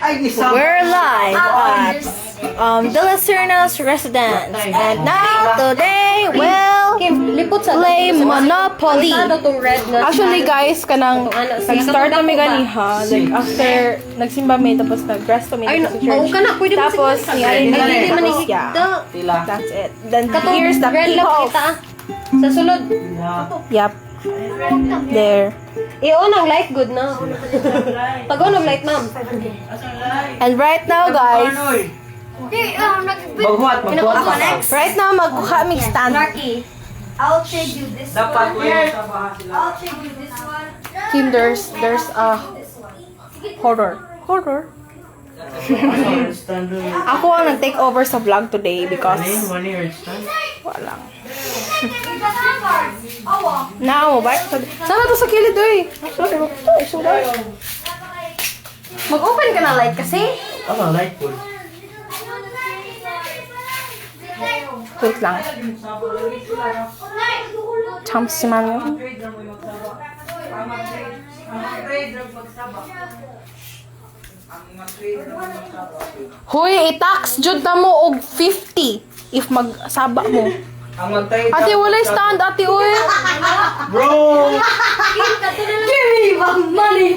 We're live at the Lacerna's residence, and now today we'll play Monopoly. Actually guys, kanang nag-start kami ganiha, like after nagsimba may tapos nag-rest kami sa church. Tapos nangyari yeah, that's it. Then here's the kickoff. Sa sulod. Yup. There. I-on ang light good na. Pag-on ang light, ma'am. And right now guys, Magbuhat. right now magkuha kami stand. I'll trade you this Dapat one. I'll trade you this one. Kim, there's a horror. Ako ang nag-take over sa vlog today because wala. Now, back to... Sana to sa kilid eh. Mag-open ka na light kasi. Ano, light po? Wait lang. Champs si Mami. Hoy, i-tax jud na mo og 50 if magsaba mo. Ang mag-trade. Ate, walay stand, ate, oy. Bro! Give me my money.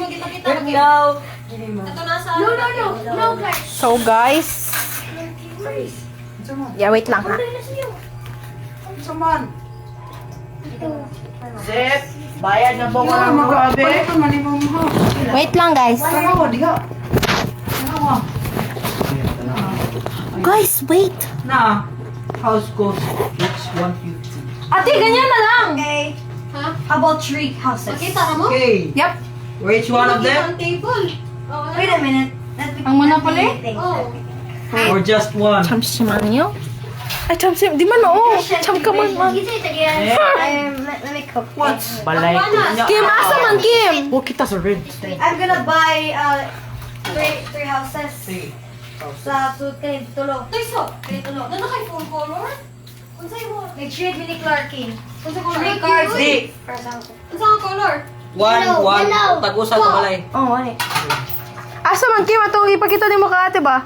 No. No, guys. So, guys. Yeah, wait lang ha. Zep! Bayad na po ko ng magabi. Wait lang, guys. Guys, wait. Na, house cost each 150. Ate, ganyan na lang. Okay. How about three houses? Makita ka mo? Okay, Yep. which one of them? Table. Wait a minute. Ang Monopoly? Oh. Or just one? Champs si Manyo? Ay, champs si... Di man, oo. Champ ka man, man. Let me cook. What? Balay ko niya. Kim, asa man, Kim? Huwag kita sa red. I'm gonna buy three houses. Sige. Sa suit kay tulo. Tayso. Kaya tulo. Ano kay full color? Unsay mo? Nag-trade ni Clarky. Unsay color? Three cards. Di! Unsay ang color? One. Tagusan sa balay. Oh, ano? Asa man, Kim? Atong ipakita ni mo ka, ate ba?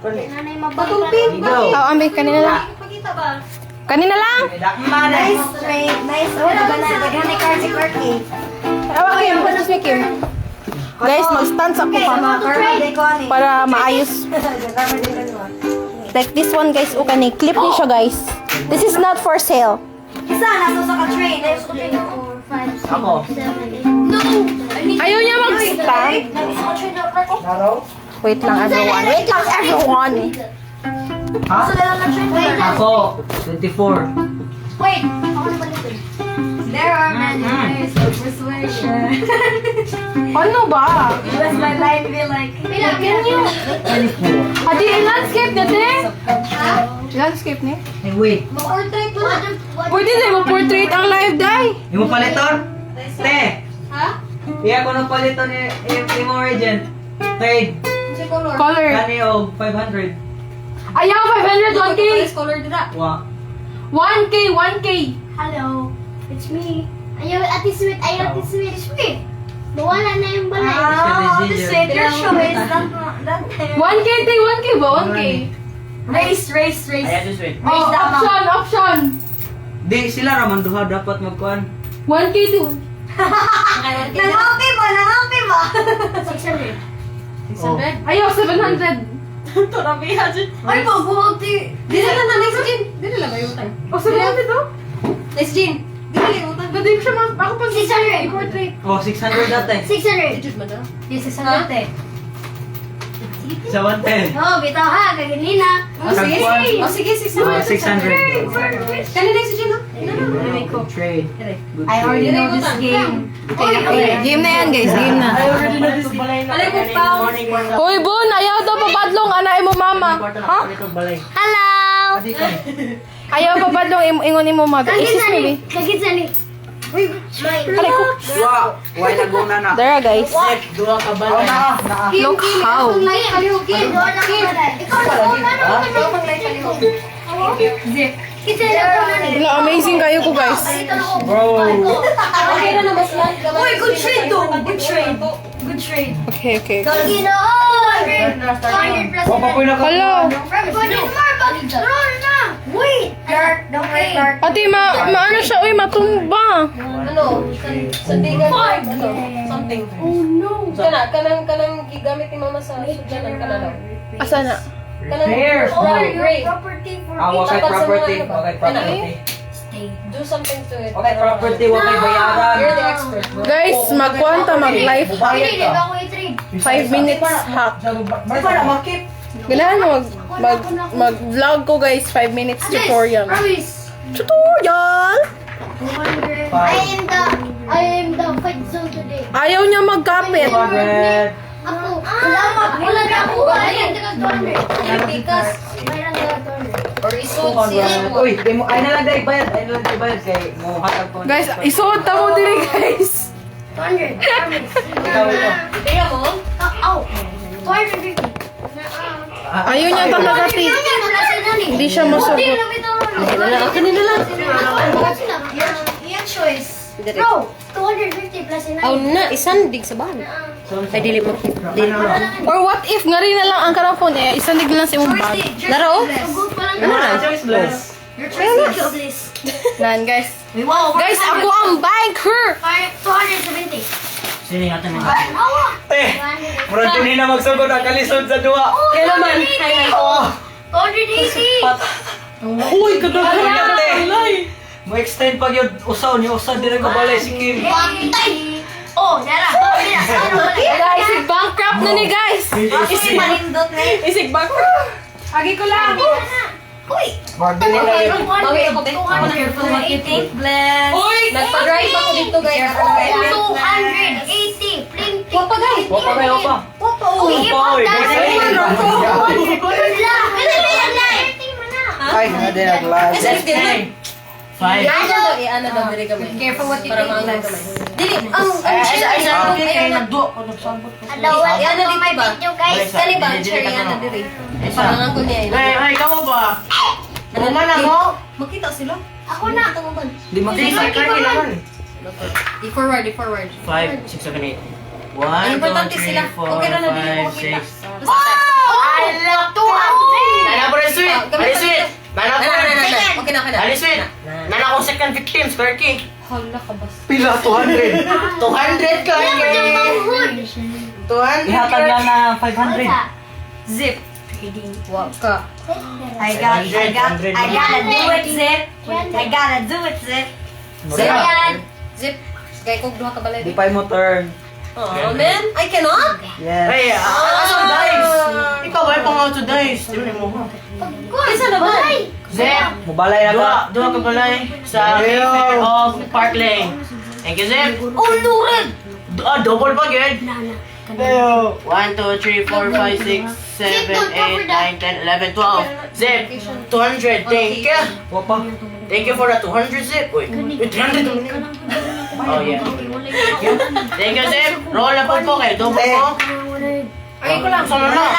Nanay Batong pink ba? Go. Oo, ambi. Kanina lang. Pakita ba? Kanina lang. Nice trade. Nice. Oh, naghan ni cards si Clarky. Awa, Kim. Panos ni Kim? Guys, mag-stand sa Okay, kuha. mga karma de ko ani. Para maayos. Like this one, guys. O kani. Clip ni siya, guys. This is not for sale. Isa nato sa ka-trade. Ako. Ayaw niya mag-stand. Naraw? Wait lang, everyone. Wait lang, everyone. Ha? Ako. 24. Wait. There are many ways of persuasion. Ano ba? Because my life be like. Can you? 24. Adi, landscape na, te? Landscape ni? Hey, wait. Portrait mo. Pwede na mo portrait ang live, day. Yung mo paliton? Te! Ha? Iya ko nang paliton ni mo regent. Trade. Unsay color? Color. Kani og 500. Ayaw, 500, 1K. Pares color dira. Wa. 1K, 1K. Hello, it's me. Ayaw, Ate Sweet, ayaw, Ate Sweet. Sweet. Nawala na yung balay. Oh, the sweet. Your show is that. 1K, te, 1K ba? 1K. Race. Ayan just wait. Oh, option. Di sila raman duha dapat magkuan. 1K to. Nangampi ba? 600. 600. Ayaw, 700. Torabiha dyan. Ay, pagbuti. Dili na na next Jean. Dili lang kayo tayo. O, 700 to? Next Jean. Dili lang tayo. Pwede siya mas... Ako pa 600. portrait. Oh, 600 dati. 600. Jud man na. Yes, isa natin. Sa 110. Oh, bitaw ha, kaganina. Oh, sige. Oh, sige, 600. 600. Kani next Jean, no? Trade. Good I already trade. know this game. Game na yan, guys. Game na. Alay ko pa. Hoy, Bon! Ayaw daw pabadlong. Anay mo, mama. Ha? Hello. Ayaw pabadlong. Ingon mo, mama. Isis Kagitsa me, ni. be. Kagitsa ni. Alay ko. Wow. Why naguna na? There, guys. Duha ka balay. Look how. Ay, palihugin. Doon ang balay. Ikaw Zip. Kitsa na po na ni. Wala, amazing kayo ko, guys. Bro. Okay na na bas lang. Uy, good trade though. Good trade. Okay. Ginoo. na starting. 200 plus Wapa po na Hello. Promise, 200 more, but roll na. Wait. Dark, don't wait, dark. Ate, maano siya? Uy, matumba. Ano? Sandigan ko, ano? Something. Oh no. Kanang gigamit ni mama sa sudyanan ka na lang. Asa na? Kanang Repairs, bro. gray. Property for Wakay Tapat sa property. mga ano ba? Wakay property. Do something to it. Wakay property, wakay bayaran. You're the expert, bro. Guys, mag-kwanta, mag-live hack. Bubayad Hindi, ka. ako i-trade. 5 minutes hack. Di ba na makip? Ganahan mo mag-vlog ko guys, 5 minutes tutorial. Promise. Tutorial! 200. Five. I am the fight zone today. Ayaw niya magkapit. 200. Ako. Wala na ako. Ayun, taga 200. Because, Mayroon taga 200. or isuot siya. 200. Uy, di mo, ay na lang dahil bayad. Ay na lang dahil bayad kay mo hatag ko. Guys, isuot ta mo diri guys. 200. Promise. Ikaw ito. Tingnan mo. Ow. 250. Ayaw niya talaga Hindi siya masugot. Kanina lang. Yan choice. Bro, 250 plus in Oh na, isan dig sa bahay. Ay, dili mo. Dili mo. Or what if nga rin na lang ang karang phone eh, isang lang sa imong bag. Laro? Good pa lang Ano na. na? Choice bless. Your choice is bliss. Nan guys. Wow. Guys, ako ang banker! 270. Sini nga tayo. Awa. Eh, murag din na magsugod ang kalisod sa duwa. Kaya naman. Oh. 280. Uy, kadaghan yan te. Mo extend pag yun usaw ni usaw dire ko balay si Kim. Pantay. Oh, Dara. Guys, isig bankrupt na ni guys! Isig malindot na eh. Isig bankrupt! Agi ko lang! Uy. Wag din na yun. Bawi ako, be. Careful what you think, bless. Uy! Nagpa-drive ako dito, guys. Careful what you think. 280. Pling. Wapa, guys. Wapa kayo pa. Papa, Uy, Uy, boy, Ay, na din ang live. Kasi din. Five. Ano daw, diri kami. Careful what you Para think, maanggan bless. kami. Dili, ang Kaya nagduwa ko nagsambot ko. Yan na dito ba? guys. Kani ba, ang cherry, ano diri. Parang ang kunya yun. Ay, kamu ba? Ano man ako? Makita sila. Ako na. Di makita ka kailangan. I-forward, i-forward. 5, 6, 7, 8. 1, Ang 2, importante 3, sila. 4, Okay na na, dili mo 5, makita. 6. I love 200. Nana po rin sweet! Nana sweet! Nana po rin sweet! Okay na, okay na. Nana sweet! Nana ko second victim, Sparky! Hala ka ba? Pila? 200! 200 ka! 200 Ihatag lang na 500. Zip. Wag ka. I gotta do it, Zip. I gotta do it, Zip. Zip. Zip. Gaya kong duha ka balay. Di pa mo turn. Oh, man. I cannot. Yes. Hey, asa dice? Ikaw ba pang auto dice? Tignan mo. Isa na ba? Zep! Mubalay na ka. Dua ka balay sa Fair of Park Lane. Thank you, Zep. Oh, lurid. Double pa, good. 1, 2, 3, 4, 5, 6, 7, 8, 9, 10, 11, 12. Zip! 200. Thank you. Wapa. Thank you for the 200, Zip. Wait, 300. Oh, yeah. Thank you, Zip. Roll na po kayo. Double po. Ay, ko lang. Sama na.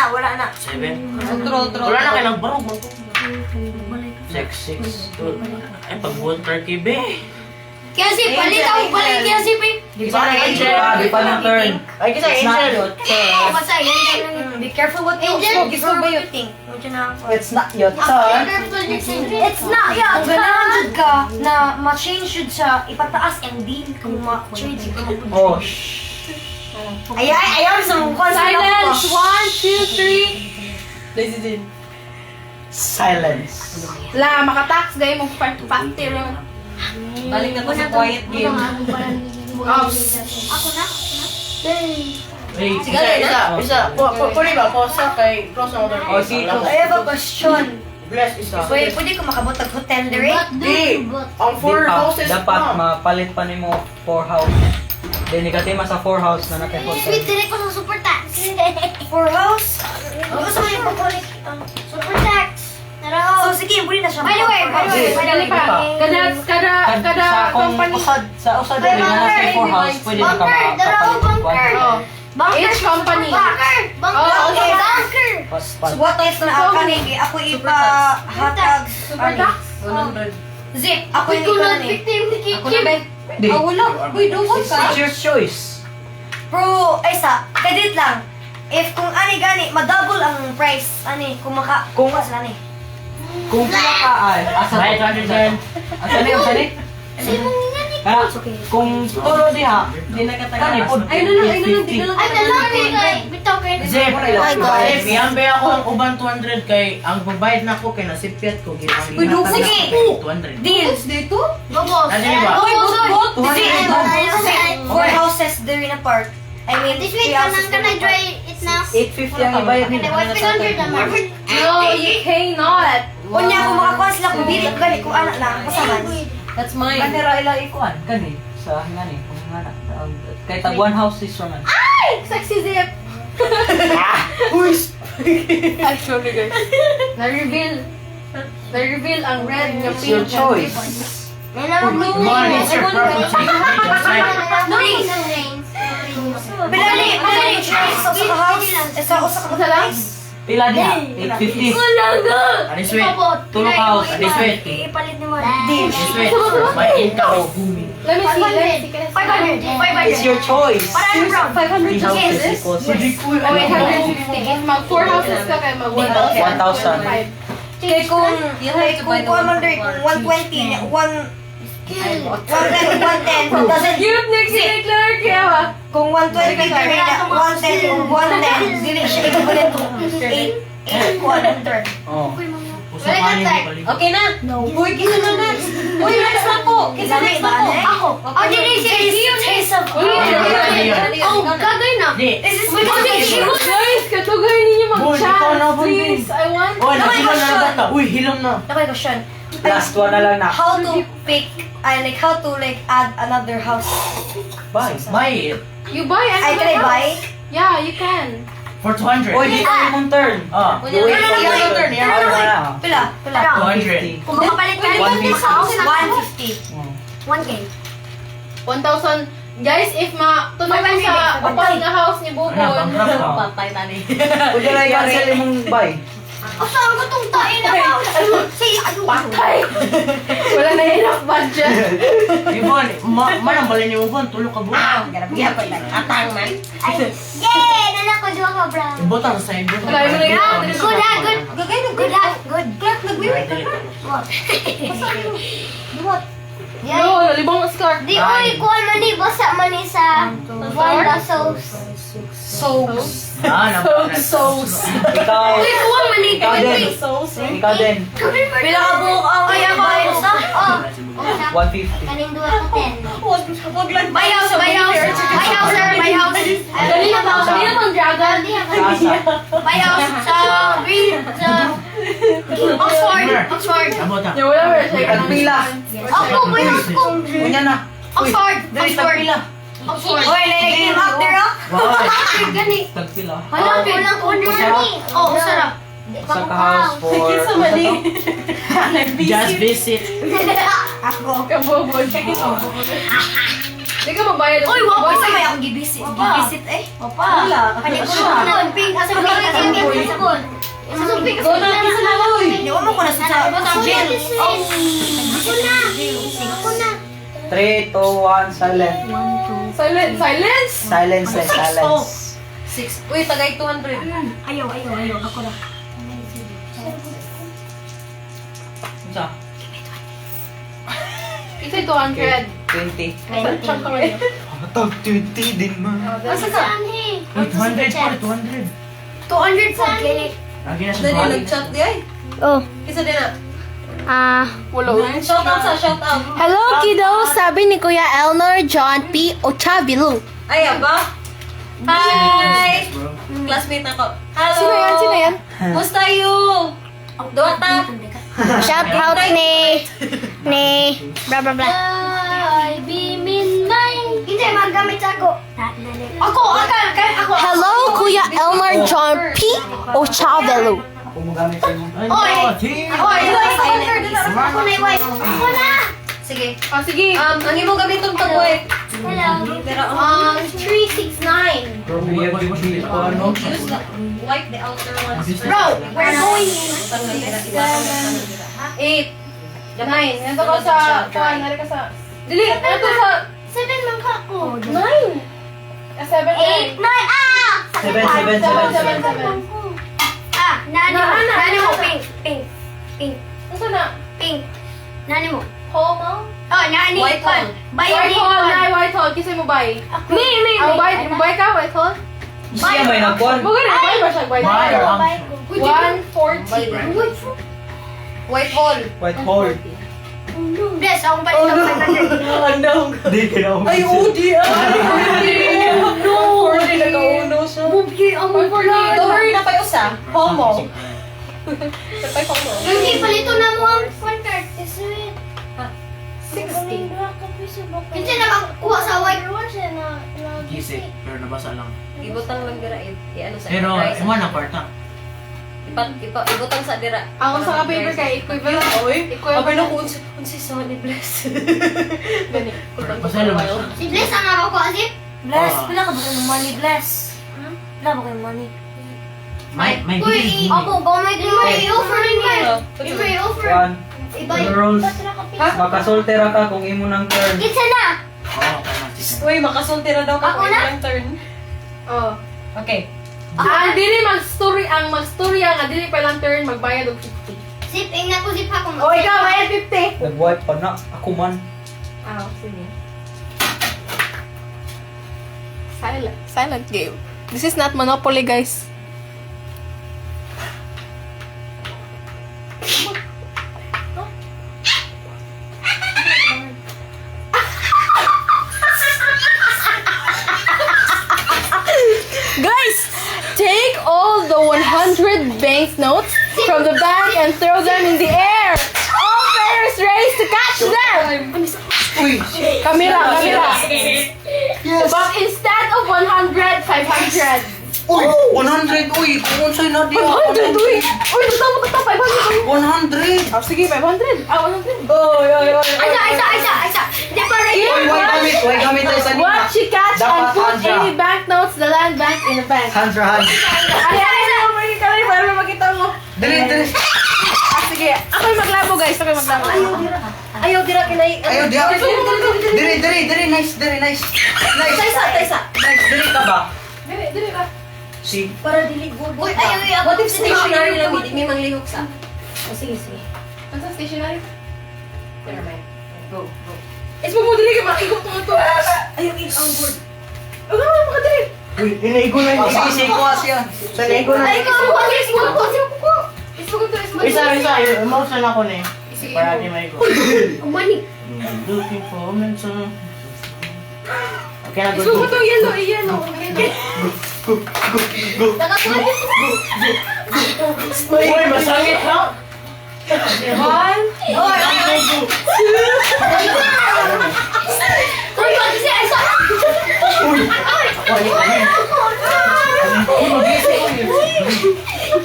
Wala na. 7. Draw. Wala na kayo ng barog. 6, 6, 2. Ay, pag-buwan turkey, be. Kaya si palit ako balik kaya si Pip. Di pa na Angel. Di pa na turn. Ay, kasi Angel. Basta yan lang. Be careful what you Angel, before ba you think. It's not your It's not yan. Kung ganahan ka na ma-change yun siya, ipataas and deal kung ma-change ka. Oh, shh. Ayaw sa mukha sa Silence! 1, 2, 3. Lazy din. Silence. La, makatax gaya mong party lang. Balik na to sa quiet game. Ako na. Wait, Sige, na. Isa. Pwede ba? Posa kay Cross ang order. Oh, si I have a question. Bless isa. Pwede ko makabot ang hotel dire? Di! Ang 4 houses dapat pa. mapalit pa nimo 4 house. Then ikatima sa 4 house na Sweet, naka-hotel. direct ko sa super tax. For house? Gusto mo yung papulik? Super tax. So Tara. sige, pwede na siya. By the way, Kada company. Sa usad din na sa 4 house pwede na ka Bunker, dalawa bunker. Oh. Bunker. Each company. Bunker. Bunker. Oh, okay. Bunker. So what if na ako ni ako ipa hatag Super tax? 100. Zip, ako Ako yung yung ikaw na ni. victim ni Ako na, be. Di. Ah, wala. Uy, double ka. It's your choice. Bro, ay sa, kadit lang. If kung ani gani, madouble ang price. Ani, kung sila ni. Kung pila ka ay, asa May 210. Asa ni, asa ni? Kaya, kung tulo diha, kani po. Ayun na lang, tignan lang. Ay, dalawa ko kay bitoken. Zip, my God. Zip, iyambe ako ang uban 200 kay ang babayad na ko kay nasipyat ko gid ang Uy, ihatag sige. ako 200. Deal. Dito? Bobos. Ano ba? Uy, bot. Four houses there in a park. I mean, This week, three houses can I there in a try park. it now? 850 ang ibayad nila. What's 300 naman? No, you cannot. Unya, kung makakuha sila, kung dili ko gani, kung anak na, kasaman. That's mine. Kanira ila ikuan, kani. Sa ngani, kung ngana. Kay tag one house is man. Sexy zip. Actually, guys. Na-reveal ang red niya It's your pink. choice. Money is your property. Bilali, sa usa ka house, sa usa ka house. Pila diha? 850. Ano sweet? Tulo ka house. Ano sweet? Ipalit ni mo. Ano sweet? May income o booming. Let me see. 500. It's your choice. Para brown. 500 Three houses equals Oh, wait, 150. If mag 4 houses ka kay mag 1,000. 1,000. Kay kung kuha man diri, kung 120, 110, doesn't Cute na kineclear kaya ba? kung 120 diri na 110 o 110, dili siya equivalent to 8 kuha ng turn. Oh. Usapanin mo balik. Okay na. Uy, kisa na next. Uy, next na po. Kisa next na po. Ako. Oh, dili siya. Taste of Uy, oh, kagay na. Di. This is Guys, katugay ninyo Boy, mag-chat. ikaw na, boy. Please, I want. Oh, naghilang na bata. Uy, hilang na. Okay, question. Last one na lang na. How to pick, how to add another house. Bye. Buy it You buy Ay, another can I house. buy? Yeah, you can. for 200. Oy, di ka mong turn. Ah, You wait for your turn. Yeah. Ano na lang. Pila? 200. Kung makapalit ka, 150. 1K. 1,000. Guys, if tunog ko sa upang na house ni Bubon. Patay na ni. Pwede lang i-cancel mong buy. Saan ko itong tain na house? Patay. Wala na enough budget. Ibon, manang balin niyo Ibon, tulog ka buka. Atang man. Yay! Nala ko duha ka, bro. Ibutang sa Ibon. Wala, yun na yun. Good ha, good. Good ha, good. Clark, nag-wiwi ka What? What? No, libang scar. Di oy, kuha man ni basa man ni sa Wanda sauce. Sauce. Ah, Sauce. Ikaw. Kuha man ni Ikaw din. Sauce. Ikaw din. Pila ka buhok ang Ay, ako ay sa. Oh. 150. Kaning duha ka 10. My house, my house. My house, sir, my house. Kanina ba? Kanina bang dragon? Sasa. My house sa Green, sa Oxford. Oxford. Abota. Yeah, whatever. Like, Tagpila. Ako, my house ko. Kunya na. Oxford. Dali, Oxford. tagpila. Oxford. Oy, nainig up there, ah. Wow. Gani. Tagpila. Hala, kulang ko na ni. Oh, sarap. Sa ka-house for... Kikit sa mali. Just visit. Ako. Kabubon. Di ka mabayad. Oy, wapay sa may akong gibisit. Gibisit eh. Wala. Kanin ko na. Pink, asa ko lang yung pink sa kon. Asa ko pink Go na, kisa na, oy. Hindi mo ko na sa jail. Ako na. Ako na. 3, 2, 1, silent. Silence. Silence, silence. 6. Uy, tagay 200. Ayaw. Ako na. Sa? Isa 200. 20. Chunk ka ngayon. Tag 20 din man. Asa ka? Saan eh? 200 pa, 200. 200 po. Kaya Lagi na siya Dali, balik. nag-chat di ay. Oh. Isa din na. Wala. Shout out sa shout out. Hello, kiddo! Sabi ni Kuya Elnor John P. Ochavilu. Ay, aba. Hi! Classmate na ko. Hello! Sino yan? Musta you? Dota? Shout out ni blah blah blah. Ay, bimin may. Hindi, magamit ako. Ako. Hello, Kuya Elnor John P. Ochavilu. Kung magamit sa mo. Ay, Oy. no, team. Oy, Ako na iway. Ako na. Sige. Sige. Ang imo gamiton pag-wipe. Hello. 369. Ano? Use the wipe the outer ones. Bro, we're going. 8. 9. Nandito ka sa... Nari ka sa... Dili! Nandito sa... 7 man ka ko. 9! 7, 8, 9. Ah! 7. Nani mo, pink. Nasaan na? Pink. Nani mo. Home? Oh, nani. White hole. Buy White ni. hole, na white hole. Kisay mo buy? Me. Buy ka, white hole? Siya may nagkuhan. Bukan na, buy ba siya? White Buy or hole. ang? 140. White hole. White hole. Bless, akong palit ng 500. Di ka na Ay, Udi ah! No! 40 nagkauno siya. Bubi, ang 140. Don't worry na kayo sa. Homo. Kapay homo. Hindi, palito na mo ang contract. Sweet. 60. Hindi nakakuha sa white. Gisik, pero nabasa lang. Ibutang lang dira i-ano sa Pero, rice. mo na kwarta. Ibutang sa dira. Ang sa paper kay equivalent. Oy, equivalent. Ako unsay sa ni bless. Gani. Basa lang siya. Si Bless ang nakakuha si. Bless, Ah. pila ka ba kayo money, bless? Pila ba kayo money? May Kuy, bigay ako, kung may offer rin kayo. May offer. Juan, Iba the rules. Ha? Makasoltera ka kung imo ng turn. Kitsa na. Oo, kaya sige. Uy, makasultira daw ka Ako na? ng turn. Oh. Okay. Ang dili mag-story nga dili pa lang turn magbayad og 50. Zip, ingnan ko zip ha kung Oh, ikaw bayad 50. Nag-wipe pa na. Ako man. Ah, sige. Silent game. This is not Monopoly, guys. Guys, take all the 100 banknotes from the bank and throw them in the air. All players race to catch them. Uy! Camila. But instead of 100, 500. Uy! 100! Uy! Kung sa'yo na di 500, uy! Uy, tama ka 500. 100! Oh, sige, 500. Ah, 100. Aysa. Di pa rin. Uy! Huwag gamit tayo sa What she catch and Dapat put Andra. any banknotes, the land bank in the bank. Hands your hands. Ay, magiging kalay para makita mo. Dali! Ah, sige. Ako'y maglabo, guys. Ako'y maglabo. Ayaw dira kinay. Ayaw, di ako. Diri! Nice! Nice! Taysa. Diri ka ba? Dili ba? Si... Para dili good. Uy, ayaw. What if stationary lang may manglihok sa? O sige. Ano sa stationery? Never mind. Go. Is mo dili ka makikot mo ito. Ayaw ang good. Ano nga makadali? Uy! Inaigo na yun. Sige, kuha siya. Inaigo na. Ay, ikaw ang kuha. Isa, emotion ako na eh. Sige. Para di may go. Umani. Looking for momentum. Okay na, Is mo good. ito yellow. Uy, masangit ha? One. Uy, pati si Aysa. Wali ka na.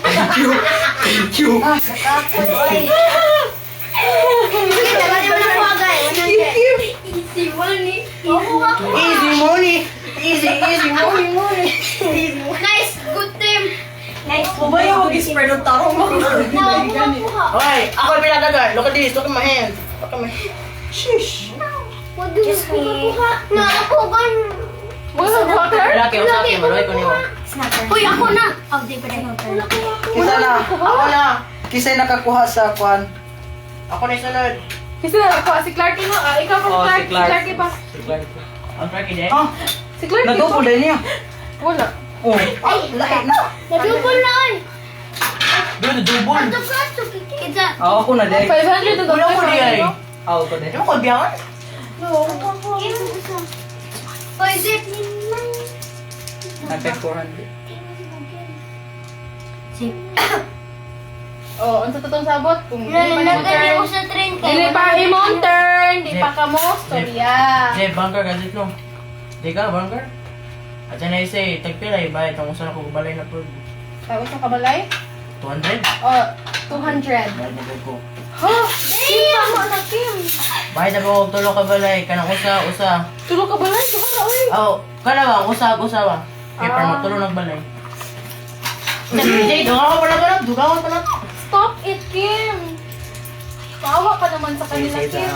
Thank you! Easy money. Easy money! Easy money! Nice, good team. Nice. Kumayo mag-spread ng tarong mo. Nakakuha. Okay, ako yung pinagagar. Look at this. Look at my hand. Look at my hand. Sheesh. What do you kuha? Nakakuha. Wala water? Malaki, ang saki. Malaki ko niyo. Uy, ako na. Oh, di pa rin. Kisa na. Ako na. Kisa'y nakakuha sa kwan. Ako na yung sunod. Kasi na si Clarky mo. Ah, ikaw pa Oh, Clark. si Clark. Si Clarky pa. Ang tracking din. Ah! Si Clarky pa. Nadupol din niya. Wala. Oh! Ay! Lahi na! Nadupol na ay. Dude, double. Ato ka, kikita. Ako na din. 500 to Wala ko di ay. Ako ko din. Di mo ko biyangan? Uy, zip. Nagpeg 400. Oh, ang totoo sabot. Kung di pa mo Nagkali ko turn. sa train Dili pa imong turn. Di pa ka mo. Storya. Jay, bunker ka dito. Di ka, bunker? At yan ay say, tagpilay, bayad ang usan ako balay na po. Tapos ang kabalay? 200? Oh, 200. Bayad na po ko. Ha? Sino mo na Kim? Bayad na po ko, tulo ka balay. Kanang usa. Tulo ka balay? Tulo ka uy. Oh, kana ba? Usa ba? Kaya para magtulo nagbalay. Jay, dugawan pa na. Stop it, Kim. Tawa ka naman sa kanila, Kim.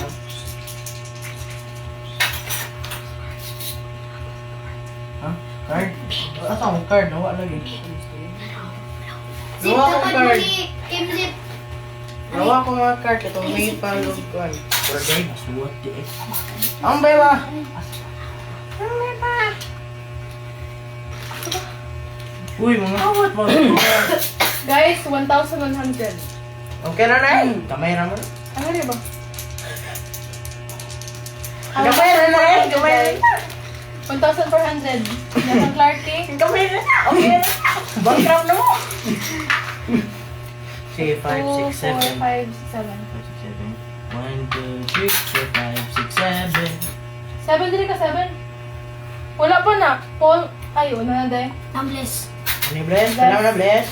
Ha? Card? Asa akong card? Nawa lagi. Zip, Nawa akong dapat card. muli. Kim Zip. Nawa akong mga card. Ito may palugan. Birthday. Masuwat di eh. Ang bay ba? Uy, mga awat mo. Guys, 1,100. Okay na na eh. Kamay naman. Ano rin ba? Kamay na na eh. Kamay na na. 1,400. Yan ang Clark King. Kamay na na. Okay na na. Bankrupt na mo. Sige, 5, 2, 6, 7. 4, 5, 7. 1, 2, 3, 4, 5, 6, 7. 7 din ka, 7? Wala pa na. Paul, ay, una na dahil. Tumblis. Ano yung bless? Kailangan na bless?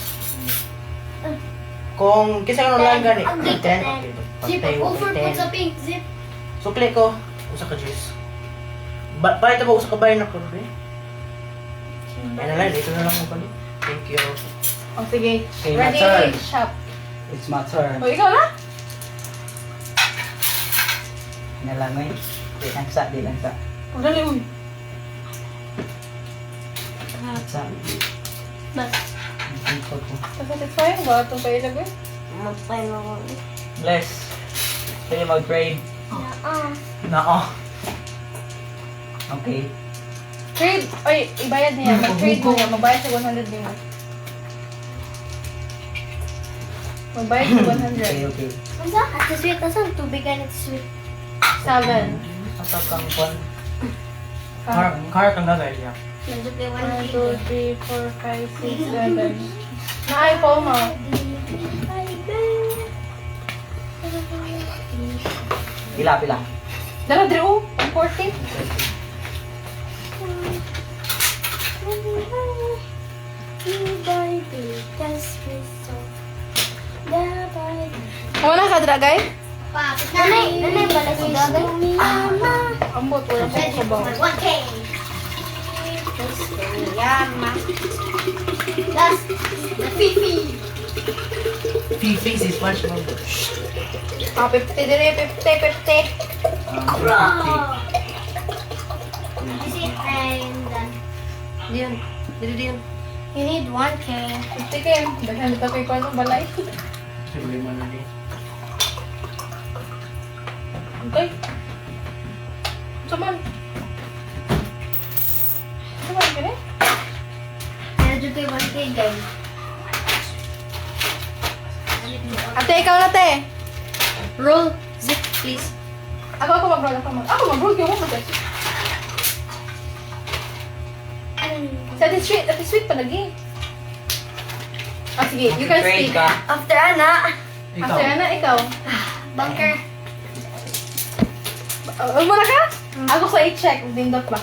Kung kisa ka lang gani. Ang 10. ganda. Okay. Zip, Pagtay mo over kay po sa 10. pink. Zip. Sukli ko. Usa ka juice. Bakit ba usa ka bayan na ko? Ay na lang. Dito na lang mo pala. Thank you. O, sige. Okay, Ready, my turn. shop. It's my turn. O, ikaw na? Na lang eh. Di lang sa. O, dali, uy. Sa. Bas. Ito ko. Satisfying ba itong kailag eh? Magpay mo ko. Bless. Pwede mag-trade. Nako. Okay. Trade, ay, ibayad niya. Mag-trade mo niya. Magbayad sa 100 din mo. Magbayad sa 100. Okay. Asa? Ate sweet. Asa ang tubigan at sweet? 7. Asa kang kwan? Car kang gagawin niya. Nandun kay 1, 1 2, 3, 4, 5, 6, 7. Naay po mo. Pila. Dala, dali, 140. Wala ka, Dragay? Nanay pala si Gagay. Ambot, wala ko sa bawang. 1K. Last. Fifi. Fifi si SpongeBob. Ah, 50 dire, 50. Is it and done? Diyan. Diyan. You need 1K. 50 Kim. Daghan dito kay Kwan ng balay. Sige man na din. Okay. Saman. Saman ka na? Nandun kay 1K guys. Ate, ikaw na, te. Roll. Zip, please. Ako mag-roll. Ako mag-roll. Kaya ako mag-roll. Ate sweet pa lagi. Ah, sige. You can Trade speak. ka. After Ana, After na, ikaw. Bunker. Huwag mo na ka? Ako sa i-check. Dindot ba?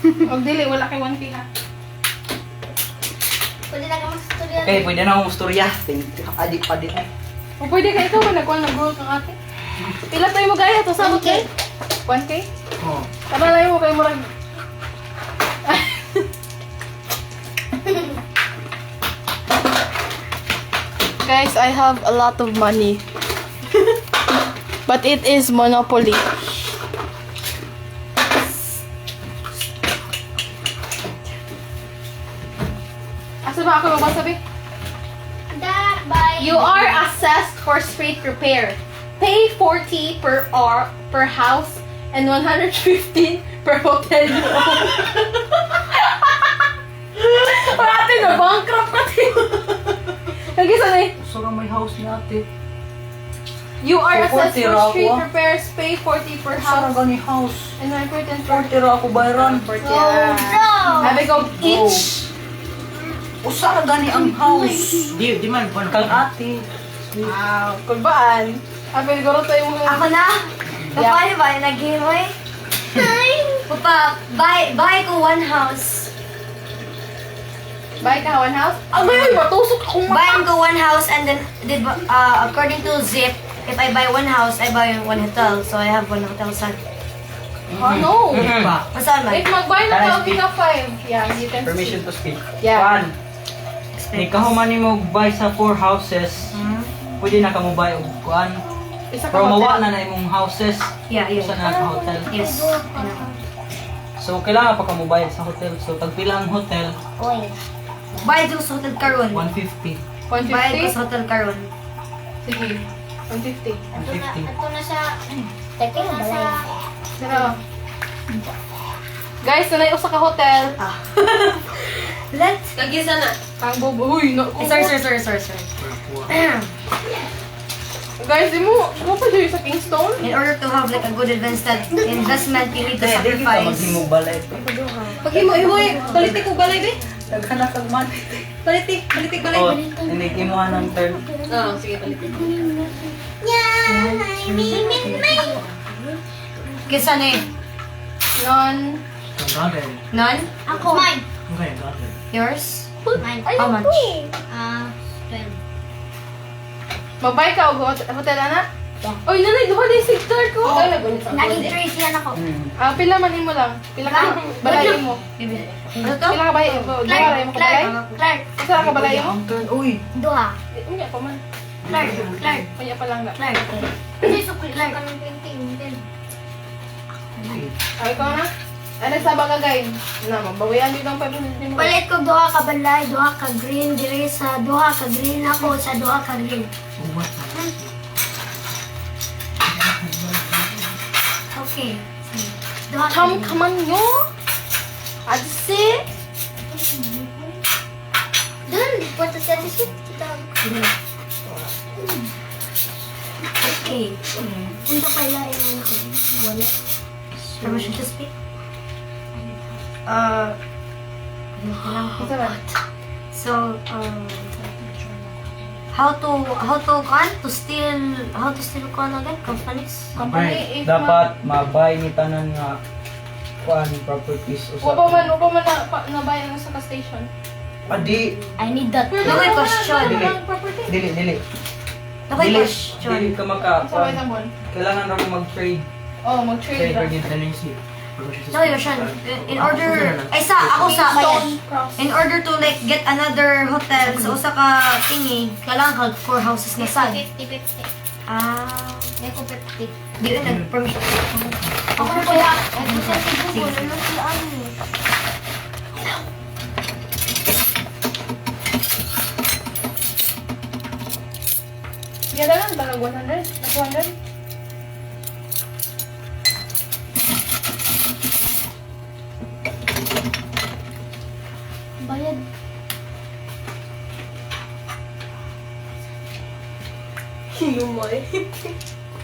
Huwag dili. Wala kay 1K ha. Pwede na ka mag-studio. Okay, pwede na akong storya. Adik. O pwede ka ikaw. Nagkuhan nag-roll kang ate. Pila tayo mo gaya. Ito sa 1K? 1K? Oh. Tama lang mo kayo mo lang. Guys, I have a lot of money. But it is Monopoly. Asa ba ako magbasabi? Bye. You are assessed for street repair. Pay 40 per hour per house and 115 per hotel you own. Ate, na-bankrupt ka tayo. Lagi sa na So may house ni ate. You are For assessed 40 for ra street ako, ah. repairs. Pay 40 per Saan house gani house? and 115 per 40 ra ako bayran. Sabi ko, each. Usa ra gani ang house. Di man pa Kang ate. Wow, kulbaan. Sabi ko, tayo mo ako na. Kapali ba yung nag-giveaway? Papa, buy ko one house. Buy ka one house? Abay, matusok akong Buy ko one house and then according to Zip, if I buy one house, I buy one hotel. So I have one hotel son. Oh, no. pa. Masaan man? If mag-buy na Can I ka, speak? okay ka 5. Yeah, you can Permission see. to speak. Yeah. One. Ikaw man mo buy sa 4 houses. Pwede na ka mo buy og kuan. Isa ka Pero mawa hotel. na na imong houses. Yeah, Sa yeah. na ka hotel. Yes. So So, kailangan pa ka mo bayad sa hotel. So, tagpila ang hotel, Oy. Bayad ko sa hotel karon. 150. Bayad ko 150? sa hotel karon. Sige. 150. Ato na sa... Teka na sa... Pero, guys, nanay usa ka hotel. Let's... Kagisa na. Ang bobo. Uy, no. Sorry. Guys, di mo pa dyan sa Kingston? In order to have like a good investment, you need to Hindi kita sacrifice. maghimog balay. Pag himo, balitik ko balay be. Naghanap kag man. Balitik balay. Oh, inikimuha ng turn. Oo, sige balitik. Kisa ni? Non. Ang gagawin. None? Ako. Mine. Ang gagawin. Yours? Mine. How much? 12. Mabay ka o hotel na? Uy, nanay, duha na yung sector ko. Ay, nagunit sa Naging balay. 3 siya ako. Pila man mo lang. Pila ka balay mo. Ano to? Pila ka balay mo? Duha balay mo ka balay? Clark. Isa ka balay mo? Ang turn. Uy! Duha. Unya pa man. Clark. Unya pa lang na. Clark. Kasi sukli ka ng 20. Ikaw na? Ano sa baga guys? Na, mabawian din ang 500 mo. Palit ko duha ka balay, duha ka green, dire sa duha ka green ako, sa duha ka green. Okay. Duha ka green. Come on yo. Adsi. Dun, punta siya sa ship. Okay. Punta pa ilain na ako. Wala. Permission to speak? Isa ba? So, how to steal again companies? Company, if Dapat mabay ni tanan nga kuan properties Upa man nabayan sa ka-station. Adi, I need that. Nakoy question. dili. Nakoy Dili question. ka maka Sa way tamon. kailangan ra ko mag-trade. Oh, mag-trade Trade ka. again. Nakoy question. In order, in order to like get another hotel sa usa ka tingi, kailangan ka 4 houses na sad. 50-50. Ah, May ko 50. di na permission. Ako na pala. Ako sa Cebu. Ano sila ano? Ganda lang, balag 100. 200. Bayad.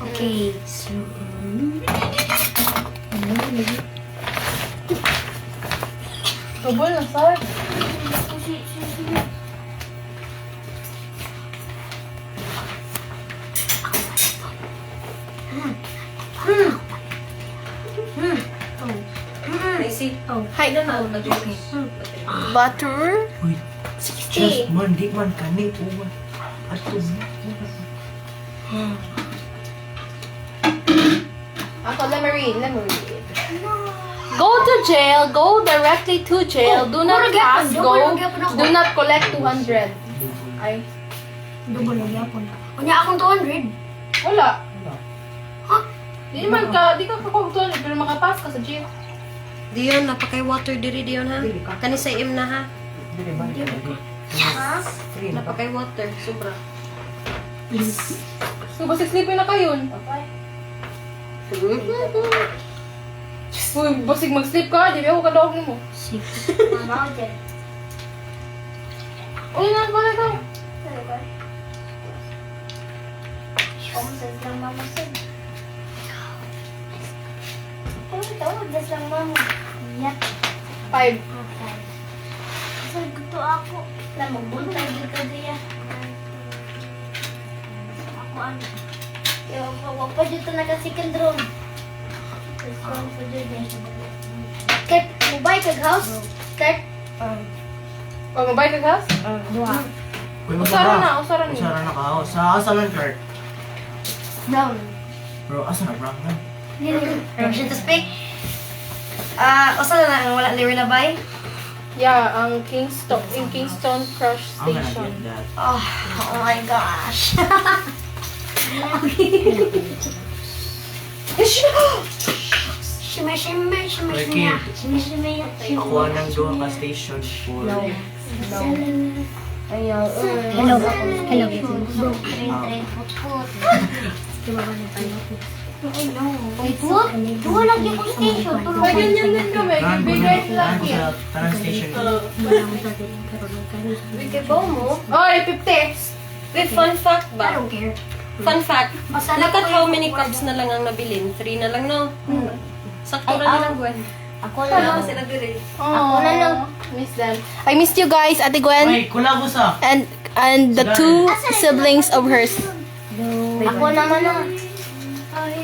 Okay, so Tubol na, sir. Tracy. Hi, na na. Butter. Uy, just man, di man kani. Uwan. Ato. Ako, let me read. Go to jail. Go directly to jail. Do not pass go. Do not collect 200. Ay, double na gyapon. Unya akong 200. wala. Di man ka, di ka kakuha pero makapass ka sa jail. Diyon, napakay water diri diyon ha. Kani sa im na ha. Dili ba? Napakay water, sobra. So, basta sleeping na kayo. Uy, basig mag-sleep ka, di ba ako kadawag mo. Mama ko dyan. Uy, na pala daw. Omsas lang mama sa'yo. Ano ito? Omsas lang mama. Yak. 5. Okay. Saan gusto ako? Na magbuntay dito diya. Ako ano? Huwag pa dito naka-second room. Huwag pa dito. Kaya, mobile kag house? Kaya, O, mabay ka, gas? Duha. Usara na, usara na. Usara na ka. Sa asa lang, Clark. brown. Bro, asa na, Brown? Permission to speak? Usa na ang wala liwer na bay? Yeah, ang Kingston Crush I'm gonna Station. get that. Oh my gosh. Okay. Ako ng duha ka station for... Hello. Wait, what? Duwa lagi ko station. Pag ganyan din kami, bigay lang yan. Tanang station. Oy, 50! Wait, fun fact ba? Fun fact. Look at how many cups na lang ang nabilin. 3 na lang, no? Sakto na lang, Gwen. Ako Wala lang. sila dire. Ako na lang. Miss them. I missed you guys, Ate Gwen. Ay, kulabos ah. And the two siblings of hers. Ako naman na.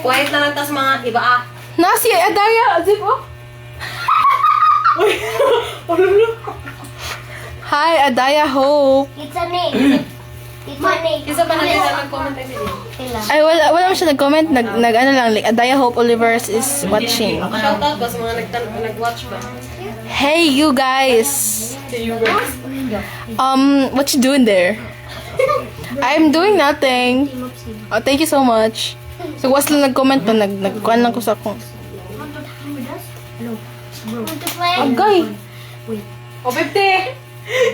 Quiet na lang, tas mga iba ah. Nasi, Adaya, Azif, oh. Hi, Adaya Hope. It's a name. It's a name. Isa pa natin na nag-comment ay din. Sila. Ay, wala naman siya nag-comment. Ano lang, like, Adaya Hope Olivers is watching. Shoutout ba sa mga nag-watch ba? Hey, you guys. What you doing there? I'm doing nothing. Oh, thank you so much. So, was lang nag-comment to, nagkuhan lang ko sa akong. Agay. O, 50!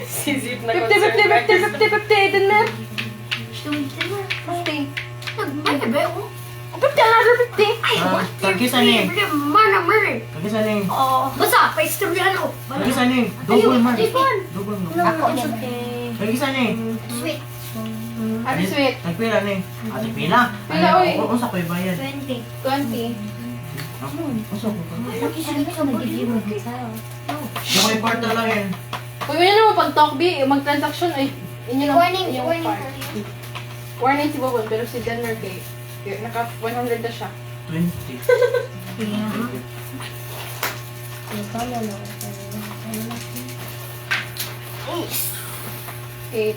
Si Zip na 50, 50, 50, 50, 50, din mer. 50. O, 50, another 50. Tagisan eh. Tagisan eh. Basta, pa-istorya ako. Tagisan eh. Double man. Double man. Ako din. Tagisan eh. Sweet. Ano sweet? Tagpila ni. Ate pila. Pila, oy. Unsa ko'y bayad? 20. 20. Unsa ko? Nakisalit ka mag-give mo. Yung ko'y parta lang yan. Uy, yun naman pag-talk, B, mag-transaction, ay. Inyo lang. Warning, inyong warning. part. Warning si Bobon, pero si Denver kay, naka 100 na siya. 20. Eight.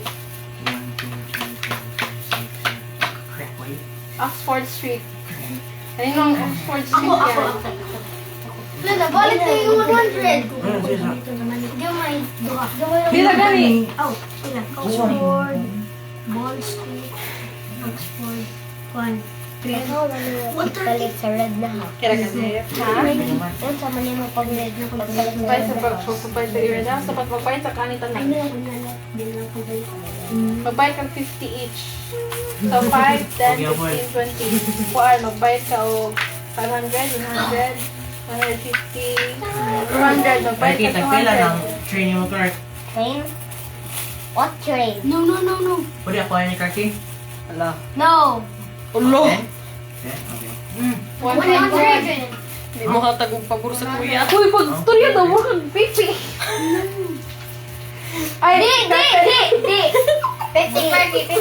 1, 2, 3, 4, 5, 6, 7. Correct boy. Oxford Street. Ano yung Oxford Street yan? Lala, balik na yung 100. Ayun, sisa. Hindi mo may duha. Dila gani. Oh, sila. Oxford, Ball Street, Oxford, 1. Palit sa red na ha. Kira kasi. Yan, sama niya mo pag red na kung palit na Pagpahit sa red. pagpahit sa Ireda, sapat magpahit sa kanitan na. Magbayad kang 50 each. So 5, 10, 15, 20. Kuan, magbayad ka o 500, 100, 150, 200. Magbayad Ay, ka tagpila ng 200. training mo, Clark. Train? What train? Pwede ako ni Clarky? Ala. No! Ulo. Okay. 100. Hindi mo katagong pabor sa kuya. Uy, pag storya daw mo kang pipi. Ay, Di! 50, 50.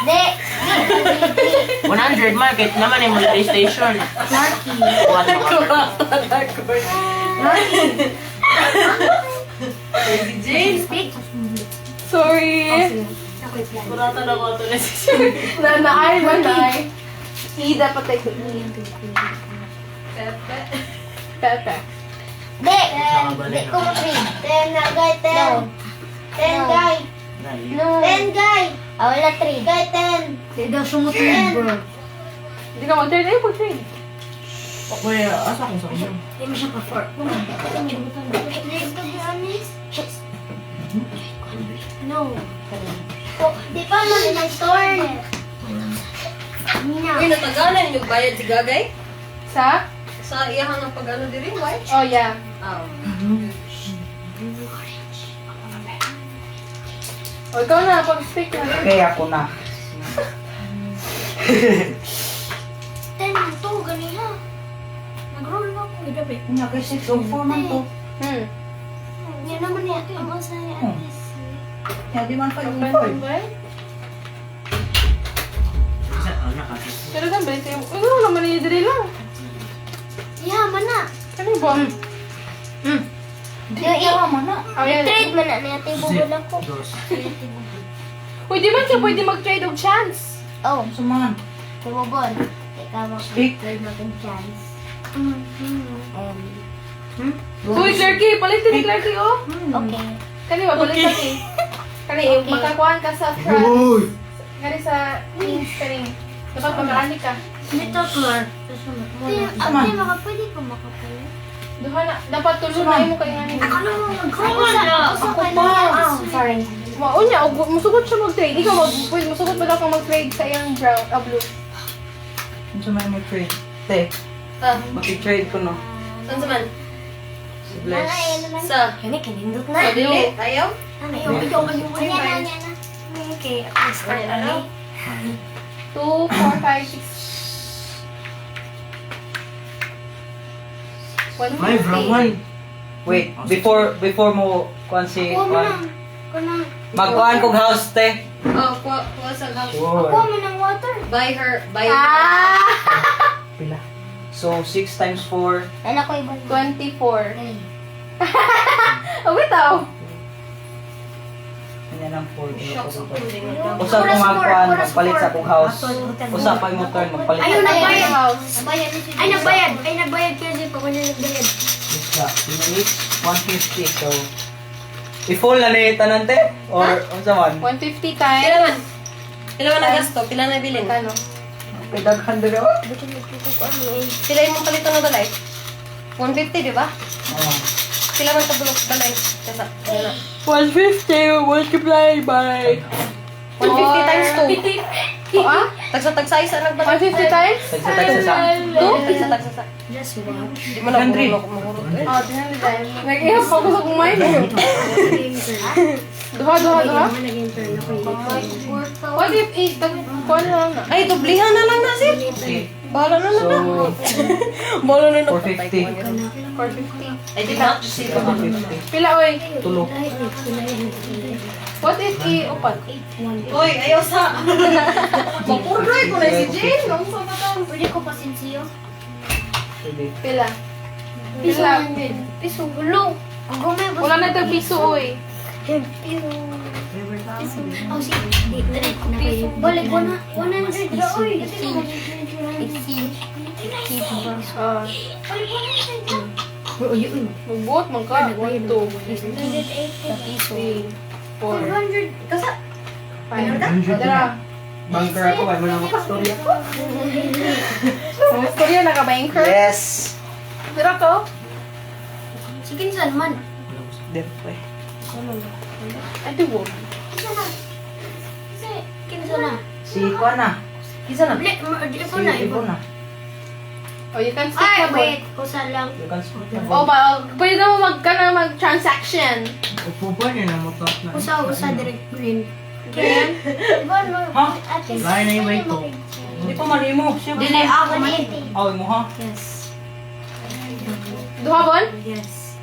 Di! 100 market naman yung military station. Kuha na Si Jane. sorry. Kurata na ko ito na si Naay ba naay? I dapat ay E. Pepe. Pepe. Di! Di ko mag-read. 10 na, guy, 10. 10, guy. No. 10, guy. Ah, wala 3. Guy, 10. Hindi daw sumutin, bro. Hindi ka mag-trade. Ay, mag-trade. Okay, asa ko sa inyo? Hindi mo siya pa-for. Let's be honest. No. Oh, di pa man nag-store. Uy, natagalan yung bayad si Gagay? Sa? Sa iyahang ng pag-ano diri, why? Oh, yeah. Oh. O, ikaw na. Pag-speak na. Kaya ako na. 10 na to, ganina. Nag-roll na ako. Nga kasi 604 man to. Yan naman yan. Ang masaya. Kaya di man pa yung Pero kan, 20 yung... Uy, wala man niya diri lang. Yaman na. Ano ba? Yaman na. Oh, yan. Trade man na. Natin bubul ako. Uy, di man siya pwede mag-trade og chance. Oh, Suman. bubul. Ikaw Speak. mag-trade natin chance. Uy, Clarky, palitin ni Clarky, oh. Okay. Kani ba, palitin ni. Kani, makakuhaan ka sa front. Kani sa wings, kani. Dapat mag-aani ka. Dito, Clark. Pwede ko makapalit. Duha na. Dapat tulo na mo kay ngani. Ano mo mag-trade? Ako pa. Sorry. Maunya, musugot siya mag-trade. Ikaw, musugot ba daw kang mag-trade sa iyang brown, blue? Ano sa may mag-trade? Te, mag-trade ko no. Saan sa man? Si Bless. Sa? Kinindot Sa dili? Ayaw? Ayaw. Ayan na. Okay, start na. 2, 4, 5, 6. May brown. Wait, before mo kuan si Kuha mo kuan. ng... Magkuhan kong house, te. Oh, kuha sa house. Kuha mo ng water. Buy her. Pila. So 6 times 4. Ano ko iba? 24. Oh, bitaw. Kanya ng 4. Shocks ako. Usa ko magkuhan, magpalit sa akong house. Usa pa yung turn, magpalit Ayun, sa akong nagbayad. House. Nagbayad. Ay, nagbayad kasi pa kanya nagbayad. isla. Pinalik 150. So, i-full na ni tanan, te? Or unsa man? 150 Pila times. man? Pila man ang gasto? Pila na bilin? Kano? May daghan diri oh. Pila yung palito na balay? 150, di ba? Oh. Pila man tabulok balay? Kasa, ano na? 150 multiplied by... 150 times 2. Oh, ah? Tagsa-tagsa isa nagbalay. 150 times? Tagsa-tagsa sa. Tagsa-tagsa. Di mo na mahurot eh. Oh, 300 times. Nag-ihap ako sa kumain. Duha. What if 8? Kuha na lang na. Ay, dublihan na lang na sis. Okay. Bahala na So, lang. Bahala na na. 450. 450. Ay, di ba? 450. Pila, oy. Tulo. What if i-upat? Uy, ayaw sa... Mapurdoy ko na si Jane. Nung sa batang. Pwede ko pasinsiyo. Pwede. Pila. Piso. Pila. Piso. Gulo. Ang gumay. Wala na ito piso, oy. Piso. Oh, sige. Direct ko piso. Balik ko na. 100 na, oy. Ah. Magbuot man ka. 1, 2, 3, 4, 500. Kasa. 5. Dara. Banker ako, kaya mo na makastorya. Ang storya naka-banker. Yes! Dara to. Sige, saan man? Depe. Ay, diwo. Isa na. Kasi, kinsa na. Si Kuan na. Isa na. Di ko Si na. Ibo na. Oh, you can stick Ay, na wait. Kusa lang. You can split na Oh, pwede na mo mag-transaction. Upo niya na matap na. Usa direct green. Kaya, diba, no? Ha? Ate, Lain na yung weight to. Di pa mali mo. Siya ba? Dili ako maliit. Awin mo ha? Yes. Duha bon? Yes.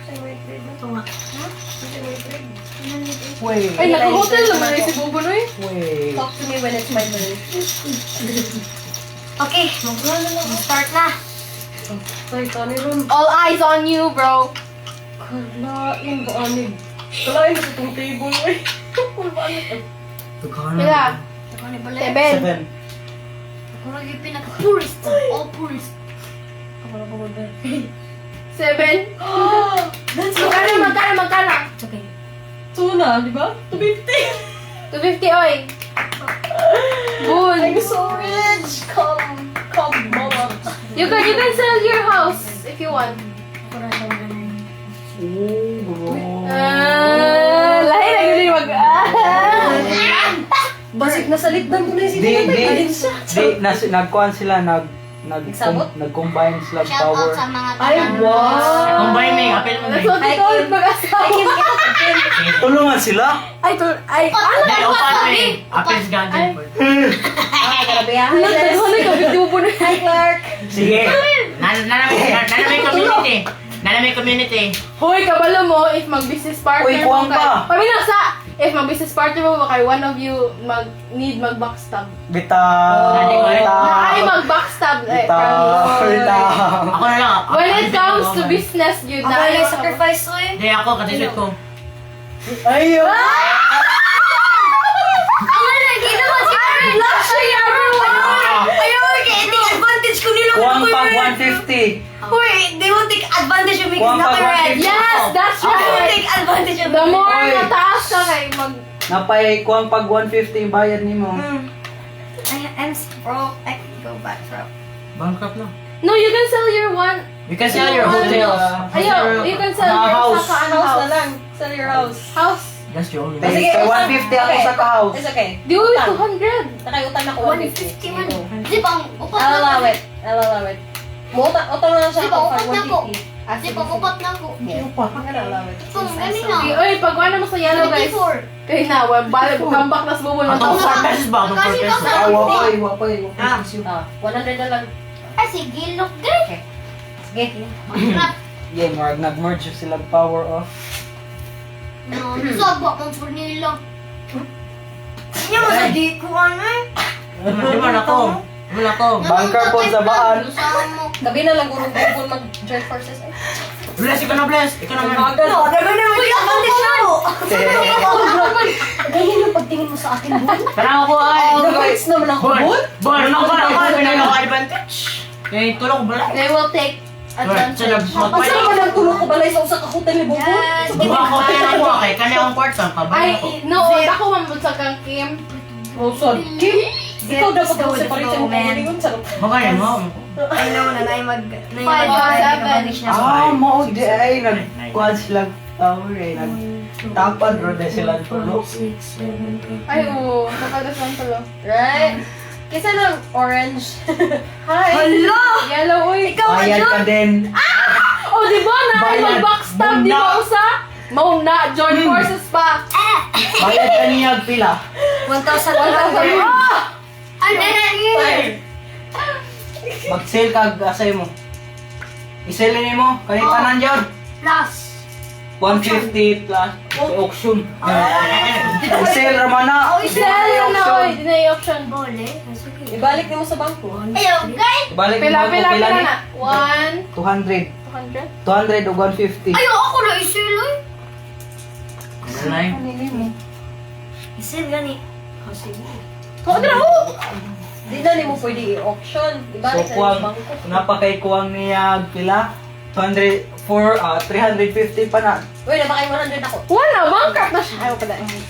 Ito nga. Ha? Wait. Ay, naka-hotel naman na si Bubo no eh. Wait. Talk to me when it's my turn. Okay, start na. Ay, tani ron. All eyes on you, bro. Kalain ba anib? Kalain sa itong table eh. Pila? Ako ni Bala. 7. 7. Ako lagi pinaka-purist. All purist. 7. Magkano? It's okay. Tuna, di ba? 250. 250, oy. Boon. I'm so rich. Come, mama. You can sell your house if you want. Ako na daw na. Lahi na yun yung Basig na salitdan ko na si Di, Tita. di, Alin siya? nagkuhan sila, Nagsabot? nag-combine sila Shout power. out sa mga Ay, wow. Combine na yung apel mo That's ba? what they call it mag-asawa. Tulungan sila? Ano? Dahil upat mo eh. Apel's ganyan po. Karabiyahan. Ano ka? Video po na. Hi, Clark. Sige. Nanamay community. Nanamay community. Hoy, kabalo mo, if mag-business partner Uy, kuwang ka. Pamina sa, if mag-business partner mo, kay one of you need mag-backstab. Bitaw. Ay, mag-backstab. Eh, Bitaw. Ako na lang. when it comes to business, yun Ako na. yung sacrifice ko eh. Hindi ako, katisip ko. Ayun! Ako na, ginawa si Karen. Luxury everyone. Ayun, take advantage ko nila. Kuwang pag 150. Uy, they will take advantage of me Kuwang because pag not red. 150. Yes, that's They will right. take advantage of The me. more Hoy. mataas ka kay Napay kuwang pag 150 yung bayad ni mo. I'm broke. I can go back broke. Bankrupt na. No, you can sell your one. You can sell your hotel. Ayaw, you can sell your house. saka ano House na house. lang. Sell your house. House. That's your only Sige, Sige, 150 ako sa ka-house. It's okay. Di mo Utang. 200. Nakayutan ako 150 man. 150. Di ba, upat I'll na allow ko. it. I'll allow it. Utang na lang siya Di ba, ako upat for na ko. 150. Di ba, upat na ko. I'll allow it. Kung gani na. Oy, pag ano mo sa yellow guys. 24. Kaya na, balik come back na sa bubol ng Atong 4 1,000. pesos ba? Atong 4 Kasi pesos. nasa- Ah, wapay. Ah. 100 na lang. Ay, sige, look good. Sige. Yeah, marag nag-merge sila power off. No, sabak ang Pernilla. Hindi mo sa di ko ano eh. Di ba na ko? Di ba na ko? Bunker po sa baan. Gabi na lang gurong-gurong mag-join forces. Ay, Bless, ikaw na bless. Ikaw naman. No, dagan naman yung kondisyon mo. Ganyan yung pagtingin mo sa akin, boy. Tanaw ko ay. guys naman ako. Bon, ako pinag ako advantage. Kaya tulong ko bala. They will take advantage. Pasa naman ang tulong ko balay sa usa ka hotel ni Bubo. Di ba ako tayo ako kay kanya akong kwarta pabalik ako. Ay, no, ako mamud sa kang Kim. Rosal. Kim, ikaw dapat Let's go ako with the separate flow, sa man. mga sarap. Magaling mo. I know na Five, seven. Ah, mao di ay nag-quad sila tower eh. Nagtapad ro na sila tulo. Ay, oo. Nakalas lang tulo. Right? Kisa lang orange. Hi! Hala! Yellow, uy. Bayad ka din. Oh, di ba na? Ay, Bayad. mag-backstab, di ba Muna. usa? Mauna, join forces pa. Bayad ka niya pila. 1,000 Ah! Ano na? Mag-sale ka asay mo. I-sell ni mo kay tanan jud. Plus. 150 plus auction. I-sell ra man na. Sell na, uy. Di na yung option. Bole. Ibalik mo sa bangko. Ayaw, guys. Ibalik mo Pila, ako pila, pila pila ni. na. 1, 200. 200. 200 o 150. Ayaw, ako na isiloy. Malay. Isil gani. Oh, dira, oh! Di na ni mo pwede i-auction. So Ibalik na kuwang sa bangko. napakay kuwang niya pila 200 for 350 pa na. Uy, napakay 100 ako. Wala, bankrupt na siya. Ayaw ka dahil.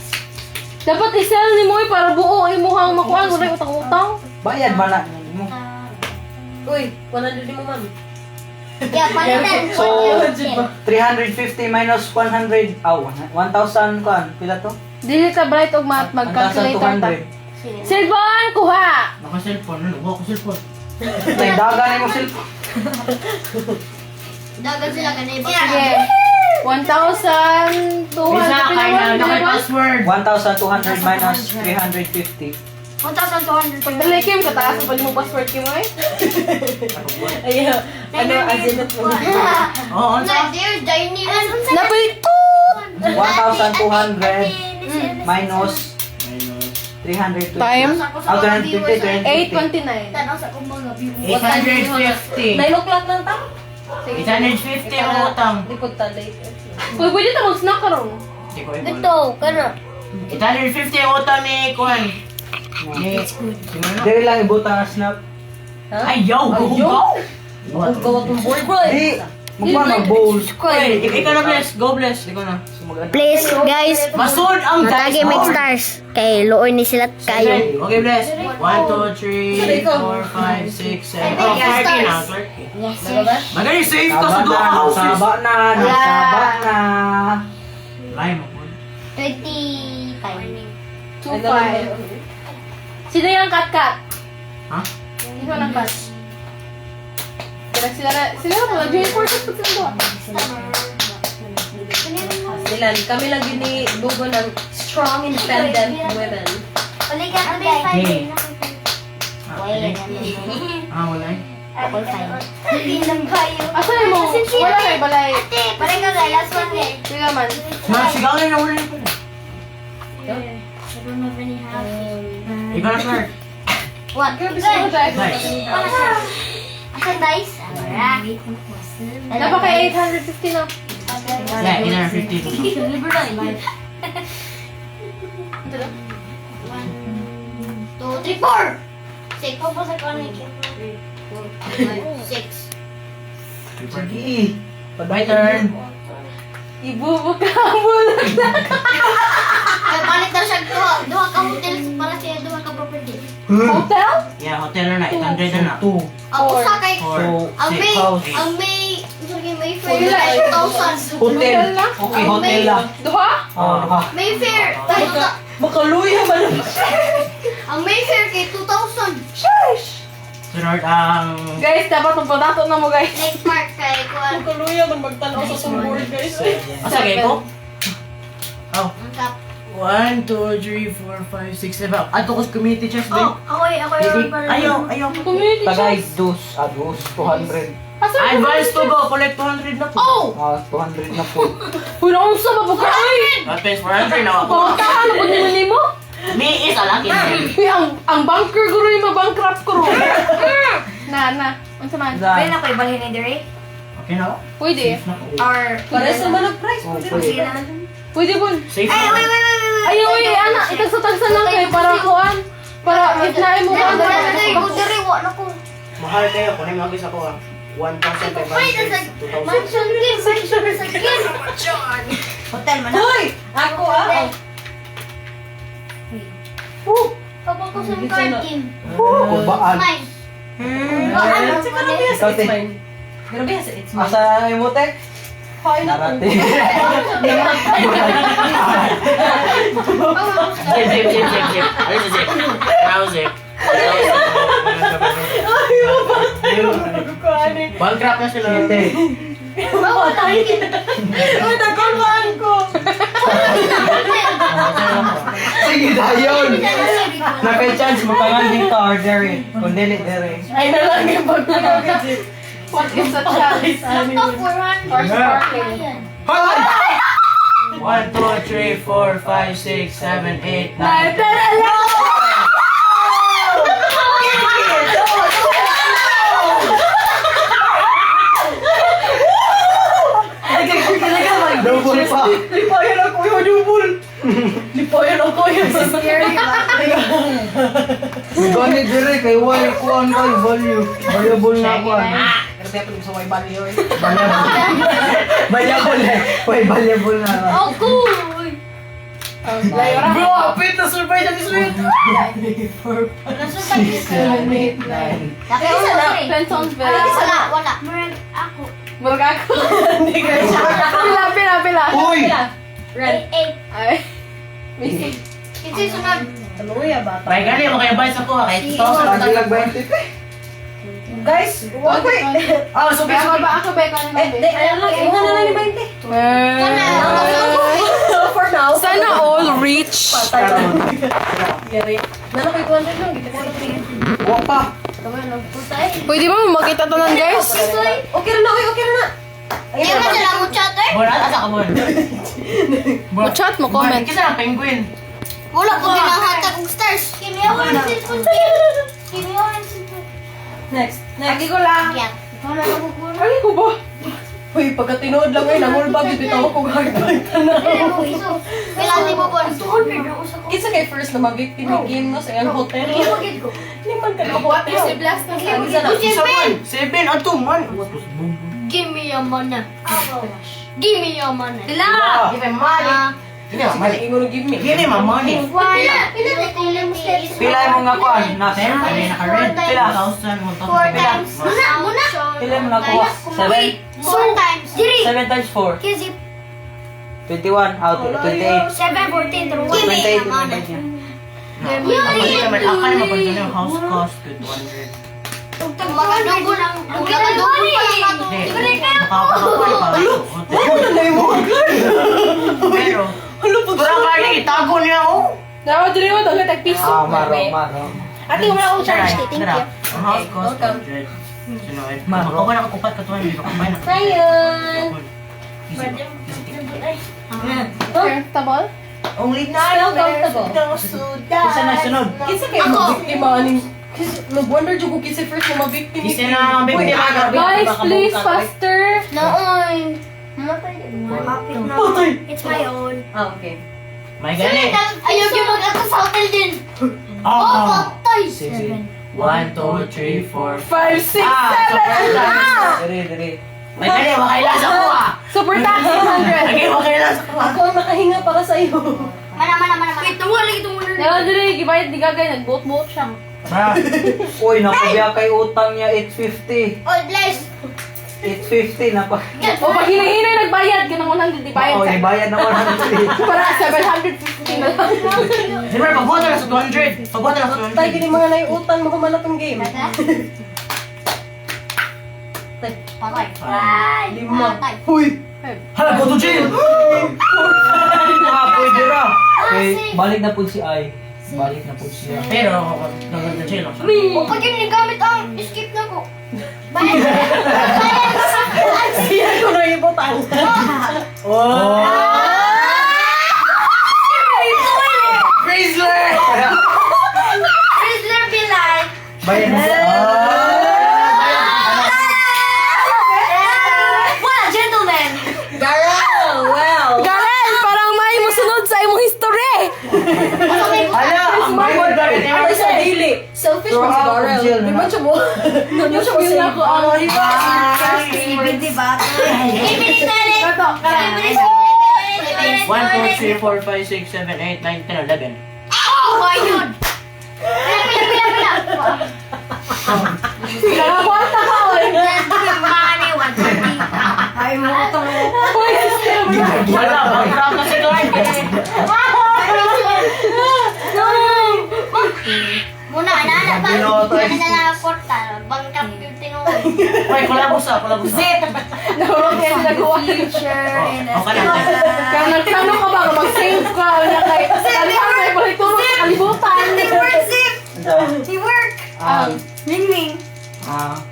Dapat i-sell ni mo para buo ay mukhang makuha. Wala yung utang-utang. Bayad man na mo. Uy, 100 din mo man. Yeah, palitan. So 350 minus 100 1,000 kuan pila to? Dili ka bright og math, mag-calculator ta. 1,200. Silvan, kuha! Naka-cellphone. Ano? Huwag ko cellphone. Tay dagan ni mo cellphone. Dagan sila ganay ba? Sige. 1,200. Bisa, kaya na password. 1,200 minus 350. 1,200. Pagdali Kim, kataas pa mo password Kim ay. Ayun. Ano, azinat mo. Oo, ano sa? Na, dear, Dini. Napalitut! 1,200 minus 320. Time? Ah, 250, 8:29. Tanaw sa kumbaga. 850. 9 o'clock ng tao. 850 ang utang. Lipod ta later. Uy, pwede ta mag-snack karon. Hindi ko Ito, kano. 850 ang utang ni Kuan. Ni... Sino na? Dili lang ibutang ang snap. Ayaw! Go! Ang gawat ng board, bro. Di, magpa mag-bowl. Uy, ikaw na bless. Go bless. Ikaw na. Please, guys. Masud ang dice Make board. stars. Kay looy ni sila kayo. Okay, bless. 1, 2, 3, 4, 5, 6, 7. Oh, 30 na. 30. Yes, Magaling safe ka sa Saba doha na, houses. saba na, nasaba na. Lay mo po. 25. 2-5. Sino yung cut-cut? Ha? Sino ang cut? Sila na pala. Join forces pa sila doon. Sila, kami lang yun ni Bugo ng strong, independent women. Balikan ko guys. Hey. Wala eh. Hindi lang kayo. Asa yung mo? Wala kay balay. Parang ka guys, last one eh. Sila man. Sigaw na na wala pala. I don't have any house. Ikaw na, sir. What? Guys, guys. Nice. Asan dice? Dapat kay 850 na. Yeah, 850. Ito na. 1, 2, 3, 4. 6 pa po sa kanin. 6. Sige. My turn. Ibubukabol. Ay, palit daw siya duha ka hotels para siya duha ka property. Hotel? Yeah, hotel na 800 na. 2. Ang usa kay 4, ang 6, may house. ang may Mayfair Hotel. ay 2,000. Hotel. na? Okay, hotel lang. Duha? Ah, Mayfair. Makaluya man. Ang Mayfair kay 2,000. Sunod ang... Guys, dapat magpadato na mo guys. Lake Park kay kuan. Makaluya man magtanaw sa sumboard guys. Asa kayo ko? Oh. Ang kap. 1, 2, 3, 4, 5, 6, 7. Ato ko sa community chest, babe. Ako yung Ayaw. Community Tagay, chest. 200. Asa Advance to go, collect 200 na po. Oh! 200 na po. Uy, naunsa ba po ka? Ay! Advance 400 na ako. Pautahan na po nila mo? Me is a lucky man. Uy, ang bunker guro yung mabankrupt ko ro. Na. Ang saman. Pwede na ko ibalhin ni Dere? Okay na ako? Pwede. Or... Pares naman ang price. Sige na. Pwede po. Safe Ay, na. wait. Ay, ana, itagsa-tagsa lang kayo para kuan. Para if na mo ka. Ko diri wa na ko. Mahal kayo, kunin mo agis ako ah. 1,500, 2,000. Mansion game, mansion game. Hotel man na. Hoy! Ako ah! Papa ko sa card game. Kubaan. Mine. Ikaw, te. Grabe sa it's mine. Asa yung mote? Narate. Zip. Ano sa zip? Now zip. Bankrupt na sila. Te. Sige na yun. Naka-chance mo ka nga dito or dere. Kung dili dere. Ay na lang yung pagpapagod. What is a chance? Top 400. Or sparkling. Hoy! 1, 2, 3, 4, 5, 6, 7, 8, 9. Double pa. Lipayan ako yung dubol. Lipayan ako yung Scary ba? Gani dere kay why kuan kay value. Valuable na kuan. Grabe ako sa way bali yun. Valuable na. Why valuable na. Ako. Bro, apit na surprise na sweet. Nasa sa isa. 7, 8, 9. Isa na. That sounds Isa very... na. Wala. Murag ako. Murag ako. Pila. Uy! Red. 8. Ay. Missing. Kasi sunod. Taluya ba? May gani mo kayo bayad sa kuha. Kahit 2,000 Hindi lang 20. Guys, Okay. Oh, so Ako ba? Ako ba? ayan lang. Iwan na lang ni 20. For now. Sana all rich. Gary. Nana ko'y 200 lang. Gita ko lang tingin. Wa pa. Pwede ba makita to ng guys? Okay na na. Okay na na. Kaya ka sila mo chatter? Bon, asa ka bon? Mo chat mo comment. Kisa lang penguin. Wala ko ginahata kong stars. Kimi ako ng cellphone. Kimi ako ng cellphone. Next. Lagi ko lang. Yan. Ikaw na nabukuro. Ay ko ba? Uy, pagka tinood lang ngayon, nangulbag yung bitaw ko hardbag ka na. Kailan di mo po? 200 na usa ko. Kinsa kay first na mag-victim ni Kim no sa iyang hotel. Kaya magid ko. Hindi man ka na What is the blast na Ano sa? na? Isa man. 7 at 2 man. Give me your money. Give me your money. Dila! Give me money. Give me my money. Ingon give me. Give me my money. Pila na kung steps. Pila mo nga kuan. Nasa. Ay, naka-red. Pila? 1,000, 4 times. Muna. Pila mo nakuha? 7? 4 times. Diri. 7 times 4. Kizip. 21 out of 28. 7, 14, 1. Give me 28 your money. niya. Ako na mabalito na yung house cost. 200. Magadugo lang. Magadugo pa lang. Libre kayo po. Ano na yung mga Pero, parang kaya itago niya oh. Dawa dili mo dali tag piso. Maro. Ate mo na ako charge. Thank you. Ang house cost 200. Sunod. Ako na kakupat ka 200. Ako ba na? Ayan. Comfortable? Only Spell comfortable. Isa na sunod. Kinsa kay mag-biktima ning nag-wonder jud ko kinsa first na mag-victim ni Kasi na biktima. Guys, please faster. Noon. It's my own. Ah, okay. May gani. Ayaw yung mag-ato sa hotel din. Oh, Patay. 1, 2, 3, 4, 5. 5, 6, 7. Dire. May gani, makailan sa kuha. Super tax 100. Lagi, makailan sa kuha. Ako ang nakahinga para sa iyo. Mana. Wait, tunggu lagi, tunggu lagi. Dala dire, gibayad di gagay, nagbuot-buot siya. Tara. Uy, napabiya kay utang niya 850. Oh, bless. 850 na pa. O pag hinahinay nagbayad, ganang 100 di bayad Oo, sa. ibayad na 150. Para 750 na lang. Siyempre, pagbuhat na sa 200. Pagbuhat na sa Tay, 200. gini mga naiutan mo kumanap ng game. Patay. Ay, Lima. patay. Uy! Hala, go to jail! Pwede ra. Okay, balik na po si Ai. Balik na po siya. Pero, go to jail. O pag yun gamit ang escape na ko. Bayad. Siya ko na ibutang. Oh! Grizzly! Rizzler be like. Bayad na siya. What a gentleman. Well. Garen, parang may musunod sa imong history. Hala, ang bayad na rin. Ano sa dili? Selfish Throw mo si out of Darrell. jail Di na. ba siya mo? Ano siya mo Yun ako ang Ibig, di ba? Ibilis na rin. Kato, Ibilis. 1, 2, 3, 4, 5, 6, 7, 8, 9, 10, 11. Oh my God. Pila. Nakakwarta ka, oy. Money, 130. Ay, mo ito. Wala, mag-drop na si Dwight. Muna, anak pa. Binoto. Ano na lang portal. Bangkap yung tinuloy. Uy, kulabos. Zip! Nahulog yan sila gawa. Okay lang. Kaya nagplano ka ba? Mag-save ka. Wala kay... Kalihan may balik tulong sa kalibutan. He work. Ming-ming. Ako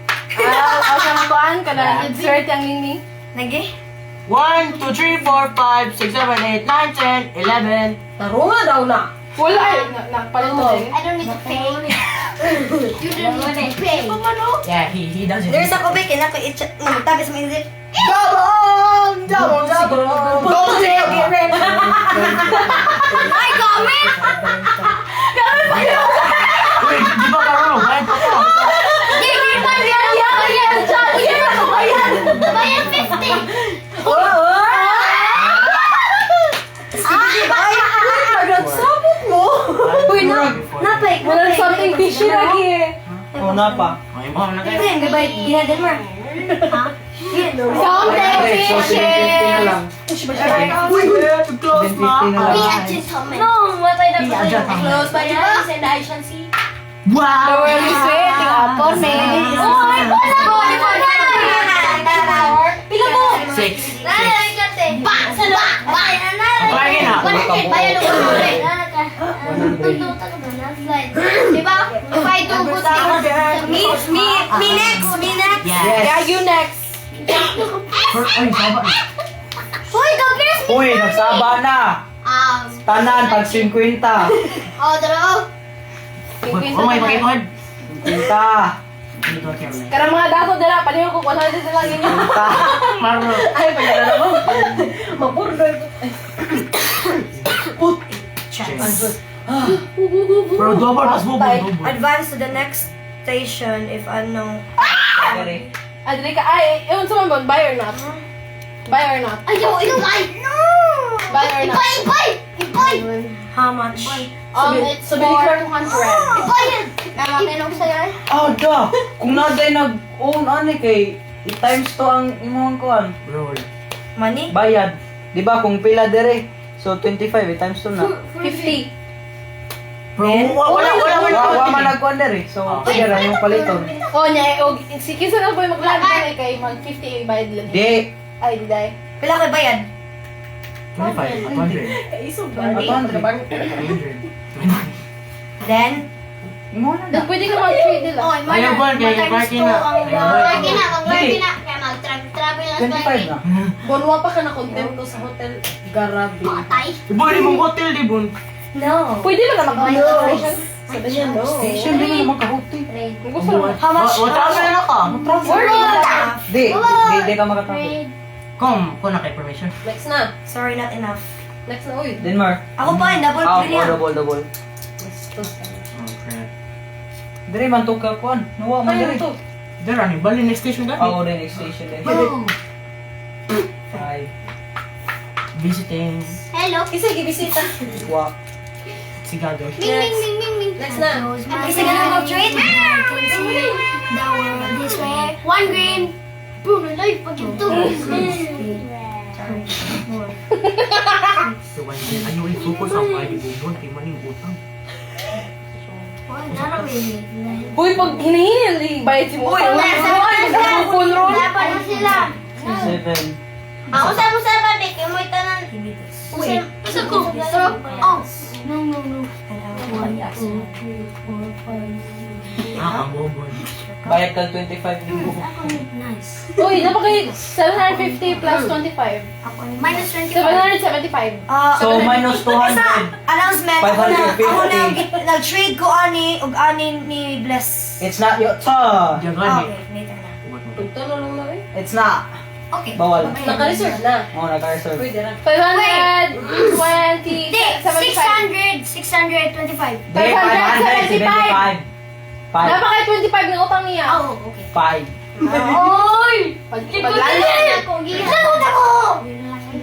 sa natuan ka na insert yung ningning. Nage? 1, 2, 3, 4, 5, 6, 7, 8, 9, 10, 11. Tarunga daw na. Wala eh. Nagpalit na eh. I don't need to pay. You don't need to pay. Yeah, he does it. There's ako ba, kinako tabi sa mga zip. Double! Go to jail, get ready! Ay, comment! Uy, di ba karunong? Bayad pa ko. Hindi pa yan. Bayan 50. Nagsabot mo. Uy, napay. Wala something fishy lagi eh. Oh, na pa. Ay, mo na Ito kayo. yung gabay. Ginadin mo. Something So, 750 na lang. Uy, close 750 na Be lang. a gentleman. No, matay na Be a gentleman. Close by the eyes and I shall see. The Wow! world is waiting upon me. Pila mo? 6. Bayan na. Bayan na. Bayan Diba? If I do good things, Me next. Yes. Yeah, you next. Ay, saba. Uy, kapis! Uy, nagsaba na. Tanan, pag 50. Oh, dalaw. Oh my, pakipod. 50. Dito, Caroline. Karang mga dato dala, paniyo ko 100 na lang yun. Maro. Ay, pagkala mo. Mapurdo. Bro, double pas mo, double. Advance to the next station if ano. Adri ka, ay, yun sa mga buy or not? Buy or not? Ayaw, ay, no! Buy or not? Ipay! How much? It's for 200. Ipay! Namakinog sa'yo eh. Oh, da. Kung naday nag-own ani kay i-times to ang imong kuan. Bro, Money? Bayad. Di ba kung pila dire? So 25 i-times to na. 50. bro, wala. Wa man nagkuan dire. So pila ra yung paliton. O niya, o, si Kisa na po yung mag-vlog na eh, kay mag 50 yung bayad lang. Di. Ay, di dahil. Pila kay bayad? 25, 100. Isog At 100. 100. Then, Imo na Then pwede ka mag-trade nila. Oh, Ayaw ba, kaya party na. Party na, mag-party na. Kaya mag-travel na 25 na. Bonwa pa ka na kontento sa hotel. Garabi. Patay. Boy, di mong hotel, di bon. no. Pwede ba na mag-registration? Sabi niya, no. Station din naman kahuti. Kung gusto mo. How much? What travel na ka? Di ka makatravel. Kung na kay permission. Next na. Sorry, not enough. Next na, uy. Denmark. Ako pa, double Ah, pili yan. double. Next to. Oh, crap. Dire man to ka kuan. Nawa man Ano dire. to? There, ano, bali next station ka? Ako din next station din. Oh. 5. Visiting. Hello. Isa, gibisita. Wa. Si Gagay. Next na. Is it gonna go trade? This way. One green. Boom, life pag ito. So, ano yung focus ang pwede bubon? Kaya maning utang. Uy, pag hinihil, bayad si Mukha. Full roll. Dapat na sila. 7. Usap-usap pa, Bek. Yung may tanan. Usap ko. Oh. No. Ang bubon. Bayad ka 25,000. Uy, napakay 750 plus 25. Minus 25. 775. So, minus 200. Announcement, ako nag-trade ko ani ug ani ni Bless. It's not your turn. Diyan Okay, later na. Tugtalo lang na eh. It's not. Okay. Bawal. Naka-reserve na. Oo, naka-reserve. Pwede na. 520, Hindi, 75. 625. Hindi, 575. 5. Napakay 25 ng utang niya. Oh, okay. 5. Oy! Paglalan. Lagot ako!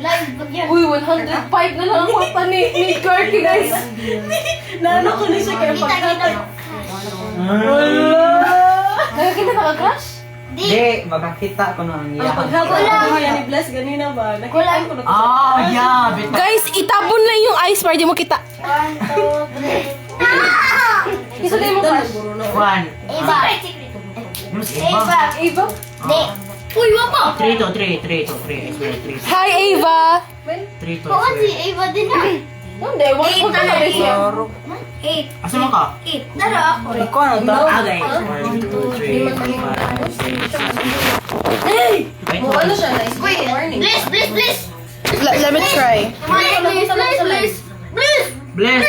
Live pag yan. Uy, 105 na lang ang kwarta ni Clarky, guys. Naano ko na siya kaya Kita. Nakakita na ka-crush? Hindi, makakita ko na ang Ang iyakan. paghapon ko kaya ni Bless ganina ba? Nakita ko na Ah, yeah. Bit Guys, itabon lang yung ice para di mo kita. 1, 2, 3. Isa din mo crush. One. Eva. Yung si Eva. Eva. Ava? Di. Uy, wapa! 3 to 3. 3 to 3. I swear, 3. Hi, Ava! 3 to Bukan si 3. Eva din na. Hindi, wag ko na siya. 8. Asa mo ka? 8. Dara ako. Ikaw ano to? Okay. 1, 2, 3, 4, 5, 6, 7. Hey! Wait, Mo ano siya na Wait, warning. Bliss. Let me try. Bliss.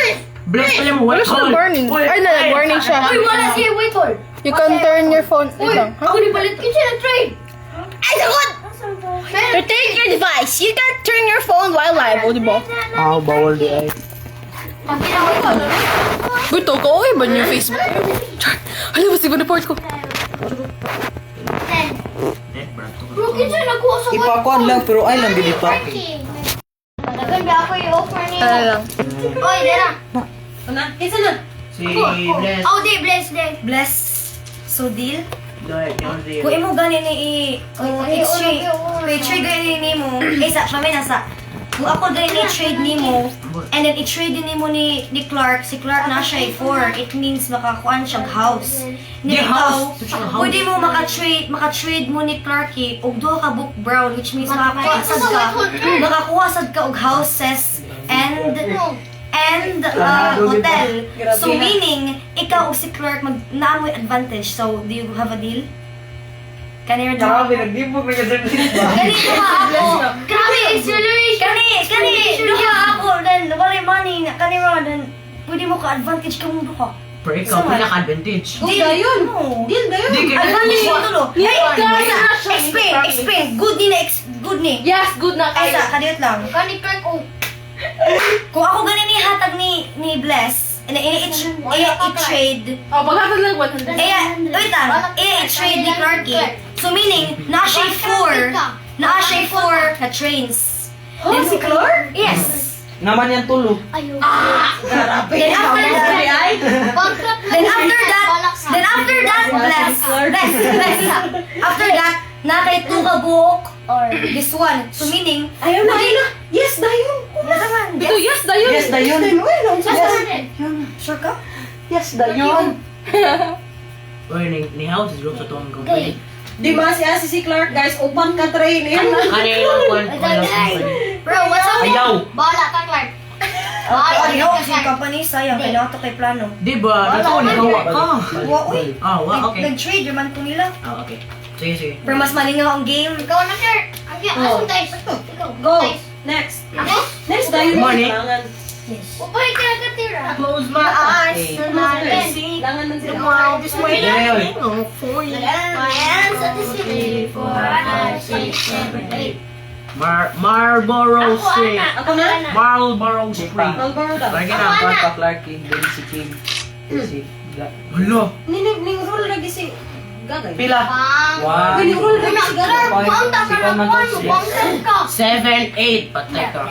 Bless pala mo. Wala siya warning. Ay, nag-warning siya. Uy, wala siya. Wait, hold. You can turn your phone. Wait lang. Ako ni palit ko siya nag-trade. Ay, sagot! Retain your device. You can turn your phone while live. O, diba? Ah, bawal di ay. Buto ko, okay ba niyo Facebook? Hala, basta ba na-port ko? Dead, bro. Bro, kinsa nagkuha sa Ipakuan lang, pero ay lang dito. Naganda ako yung offer niya. Hala lang. Oy, dara. Ano? Kinsa na? Si Bless. Oh, di, bless. Bless. So deal. Dahil, yung deal. Kung imo gani ni i-trade gani ni mo, sa mamay nasa. Kung ako gani ni trade ni mo, and then i-trade din mo ni Clark, si Clark na siya 4, it means makakuan siyang house. Ni Di ikaw, house, to siyang house. pwede mo maka-trade mo ni Clarky og duha ka book brown, which means makakuha sad ka og houses and hotel. So meaning, ikaw o si Clark naamoy advantage. So, do you have a deal? Kanina daw. nagdibo may kasi Ganito nga ako. Grabe, acceleration. Kani, duha ako. Then, wala money. Kanina, then, pwede mo ka-advantage ka mo duha. Pero ikaw, pinaka-advantage. Deal yun. No. Deal na yun. Di, kaya- Advantage mo tulo. Yes, Explain. Good ni. Yes, good na Ay, kayo. kadiyot lang. Kani Clark, oh. Kung ako ganin ni hatag ni Bless, and i-trade, Oh, pagkakad lang 100. wait lang, i-trade ni Clarky. So meaning, na siya 4 na trains. Oh, si Clark? Yes. Naman yan tulo. Ayaw. Then after that, Bankrupt then after that, Bless. After that, na kay 2 ka buhok, or this one. So meaning, Ayaw na, ayaw na. Yes, dayon. naman. Ito, yes, dayon. Yes, dayon. Sure ka? Yes, dayon. Oy, ni house is sa tuwang company. Di ba si Clark, guys, upan ka train. Kanilang kwan Bro, what's up? Ayaw. Bahala ka, Clark. Ayaw, kasi yung company, sayang. Kailangan ito kay plano. Di ba? Ito, nagawa ka. Wa, uy. Ah, okay. Nag-trade, yung man ko nila. Ah, okay. Sige. Pero mas malingaw ang game. Ikaw na, Clark. Asong dice? Ikaw. Go. Dice. Next. Ako? Next dayon. Money. Upay ka na katira. Close my eyes. Langan man sila. Tomorrow, this way. Dayon. My hands at the city. 4, 5, 6, 7, 8. Marlboro Ako, Street. anak. Ako na? Marlboro Street. Malboro daw. Lagi Ako, na. anak. Clark Clarky, then si Kim. Si Hala. Ning roll lagi si Gagay. Pila? Bang. One. Ning roll lagi si Gagay. Clark, bang tama na Ikaw man kuhan to, mo. Bang ka. 7, 8. Patay ka.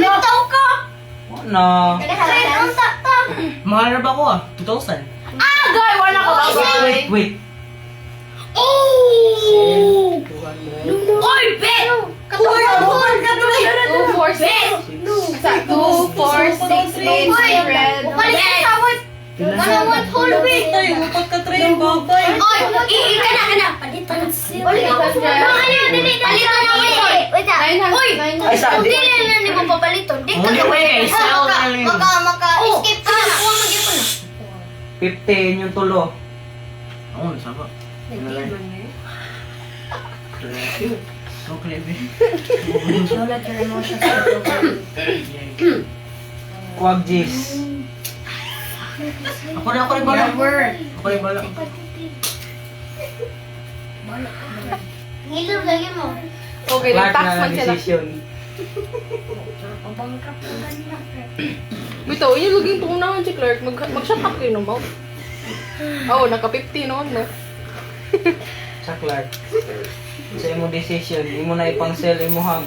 Nagtaw ka. No. Trade unta. Mahal na ba ako ah? 2,000. Agay, wala ka ba? Wait. Oh! 200. Oy, bet! Katuloy! 2, 4, 6. 2, 4, 6, 8, 100. Palit ka sa what? Ano what whole week? Tay, upat ka train, babay. Oy, kana. Palitan siya. Palit ka sa dili. Palitan na wait. Wait ah. Uy! Ay, sa Kung dili na ni mo papaliton. Di ka Only way, sell na lang yun. maka-escape ka na. Kuha mo dito na. 15 yung tulo. Oo, saba. So clever. Don't let your emotions Kuwag G's. Ako rin bala. Ako rin bala. Ngilog lagi mo. Okay, Clark nag-tax na man sila. decision. Bito, yung laging tunangan si Clark. Mag-shut up kayo naman. Oo, naka-50 noon, no? Sa Clark. Sa imong decision, imo na ipang-sell imo hang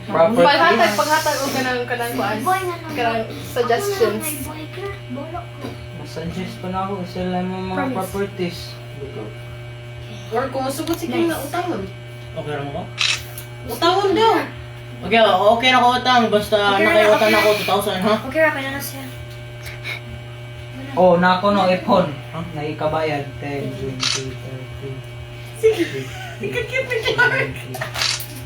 properties. Paghatag o kanang kuan. Boy nga lang. Kanang suggestions. Boy ka. Bolok ko. Suggest pa na ako, sell na mo mga properties. Or kung masugot si Kim na utangon. Okay lang ako? Utangon daw. Okay na ko utang. Basta nakaiwatan ako 2,000 ha? Okay, ra na siya. Oh, na ako no ipon. Naikabayad 10, 20, 30.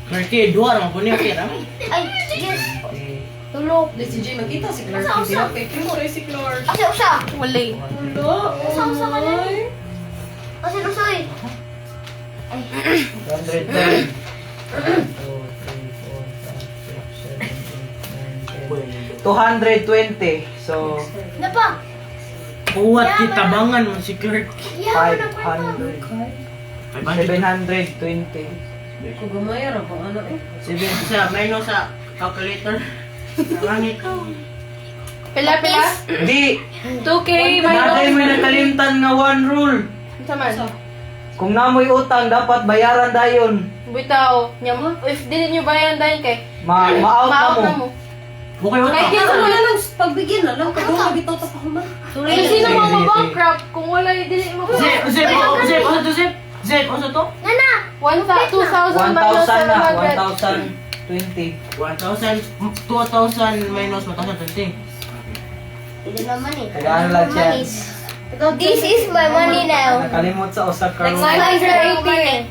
Clarky, dua naman po niya. Okay lang. Ay, yes. Tulog. Di si Jay makita si Clark. Hindi na kay Kim. Sorry si Clark. Asa usa. Wala. Usa ka na. Asa usa eh. 110. 220. So, Napa. Buwat kitabangan mo si Clark. Yeah, na pa. 500. 720. Kung gamay ra pa ano eh. Sa minus sa calculator. Langit. Pila. Di! 2K Naday minus. may nakalimtan nga one rule. Sa man. Kung namoy utang, dapat bayaran dayon. Bitaw. Nyam. If dili nyo bayan dahil kay. Ma-out Ma-out na na mo. mo. Okay, Kaya utang. kaya wala lang pagbigyan na lang. Kung bitaw ta pa man. Kung sino mo mabankrupt, kung wala dili mo. Zip, ano to zip? Zip, ano to? Nana. 2,000 minus 1,000 na. 700. 1,020. 2,000 minus 1,020. Hindi naman eh. Kailangan lang siya. This is my money now. Nakalimot sa usak karon. 580.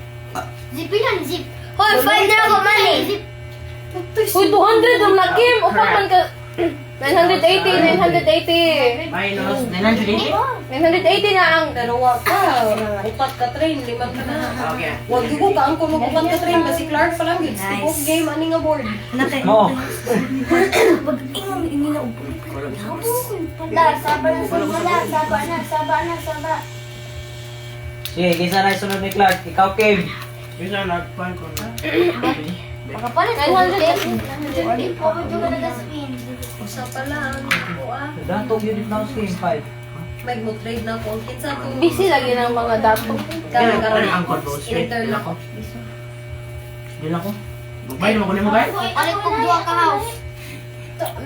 Zip lang, zip. Hoy, 5 na ako money. Zip. Uy, 200 ang lakim. Upat man ka. 980. Minus 980? 980 na ang. Dalawa ka. Upat ka train. Limang ka na. Okay. Huwag ko ka ang kung upat ka train. Kasi Clark pa lang yun. Nice. Game, ani nga board. Mo. Ingon ini na upo. Da, saba na. Sige, kisa na sunod ni Clark. Ikaw, Kim. Bisa nagpan ko na. Makapalit ko. 950. Pwede ko nag-spin. Usa pa lang. Datong unit na ako, Kim. 5. May mo trade na ko. Kitsa ko. Busy lagi ng mga dato. Kaya ang angkot ko. Straight. Dila ko. Magbayad mo ko ni mo ba? Palit ko 2 ka house.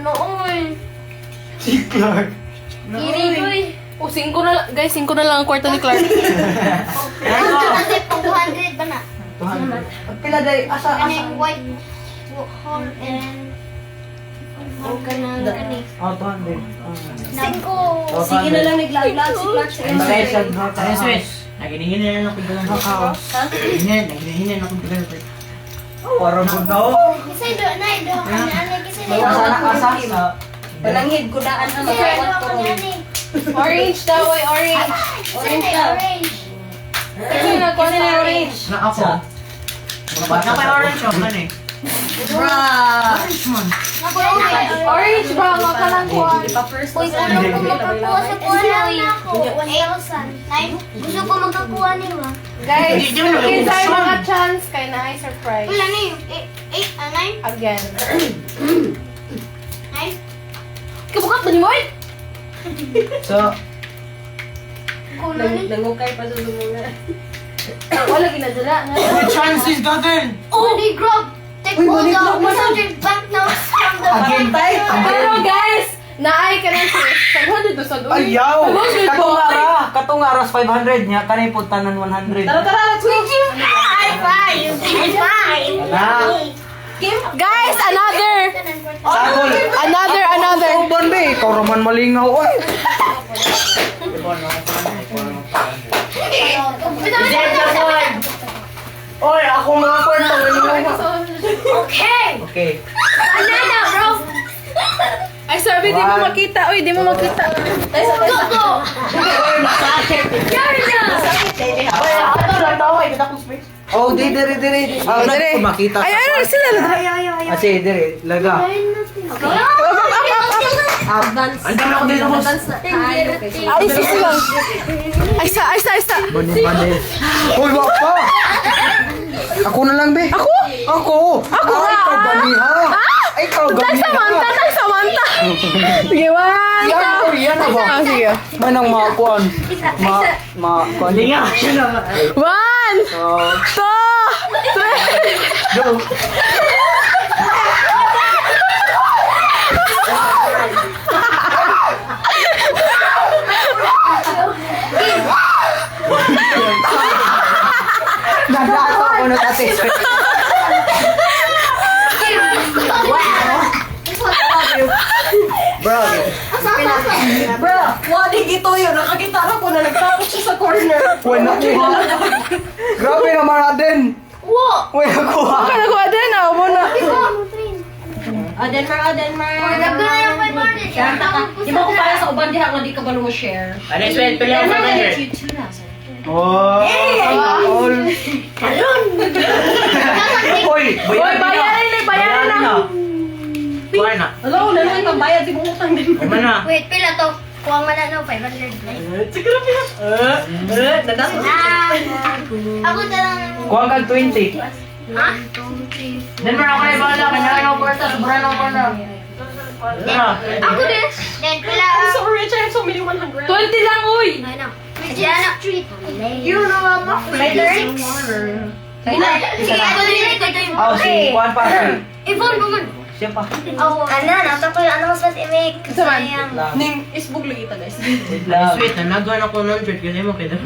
Nooy. Si Clark. Iri, o, 5 na lang. Guys, 5 na lang ang kwarto ni Clark. Kasi pang 200 ba na? 200. Pila day, asa, Ano yung white hole and... Huwag ka na gani. Oh, 200. Nako. Sige na lang naglag-lag si Clark sa Session. Ano Swiss? Naginihinan na ako yung house. Naginihinan ako yung Parang good na ako. Kasi doon na, doon ka na. Kasi Asa na asa sa... Palanghid ko daan ang Kasi makawat doon ko ka ron. na. Orange daw, ay orange. Orange ka. Orange. Kasi nagkuha na orange. Na ako. Naka-orange ako kan eh. Bruh! Orange man. Orange ba? Makalang kuha. Di pa first Uy, na ano kung makakuha sa kuha na ako? 1,000. Gusto ko makakuha nila. Guys, Hindi mo na kinsay maubos mga yun. chance kay na ay surprise. Wala na yung 8, 9? Again. 9? Kabukat ba ni Moy? So, Kulo ni. Nangukay pa sa sumunod. Wala ginadala. What chances gagal? Money grab. Take all the 100 banknotes from the again tayo. Pero guys, naay ka ng 500 na sa doon. Ayaw! Katong aras 500 niya, kanay punta ng 100. Tara, let's go. High five! High five! Guys, another. Sagol! Another. Uban ba ikaw raman malingaw, oy! Zip na board! Oy, ako mga kwarta. Okay! Okay. Banana, bro! Ay, sabi, di mo makita. Uy, di mo makita. Go, go! Oy, ako to lang tao. Ay, kita kong space. Oh, dire. Ah, Dire. makita. Ay, ano, sila. Kasi dire, laga. Advance. Andam na ako dito, boss. Advance na tayo. Ay, sis lang. Aysa. Bani. Hoy, wak pa! Ako na lang, be. Ako? Ako nga, ikaw gani, ha? Ay, ikaw gani, ha? Tay Samantha. Sige, one. Yan na ba? Ah, sige. Manang makuan. Makuan. Hindi nga, siya naman. 1, 2, 3. Go. Nagdato ako na kasi. Bro, Bro, wali gito yun. Nakakita ko na nagtapos siya sa corner. wala ko. Grabe naman natin. Wo! Uy, ako ha. Ano ko din? Ah, muna. Denmark. Nagdala yung 500. Kaya ka. Di ba kung para sa uban diha nga di ka ba mo share? Ano, sweat, pila ako 500. Oh, all. Uy, bayaran na. Kuha na. Alam mo, nalang itong bayad, di mo utang din. Kuha na. Wait, pila to? Kuha mo na no, 500. Nadato. Ako talang... Kuha kang 20. Ha? Denver, ako na yung bala. Kanya ng kwarta. Sobrang ng kwarta. Ako din. Then, pila... I'm so rich, I have so many 100. 20 lang, uy. Ano? Diana. You know, I'm a Sige, ako din. Ito din. Oh, si Juan pa. Yvonne, bumon. Siya pa. Ano, nasa ko yung ano mas mas i-make. Sayang. Ning, isbog lagi ita guys. Wait lang. Sweet, nanagaan ako ng 100. Kasi mo kita.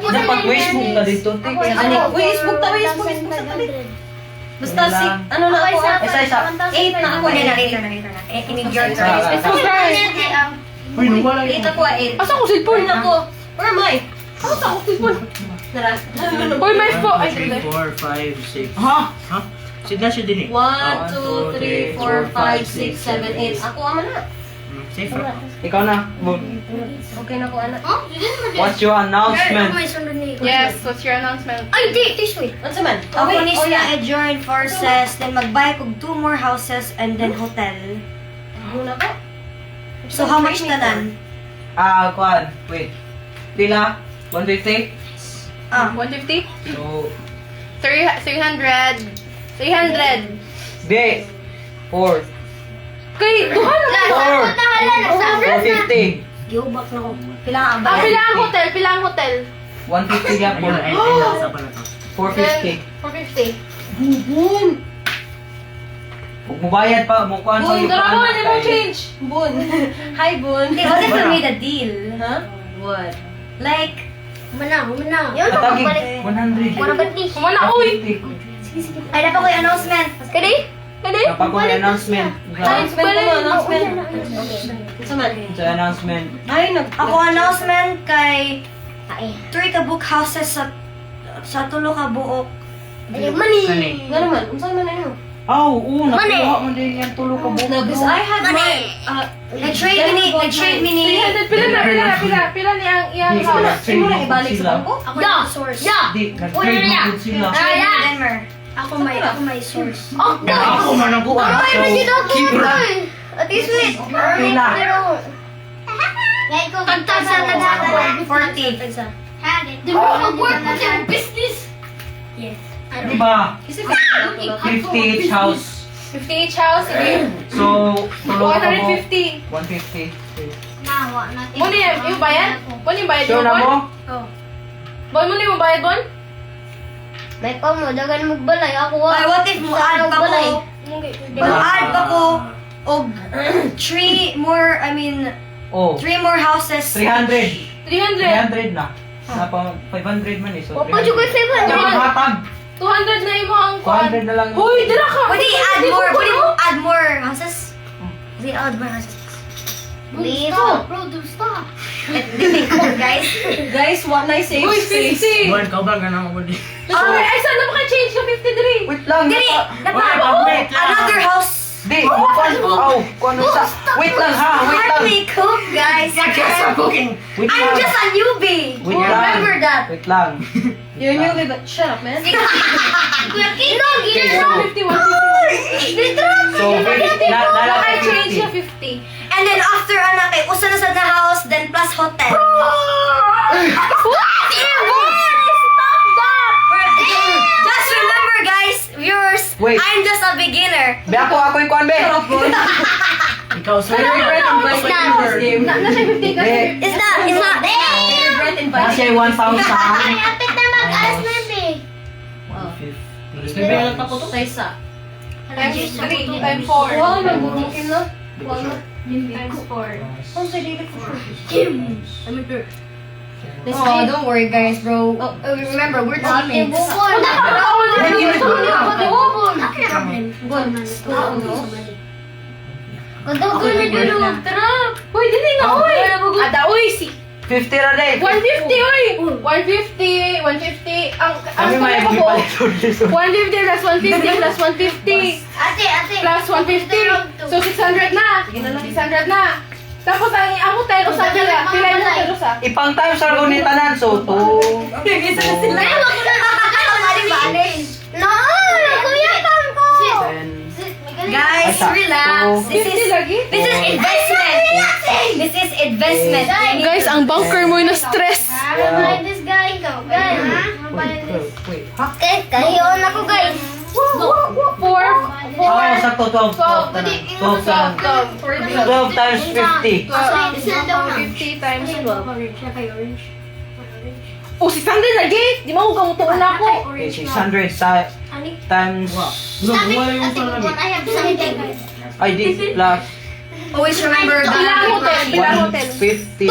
Dapat Facebook ka dito. Ani, uy, isbog ta, isbog ta. Basta Wala. si, ano na ako? Isa. 8 na ako. Later na. In-enjoy Isa. Uy, nung wala 8 ako, 8. Asa ko cellphone? Ako. Where am I? Asa ako cellphone? Tara. Uy, may po. Ay, 3, 4, 5, 6. Ha? Ha? Sit na siya din eh. 1, 2, 3, 4, 5, 6, 7, 8. Ako ama na. Safe ra. Ikaw na. Okay na ko anak. What's your announcement? Yes, what's your announcement? Ay, di, this way. Ano sa man? Ako wait, ni oh, sila yeah. join forces, then magbayad kog 2 more houses and then hotel. Muna ko. So how much tanan? Kuan. Wait. Pila? 150? 150? So, 300. 300. Di. 4. Kay, duhan na. Four. Sa 450. Giubak na ko. Pila ang Ah, bayad? pila ang hotel. 150 yan po. Ay, nasa pa na to. 450. 450. Huwag mo bayad pa. Mukhaan sa Bun, tara ko, ano mo change? Bun. Hi, Bun. Hindi, what if we made a deal? Huh? What? Like, Manang. Yan, Katagig. balik. 100. Wala ba't ni? Kumana, uy. 150. ay dapat ko yung announcement. Kadi? Napako yung announcement. Announcement ko, announcement. Sa man? Sa announcement. Ay, Ako announcement kay Ay. 3 ka book houses sa tulo ka buok. Ay, money. Kani. Nga naman, unsa man na yun? Oo, nakuha mo din yan tulo ka buko. No, because I had my... Nag-trade me ni 300. Pila ni ang iyang Hindi, house. Hindi mo na ibalik sa bangko? Ako yung source. Di, nag-trade mo din sila. Trade ni Denver. Ako may source. Ako man ang buwan. Keep At least wait. Pila. Ngayon ko kanta sa nagkakaroon. 40. Di mo mag-work mo sa business. Yes. Diba? 50 each house. 50 each house. Sige. So, tulo ka buko. 150. 150. Nawa natin. Muna yung bayad? Muna yung bayad Sure na mo? Bon, muna yung bayad, Bon? May pa mo, dagan magbalay. Ako Ay, what if mo add pa ko? Mag-add pa ko og 3 more, Oh, 3 more houses. 300. 300. 300 na. Napa 500 man eh. So, Wapa dyan ko 300. 700. Yung hatag. 200 na yung mga kuan. 200 na lang. Hoy, dira ka. Pwede add more, add more houses. Pwede add more houses. Stop, bro, do stop. Guys. Guys, what na save? Uy, 50. Buwan, ka ba ganang ako di? Ay, saan na maka-change ka 53? Wait lang. Dili, dapat wait lang. another house. Di, kung ano sa... Wait lang ha, wait Let lang. me cook, guys. Wait I'm lang. just a newbie. Wait lang. Remember that. Wait lang. You're newly, but shut up, man. Kuya Kino, Okay, gina. 51. So, Naka-change na ka 50. And then after anak kay usa na sa na house, then plus hotel. Just remember, guys, viewers, Wait. I'm just a beginner. Be ako yung kuan be. Ikaw, sir. Nasa 50 ka. Be, It's not. Favorite invite. kasi 1,000. Ay, apit na mag-alas na be. 150. Bibigyan lang ako to kaysa. Times 3, times 4. Wow, nagbubukin na. Times 4. Oh, don't worry, guys, bro. Remember, we're teammates. Ibukon. Kadog ko na dulog. Tara. Uy, dili na, uy. Ada, uy, 50 na din. 150, uy. 150. Ang Kami may ko po. gipalit ulit. 150 plus 150 plus 150 Ate. plus 150. So 600 na. 600 na. Tapos ang hotel usa pila. Pila yung hotel usa. Ipang times sa gunit tanan. So, 2. Ay, wag ko na. No, kuya, kam ko. 10. Guys, relax. 50 lagi. This is investment. This is investment. Guys, ang bunker mo na stress. Buy this guy. Ikaw, guys. Buy this. Wait, ha? Kahiyon ako, guys. 4. Oo, sakto 12. 12 times 50. 50 times 12. Oh, 600 lagi. Di mo ko kamutuon na ako. Okay, 600 times... I have something. Ay, di, plus Always remember Ilang hotel? Ilang hotel? 150.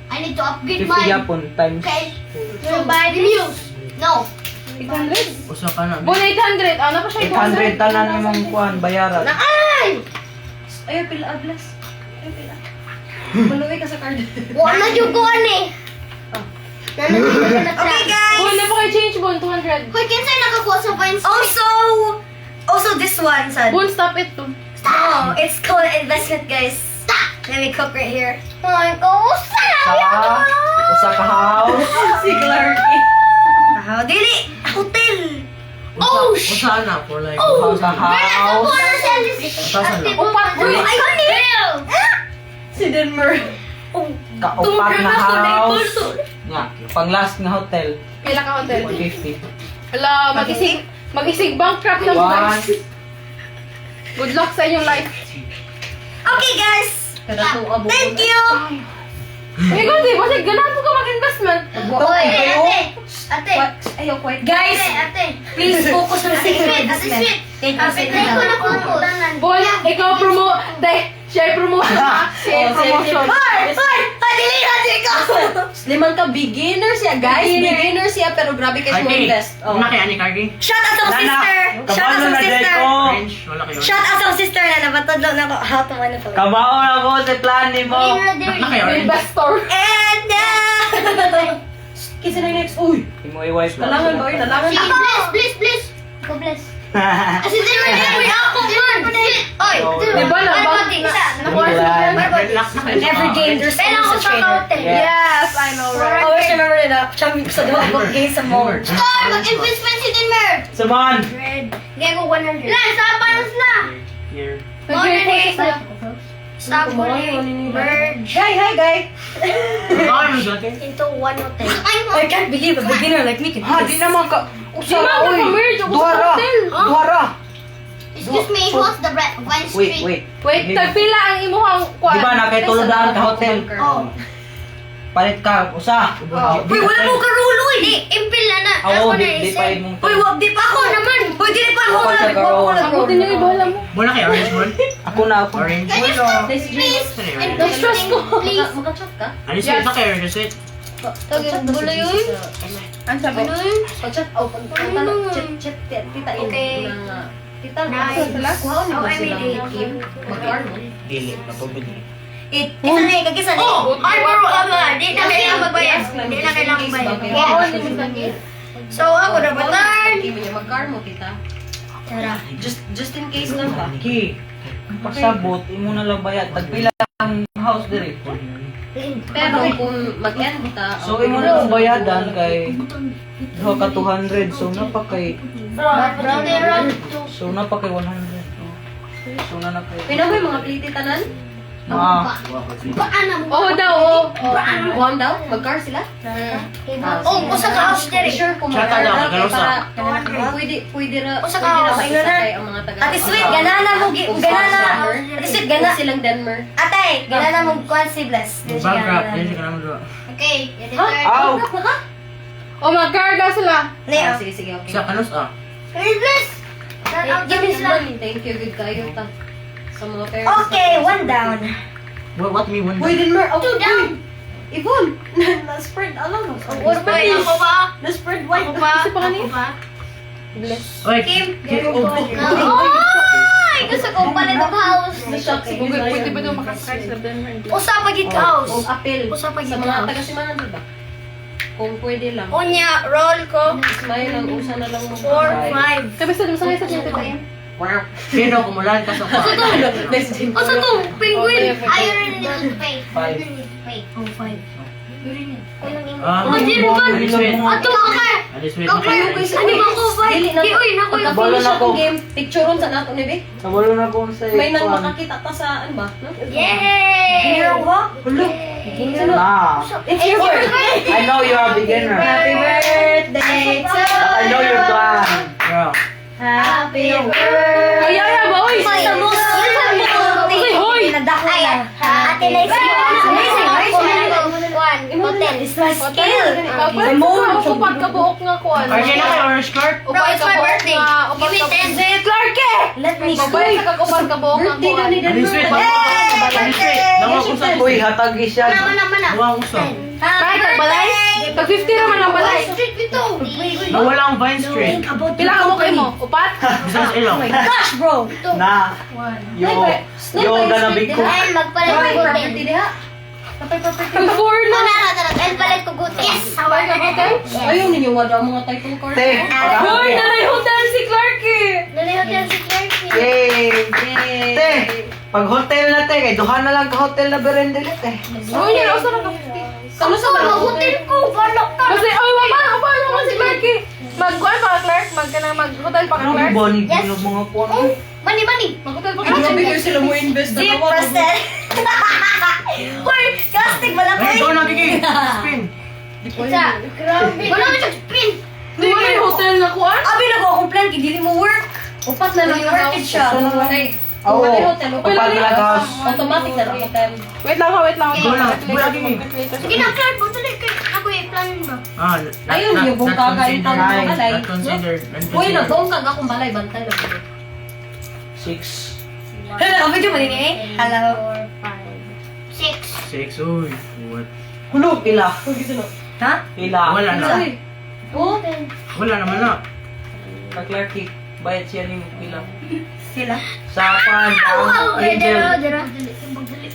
I need to upgrade 50 mine. yapon times... Okay. So buy this. No. 800? Usa ka na. Bon, 800. Ano pa siya? 800 tanan imong kuan bayaran. Ay! Ayaw, pila, bless. Ayaw, pila. Maluwi ka sa card. Wala yung kuhan eh. Okay, guys. Bon, na pa kayo change, Bon, 200. Hoy, kinsay nakakuha sa points? Also this one, son. Bon, stop it to. Oh, it's called investment, guys. Let me cook right here. Ay, kausa na. Usa ka house. Si Clarky. Dili, hotel. Oh, Usa na for like... Usa ka house. Usa na. Upat ko yun. Ay, kanil! Si Denmer. Kaupat na house. Nga, pang last nga hotel. Pila ka hotel? 150. Ala, mag-isig bankrupt ng guys. Good luck sa inyong life. Okay, guys. Thank you. Uy, Gondi, bakit ganun po ka mag-investment? Hoy, ate. Ayaw, quiet. Guys, Ate. please focus on Ate, saving ate, investment. sweet. Thank you, Ate, ko na focus. Bon, ikaw promote. Share promotion ha? Share promotion. Dili ka. Liman ka, beginner siya, guys. Beginner siya, pero grabe kayo mo invest. Oh. Una kay Ani Cardi? Shout out sa Nana, sister. Shout out kabalo sa na dahil sister. ko. French? Wala kayo. Shout out sa sister na napatadlo na ko how to manipulate. Kabao na ko sa plan ni mo. Una kayo orange? Investor. And Kasi na yung next. Uy! Imo i-wipe lang. Talangan ba yun? Talangan Sige, ba? please. Go bless. Kasi di mo yan, ako man. Oy, Di ba, nakuha sa every game there's Pero ako always a sa trainer. hotel. Yes, I know, right? Always remember na champion sa daw ako game sa mall. Star, mag-investment si Dinmer. Saman. Gaya ko 100. Lan, sa panos na. Here. Stop mo Merge Hi guys. Ano yung dati? into one hotel. I can't believe a beginner like me can do Ha, di this. naman ka. Usa Di naman oy. ka merge, ako sa Duhara. hotel. Duhara. Excuse me, what's the Vine Street? Wait. Wait, tagpila ang imuhang kuan. Di ba na kay tulodaan ka hotel? Oh. Palit ka usa. Oh. Uy, wala mo karulo eh. Impil na na. Ako, di pa mong Uy, wag di pa ako naman! Uy, di pa ako Ako sa karoon. Sagutin niyo, ibahala mo. Muna kay orange one? Ako na ako. Orange Can you one? stop, Please, please? Sorry, And orange. don't stress ko, please. Makachat ka? Ano sweet na kay orange sweet? Tawag bulo yun. Ang sabi Ano yun? Pag-chat, oh, chat, tita, Okay. Tita, Nice. kuhaon niyo ba Okay, sila? may Kim. Mag-arm? Dili, napabili. Isa na eh, kagisa na eh. Ay, bro, di na kailangan magbayad. Di na kailangan magbayad. So, ako na batan. Mag-arm mo, tita. Tara. Just in case lang ba? Ki, pasabot, imo na lang bayad. Tagpila ang house diri. Pero kung mag-end ka, So imo na lang bayadan kay duha ka 200. So napa kay So napa kay 100. So na kay. Pinaboy mga plititanan? Oo daw, oo. Kuhaan daw? Mag-car sila? Oh, usa ka house diri. Sure kung Tsaka mag-car daw, daw, magkano sa? para pwede ra Usa pwede ka ra house. makisakay ang mga taga. Ate Sweet, ganana mo, ganana. Ate Sweet, gana. Silang Denver. Ate, ganana mo kuan si Bless. Bankrupt, yan siya ka naman doon. Okay, Aw! Oh, mag-guard sila. Leo. Sige, okay. Sa kanos ah? Bless! Give me some. Thank you, good kayo ta. Sa mga parents. Okay, one down. What me one? Uy, Denver. Oh, Two down! Yvonne! Na-spread, alam mo. What ba? Ako ba? Na-spread white. Ako ba? Isa pa kanina. Ako ba? Oy, Kim, Ay! Gusto ko palit ang house. Na-shock si Pwede Denver. pwede ba daw makasakay sa Denver? usa pa gid ka house. O apel. Usa pa Sa gid mga house. taga-simanan ba? Kung pwede lang. Unya, roll ko. Smile lang, usa na lang mo. 4, 5. Sabi sa masakay sa dito tayo. Sino kumulan ka sa kwarto? O sa to, penguin! Ayaw rin nila to pay. Five. Wait. Oh, 5. Ah, Oh, di ba? Alis wait. Ato ka! Alis wait. Okay, ano ba ko ba? Dili na. Di, uy, naku, yung Balo na ko. game, pictureon sa nato ni Be. Nabalo na ko sa May nang makakita ta sa ano ba? No? Yay! Hero ko? Na. It's your birthday. I know you're a beginner. Happy birthday to I know your plan. Girl. Happy birthday. Ay, ay, ba? Uy! Sa most. Hoy! Nadako na. Ate Lacey. Amazing, amazing. Hotel. It's my skill. Pagpag upat ka buok nga kuan. Are you na kay orange card? Bro, it's my birthday. Give me 10. Clark eh! Let me Babay sa kagupan ka buok nga Birthday na kuan. ni Alis wait. Denver. Alis wait. Nawa ko sa Uy, hatagi siya. Nawa ko sa. Bakit ang balay? Pag 50 naman ang balay. Street ito. Nawala ang Vine Street. Pila ka mo kayo mo? Upat? Isa sa ilaw. Gosh, bro. Na. Yo gonna be cool. Ay, magpalit ko Happy hotel. birthday diha. Pag 4 na. Tara. Ay, palit ko hotel. Yes! Ayaw ninyo wala mga title card. Te. Hoy! Nanay hotel si Clark eh! Nanay hotel si Clark. Yay! Te, pag hotel na te, kay duha na lang ka hotel na berendel te. Hoy, yan. Usa na ka 50. Kamu sa mag-hotel ko. Balok ka. Kasi, ay, wapa naman si Clark eh. Mag-kuan pa ka Clark? Mag-hotel pa ka Ano Clark? ba ni Yes. mga kuwan? Mani. Mag-hotel pa ka Grabe Clark? kayo sila mo invest na Deep naman. pastel. Uy, casting Ay, malaki. ikaw na Kiki. Spin. Isa. Grabe. Wala ka siyang spin. Di ba may hotel na kuan? Abi na ko complain kay dili mo work. Upat na lang yung Worth house. it siya. Ay, Oo. kung wala hotel, Upat na lang ka house. automatic na lang hotel. Wait lang. Wala, wala, Kiki. Sige na, Clark. Butali ka. Ako plan ba? Ah, Ayun, yung buong kakain pa ng Nine. balay. Not considered. Uy, nagdoon ka akong balay, bantay lang. 6. Hello, video mo din eh. Hello. 6. 6. Uy. What? Hulo, pila. Ha? Pila. Wala na. Oh, Wala naman na. Kay Clarky, bayad siya ni pila. Sila. Sa pan, Wow. Angel. Dero.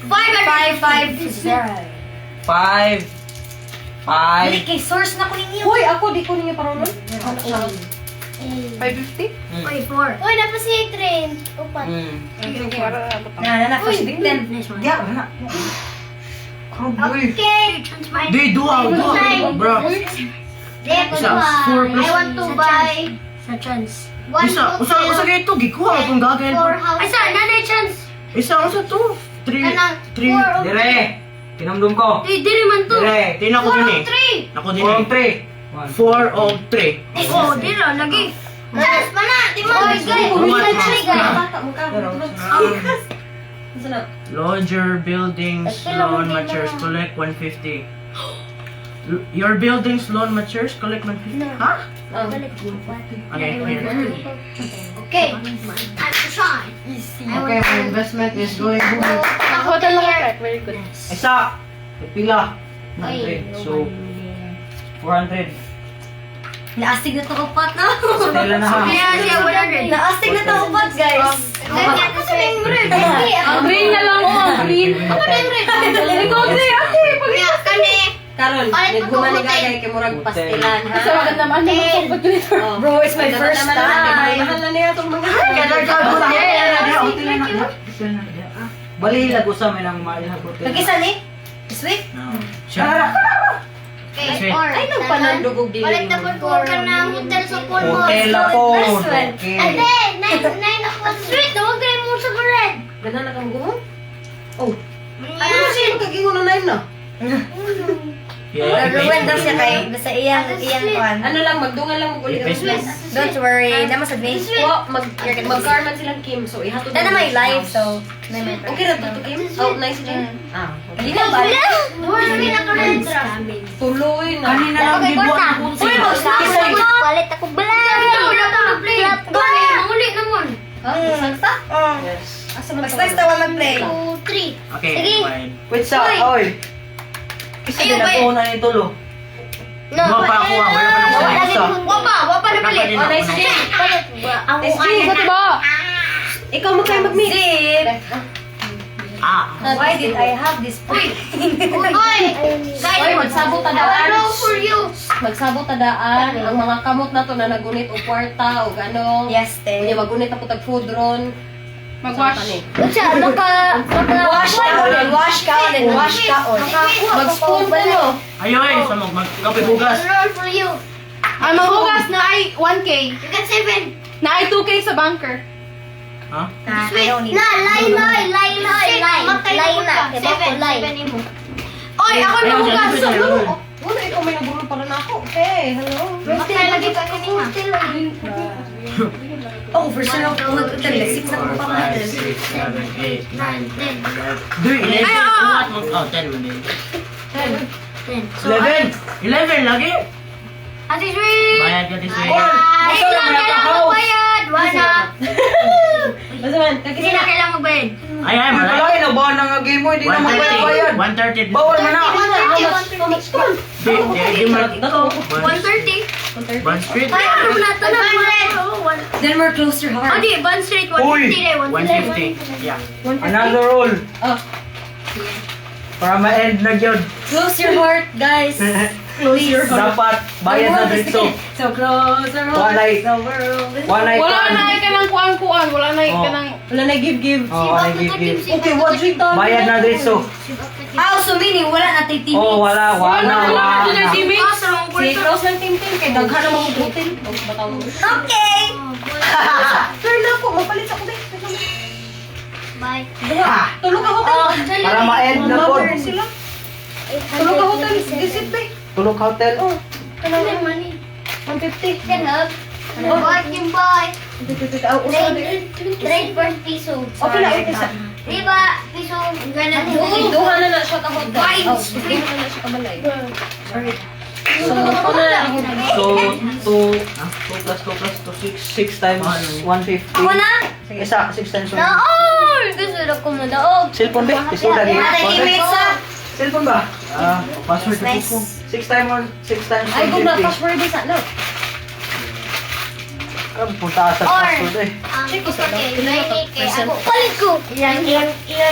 550. 5. Dili 5. kay source na ko ninyo. Uy, ako di ko ninyo parang nun. 550? Uy, 4. Uy, napasi yung train. Upat. Na, fast victim. Ya, wala. Karoboy. Okay. Di, dua. Bro. Dek, Isa, 4 plus. I want to buy Sa chance. one Usa hotel. kaya ito. Gikuha akong gagawin. 4 house. Ay, sa, nanay chance. Isa to. 3. Kanang 3. 4 Dire. Tinamdum ko. Diri man to. Dire. Tina ko 4 din of eh. 3. Ako din 4 eh. 3. 4 of 3. Oh, dira, lagi. Chance, mana. Di mo. Oy, guys. What? Dali, guys. Bata mo ka. Sana. Lodger, buildings, loan, matures, collect 150. Your building's loan matures, collect monthly. Huh? Balik. Okay, here. Okay. I'm Sean. Okay, my investment is going boom. Hotel lang ka, very good. Isa. Pila. 100. So, 400. Naastig na to upat na. Stella na ha. Kaya siya 100. Naastig na to upat, guys. Kaya kasi may red. Ang green na lang ko, ang green. Ako na yung red. Ikaw, green. Okay, pag Kaya kani. Karon, Ay, naghumanigay kay murag pastilan, ha? Sa maganda naman, yung opportunity. Oh. Bro, it's my first Naman naman, time. mahal na niya itong mga Bali lago sa amin ang maihabot. Nag-isa ni? Sweet? Siya. Okay. Sweet. Or, Ay, nagpanandugog din. Balik na po ka na hotel sa Polmos. Hotel ako. First one. And then, 9 o'clock street. Huwag kayo mo sa red. Gana na kang gumo? Ano Sino kagingon na na? Nag-ruin daw siya kay sa iyang kwan. Ano lang, magdungan lang mo ulit ang Christmas. Swiss. Don't worry, naman sa me. Mag-carman silang Kim, so ihatod Dahil na may sa live, house. so naman. Okay ra to Kim? Oh, nice din. Ah, Hindi na ba? Huwag na ka-red. tuloy na. Kanina lang Okay, gibuan Gorta. ako. Uy, mag-stop. Palit ako balay. Wala ka mag-play. Gani, manguli naman. Sakta? Asa man Basta tawa mag-play. 2, 3. Okay, Sige. fine. Wait sa, oy. Kasi Ayun, ginagawa na ni Tulo. No, Wala pa ako, wala pa ako. Wala Isa. Wapa na palit. Wala pa din Oh, nice ako. din. Palit ba? Ako Nice din, sa ba? Ikaw mo kayo mag-meet. Zip! Ah. Why did I have this point? Oy! Oy, magsabot ta daan. Hello for you. Magsabot ta daan. Ang mga kamot na to na nagunit o kwarta o gano. Yes, Kanya te. magunit na po tag food ron. Mag-wash. Siya, Wash ka on, wash ka on, and wash ka on. Mag-spoon ka no. Ayoy, sa magkape bugas. Roll for you. Ang maghugas na ay 1K. You got 7. Na ay 2K sa banker. Ha? I don't need Na, line. Oy, ako Ayaw, maghugas. dyan, dyan, dyan. Wala, ikaw may nabulong para na ako. Okay, hello. Matay lagi ka kanina. Oh, for sure ako mag-hotel. 6 na ko pa mag-hotel. 6, 7, 8, 9, 10. 11. Oh, 10 man din. 11. 11 lagi? Ate Sweet! Bayad ka this way. Ay, lang kailangan magbayad. Wala. Basta man, Kasi na kailangan magbayad. Ay, ay, Ay, malaki. palagi na ba nang game mo? Hindi na magbayad. 130. Bawal man na. Di malaki. 130. Bond Street. Ay, ano na ito na? Then more close your heart. Adi, Bond Street, 150 na. 150. Yeah. Another roll. Oh. Para ma-end na yun. Close your heart, guys. Close your heart. Dapat bayad na dito. So close your heart. Walay. The world is... Walay Wala kan. na ay ka ng kuan-kuan. Wala na ay ka Oh. ng... Wala na give. Oh, walay give. Okay, what drink tayo? Bayad na dito. Ah, so meaning wala na tayo TV. Oh, wala. Wala na. Si close ng team kay daghan na mga butil. O, bataw mo. Okay. Turn na ako, mapalit ako din. Bye. Tulog ka hotel. Para ma-end na po. Sila. Tulog ka hotel. Visit ba? Tulog hotel. Money. 150. Can hug. Buy, can buy. Oh, usa na. Trade per piso. Okay na, okay sa. Diba, piso, ganun. Duha na na siya ka hotel. Oh, duha na na siya ka balay. Sorry. So, ako na. So, 2 plus 2 plus 2, 6 times 150. Ako na? Isa, 6 times 150. Naon! Gusto na ko mo daog. Cellphone ba? Piso lagi. Ate, teammates sa. Cellphone ba? Password na Nice. po. 6 times 150. Ay, kung na-password sa no. Punta ka sa Or, password eh. Check ko sa ako. Palit ko! Ilan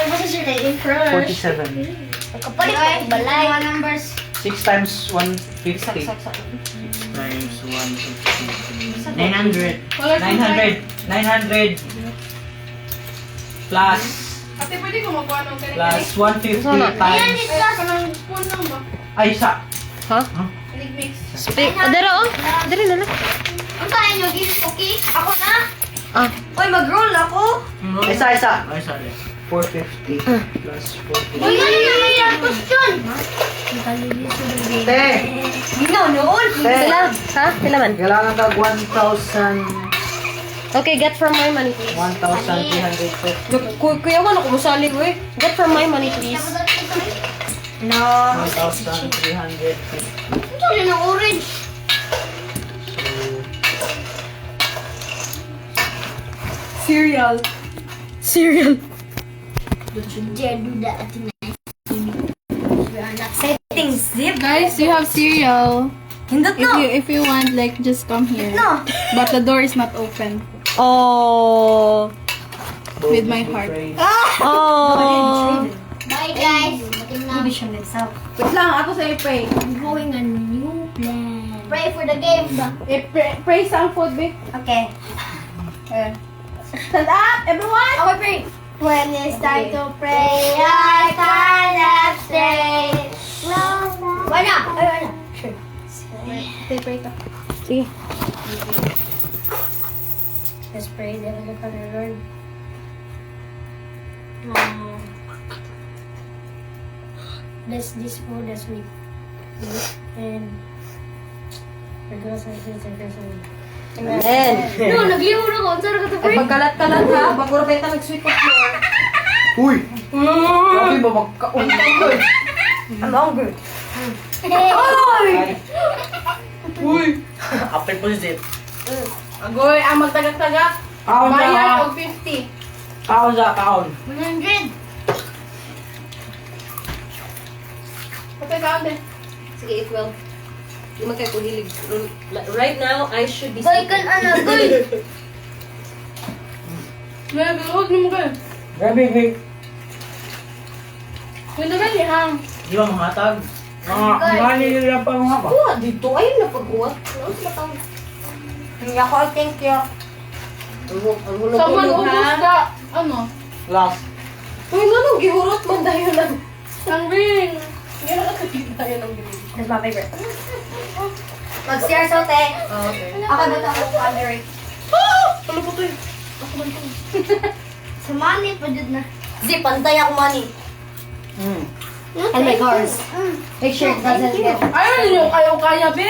ba sa sila? In front. 47. Kapalit ko balay. Numbers. 6 times 150. Times 150. 900. 900. 900. Plus. Ate, pwede ko magkuhan ng Plus 150 Ayan, times. isa. Spoon lang ba? Ay, isa. Mix. Dara oh. Dara na na. Ang kaya nyo, give okay? Ako na? Uy, mag-roll ako. Isa, isa. Ay, sorry. 450 plus 450. Uy, ano yung yung question? Te! Ginaw noon. Te! Ha? Pila man? Kailangan ka 1,000. Okay, get from my money, please. 1,350. Kuya, wala ko musali, we. Get from my money, please. No. 1,350. Ito rin ang orange. Cereal. Cereal. Jedu da atin na. Settings, zip. Guys, you have cereal. Hindot no. If you want, like, just come here. No. But the door is not open. Oh. With my heart. Oh. Bye guys. Matim na. Hindi siya nagsaw. Wait lang, ako sa'yo pray. I'm going on a new plan. Pray for the game. Pray some food, babe. Okay. Stand up, everyone! Ako pray. When it's time to pray, I cannot stay. Wala. Ay, wala. Sure. Pray ka. Sige. Let's pray, Heavenly Father, Lord. Bless this food as we eat and forgive us our sins and curse us. Amen. No, naglihuro ko. Ang sarap ka to Ay, pray. pagkalat-kalat ha, bago rin tayo nag-sweep of floor. Uy! Grabe ba magkaunta? I'm hungry. Uy! Apple po si Zip. Agoy, ang magtagak-tagak. Kaon Bayad sa og 50. kaon sa kaon. 100. Patay ka ate. Sige, it will. Hindi man kayo kuhilig. Right now, I should be Goy kan ana, goy. May biluhod mo kayo. Grabe, Vic. Yung naman ni Ham. Di ba mahatag? Mga nila pa mga ba? Kuha dito. Ayun na pag-uwat. Ano sila tao? Hindi ako, thank you. Ang Someone hulog-hulog ubus ha. ka. Ano? Last. Uy, nanong gihurot man tayo lang. Ang ring. Hindi na nakakita tayo ng bilig. That's my favorite. Mag-CR sa te. Okay. Ako dito ako underrate. Ano po to eh? Sa money pa dyan na. Zip, pantay ako money. And my cars. Make sure it doesn't get... Ayaw ninyo kayo kaya, be.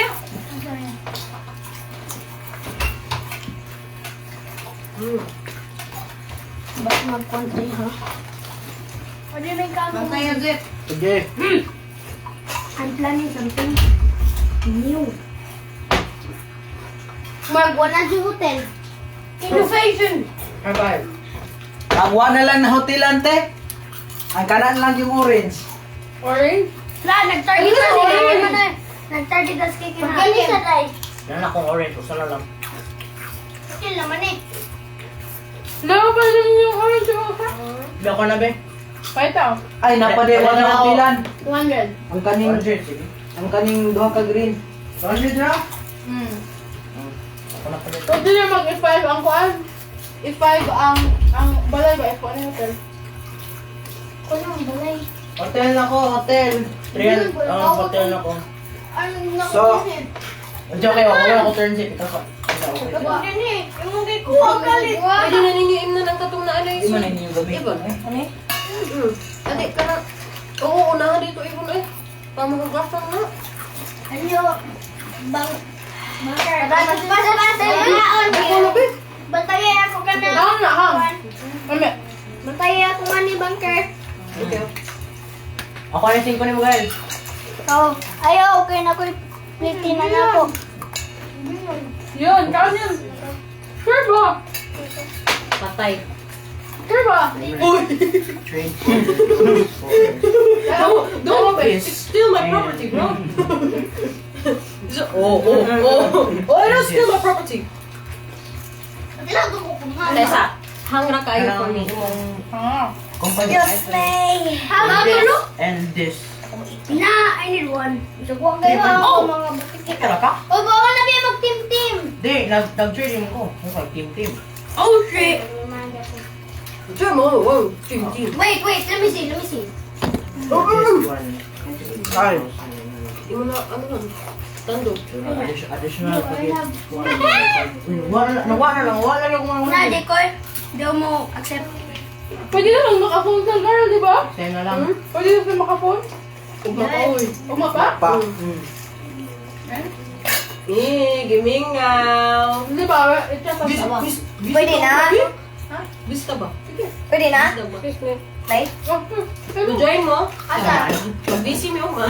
Ba't mag-country, ha? What do you mean, Kamo? Pantay yung zip. Sige. I'm planning something new. Mag-1 sa hotel. Innovation! Bye-bye. Agwa na lang na hotelante. Ang kanan lang yung orange. Orange? La, nag-target na sila. Nag-target na sa kiki natin. Pagkali sa tay. Yan akong orange. Usa na lang. Still naman eh. Lawa pa rin yung orange mo, ha? Hindi ako na, be. Pakita ko. Ay, napadewa na hotelan. 200. Ang kaning, 100. Sige. ang kaning duha ka green. 100 na? Ako na pala. Pwede na mag-F5 ang kuan. F5 ang balay ba? F1 yung hotel. Kung ang balay. Hotel ako, hotel. 300. Ang hotel na ko. Ano So- nakunin? Diyan kayo. Wala ko turn zip. Ito ka. Kapag din eh. Yung mga kuha galit. Pwede na ninyo im na ng katong na alay. Di man na yung gabi. Iba. Ano eh? Adi ka na. Oo, unahan dito ibon eh. Pamahugasan na. Ano? Bang... Basta Bantayan ako ka na. Ako na, ha? Mami. Bantayan ako nga ni Bunker. Okay. Ako na yung 5 ni mo, guys. Oh, ayaw. Okay na ko. 50 na na ako. Yun, kaon yun. Sure ba? Patay. Sure ba? Trade. Don't it's still my property, bro. Oh. Oh, it is still my property. Kailangan ko kumain. Tessa, hangra kayo for me. Ah. Company Just play. How This and this. Na, I need one. So, huwag kayo ako mga butik. Talaga? O, baka na biya mag-team-team. Di, nag-trade mo ko. Team. Oh shit! Sure mo, wow, team. Wait, let me see. This one. Ay. Di mo na, ano lang, tando. Additional packet. Wala lang mga Na, Decoy. Di mo accept. Pwede na lang maka-phone sa girl, di ba? Same na lang. Pwede na lang maka-phone? Umapa? Pa. Gimingaw. Di ba? Ito sa Pwede na? Vista ba? Pwede na? Vista ba? Play? Join mo? Asa? Mag-busy mo ma.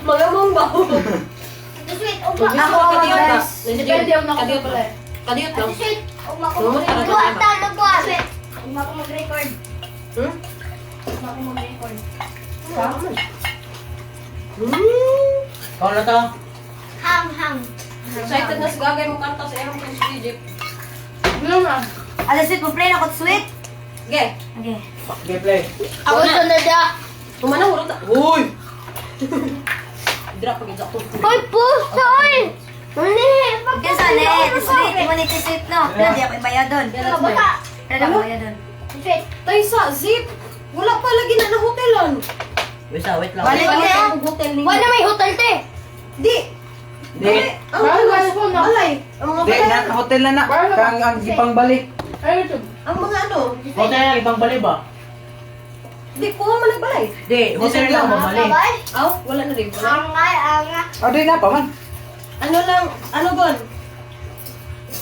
Mga mong baho. Ate Sweet, Ako, Kadiyot ba? guys. Depende ako Kadiyot nakapala. ba? Kadiyot lang. Ate Sweet, ugma ko Lumot ka na mag-record. ba? Nagkuhan. Ugma ko mag-record. Hmm? Ugma ko mag-record. Ikaw na to. Hang. Excited na si Gagay mo kanta sa Aeron Prince Egypt. Ano na? Ate Sweet, mo play na ko sweet. Okay. Okay. Okay, play. Ako sa nada. Kumanang urot na. Uy! Dira pa gidya ko. Hoy, pusoy! Hindi, Okay, sana Ate Sweet. Imo ni Ate Sweet, no? Pwede ako ibayad doon. Bata. Pwede ako ibayad doon. Sweet. Tay sa zip. Wala pa lagi na ng hotelan. Wait lang. Balik Wala na. ang hotel ninyo. Wala may hotel te. Di. Di. Ang Bawal mga ko na. balay. Ang mga Di, balay. na hotel na na. Kang ang ipang balik. Ay, ito. Ang mga ano. Hotel lang, ibang bali ba? Di, kuha man nagbalay. Di, hotel lang, babali. Babay. Aw, wala na rin. Wala. Anga. O, di na pa man. Ano lang, ano bon?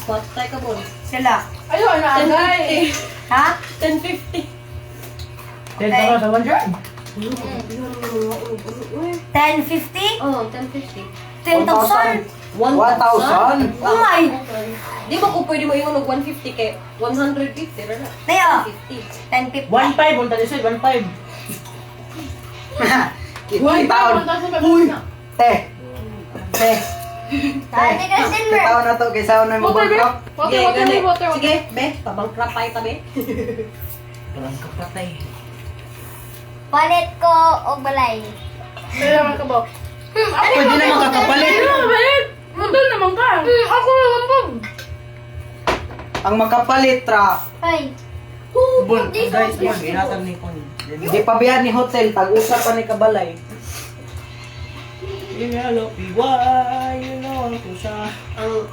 Patay ka bon. Sila. Ayun, naagay. 1050. Ha? 1050. 10,000 sa 100. 1050? Oh, 1050. 10,000? 1,000. Oh my! Di ba kung pwede mo ingon og 150 kay 150 ra na. Tayo. 1050. 1050. 1.5, punta niyo 1.5. Uy, taon. Uy! Te. Te. Tani ka silver. Taon na to, kaysa ako na mo Water, be. bangkok. Water, gani. water. Sige, be, pabangkrap tayo tabi. Parang kapatay. Palit ko og balay. Kailangan ka ba? Pwede na makakapalit. Balit! Mundol naman ka. Ako naman po. Ang makapalit, tra. Ay. Bun, guys, yun, inatag ni Kon. Di pa biyan ni hotel, tag-usap pa ni kabalay. You know, why you know ko siya. Ang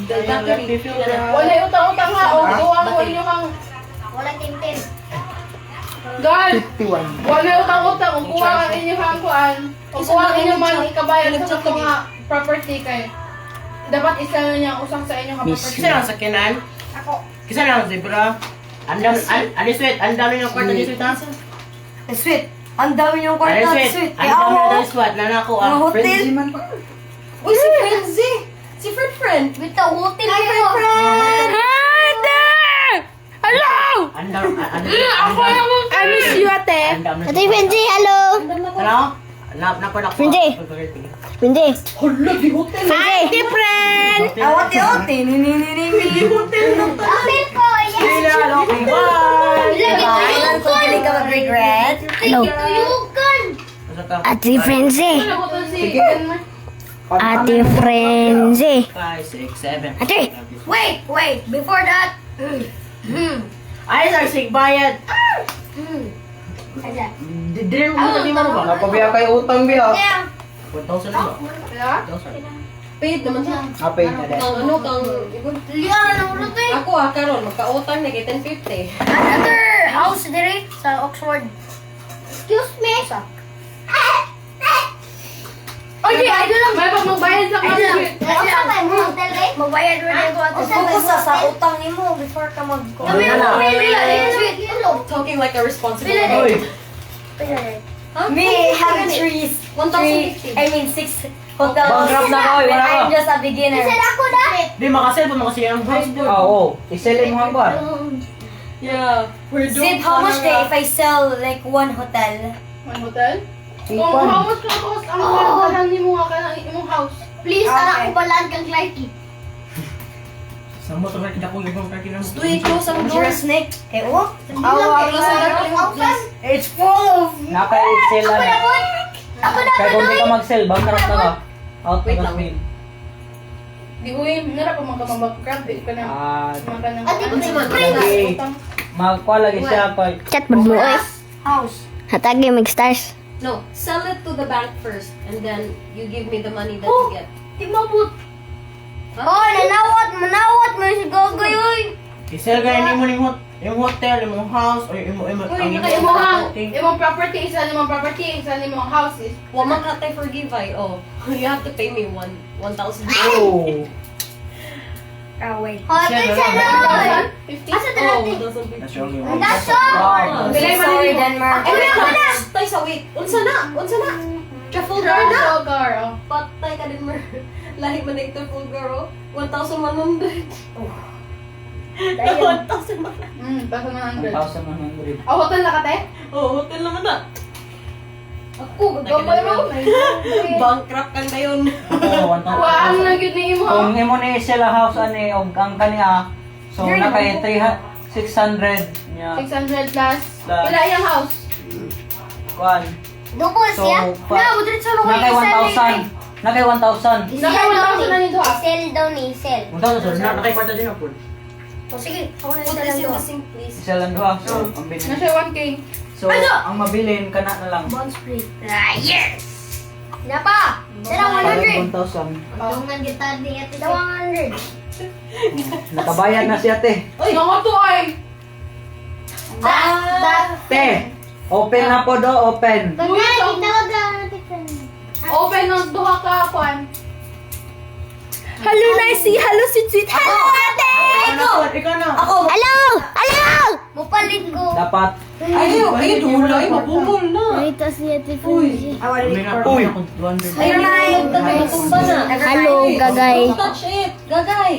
battery. Wala utang-utang ha. O, gawa mo inyo kang... Wala tim-tim. God! 51. Wala utang-utang. O, kuha ang inyo kang kuan. O, kuha ang inyo man ikabayan sa mga property kay. Dapat isa na niya usang sa inyong property. Kisa lang sa kinan. Ako. Kisa lang, zebra. Ani sweet, ang dami ng kwarta ni sweet ha. Eh, sweet. Ang dami niyong Ani kwarta, sweet, sweet. ang Eh, dami ako. ng sweat na nako Ang ah. hotel. Frenzy man pa. Uy, si Frenzy. Si Friend. Bitaw hotel Hi, kayo. friend! Hello! Ang dami, I miss you, ate. ang dami. Ate Benji, hello. Ano? Napanak ko. Benji. Benji. Hala, di hotel. Hi, different! Awote-ote. Ni-ni-ni-ni-ni. Hotel ko. Yes. Kailan ko galing ka mag-regret? Hello. Tuyukan. Ate Frenzy. Sige. Ate Frenzy. 5, 6, 7. Ate! Wait. Before that. Ay, sir, sigbayad. Aja. Dinner mo di mo ba? Napabiya kayo utang biya. Yeah. 1,000 ba? Yeah? 1,000. Paid naman siya. Apay na din. Kang ano, kang... Lian ang ulo to eh. Ako karon magka-utang na kay 1050. Another house dire sa Oxford. Excuse me. Okay, idol lang. May pag magbayad sa Idol lang. kasi. Asa ba yung hotel eh? Magbayad rin ako ato sa Focus sa utang ni mo before ka mag... Kami na Wala. Hello. Talking like a responsible Pila adult. Huh? Me have three, 1,050. I mean 6 hotels. Bankrupt na ako, wala When ka. I'm just a beginner. Isa ako na. Di, makasell pa makasiya ang house boy. Oo. Iselin mo ang kuhan. Yeah. We're doing Zip, how much day if I sell like one hotel? Ang hotel? Kung Ipon. how much ka cost ang kalang ni mo nga ka ng imong house? Please, Okay. anak ko balaan kang Clarky. Sa mo to kita ko yung kaki ng Stay close ang door. You're a snake. Eh, oh. Close ang door, please. It's full of... Naka-excel Ako na. na po. Ako na Kaya po kung di ka doon. mag-sell, bankrupt na ka. Out Wait na lang. ka. Di ko yung nara pa mga mamagkrab. Di ka na. Ah, Mga ka ng... Ate, Ano si man? okay. Magkuha lagi siya pag... Chat mo mo eh. House. Hatagi mag-stars. No, sell it to the bank first and then you give me the money that you get. Di mabut. Oh, manawat mo si Gogoy, oy. Isel gaya ni mo yung hotel, yung house, or yung Uy, imong property, isa ni mong property, isa ni mong house is... Wa man katay forgive ay. Oh, you have to pay me 1,000. Oh. wait. Hotel sa nun! 50? Asa na Oh, natin? doesn't be. That's wrong. That's all! Wow. Sorry, Denmark. Ay, wala ko na! Tay sa wait. Unsa na? Unsa na? Trafalgar na. Trafalgar, oh. Patay ka din, Mer. Lahi man na yung Trafalgar, oh. 1,100. Dayon. 1,100. 1,100. 1,100. Oh, hotel na ka, te? Oh, hotel naman na. Ako, gagamay mo. Bankrupt ka na yun. Ako, 1,000. Waan na yun ni Imo. Kung imo ni sila house ani og ang kaniya. So nakay 600 niya. 600 plus. Plus. Pila yung house? Kuan. Dukol So, siya? Na, budret sa lukoy. nakay 1,000. Nakay 1,000. Nakay 1,000 na nito, ah. Isel daw ni Isel. 1,000 na nakay kwarta din ako. O sige, ako na Put isa this lang in to. the sink, please. Isa lang duha. So ang bilhin. Nasa 1K. So ang mabilin kana na lang. Bond split. Yes! Napa! Tara, 100! 1,000. Tungan kita di ito 100. Nakabayad na si ate. Ay, mga to ay. That, Te. Open na po do, open. Pagkali, tawagan natin ka. Open ng duha ka, Kwan. Hello, Nicey. Hello, sweet. Hello, ate. Ikaw na. Hello. Hello. Mupalit ko. Dapat. Ayaw, dulay. Mabubol na. Ito si Ate Fuji. I want to Uy. record. 200. Ayun na Tumba na. Hello, gagay. Don't touch it. Gagay.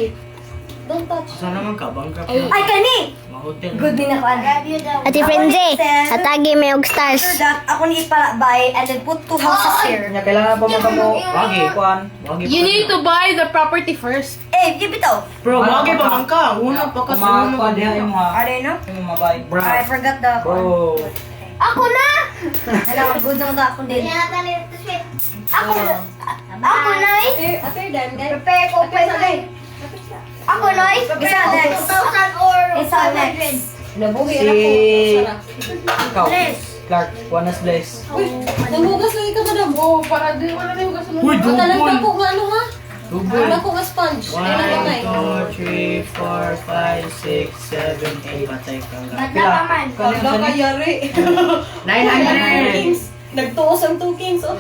Don't touch. Sana naman ka, bangka pa. Ay, kani! Hotel. Good din ako. Love you daw. Ate Frenzy, atagi may og stars. After that, ako ni ipalabay and then put 2 houses here. Nya kailangan pa mo Wagi. kuan. Wagi You need to buy the property first. Eh, give it out. Bro, wagi pa man ka. Una pa ka sa Kumakuha una. diha imo ha. Are no? Imo mabay. Bro. I forgot the... Bro. Ako na! Alam, good naman ako din. Hinatan ni Ate Sweet. Ako na! Ako na eh! After done, guys. Prepare ko pa sa Ako na eh! Isa next. 2,000 or Isa 500. next. Nabuhi Si- na ko. Sarap. Ikaw. Clark, Juanas Bless. Uy, namugas lagi ka, madam. Oh, para di wala na yung gas mo. Uy, Matalang double. ka ko nga ano, ha? Double. Wala ko nga sponge. Ay, nalagay. 1, 2, 3, 4, 5, 6, 7, 8. Patay ka lang. Bata pa man. Wala ka yari. 900. Nagtuos ang 2 kings, oh.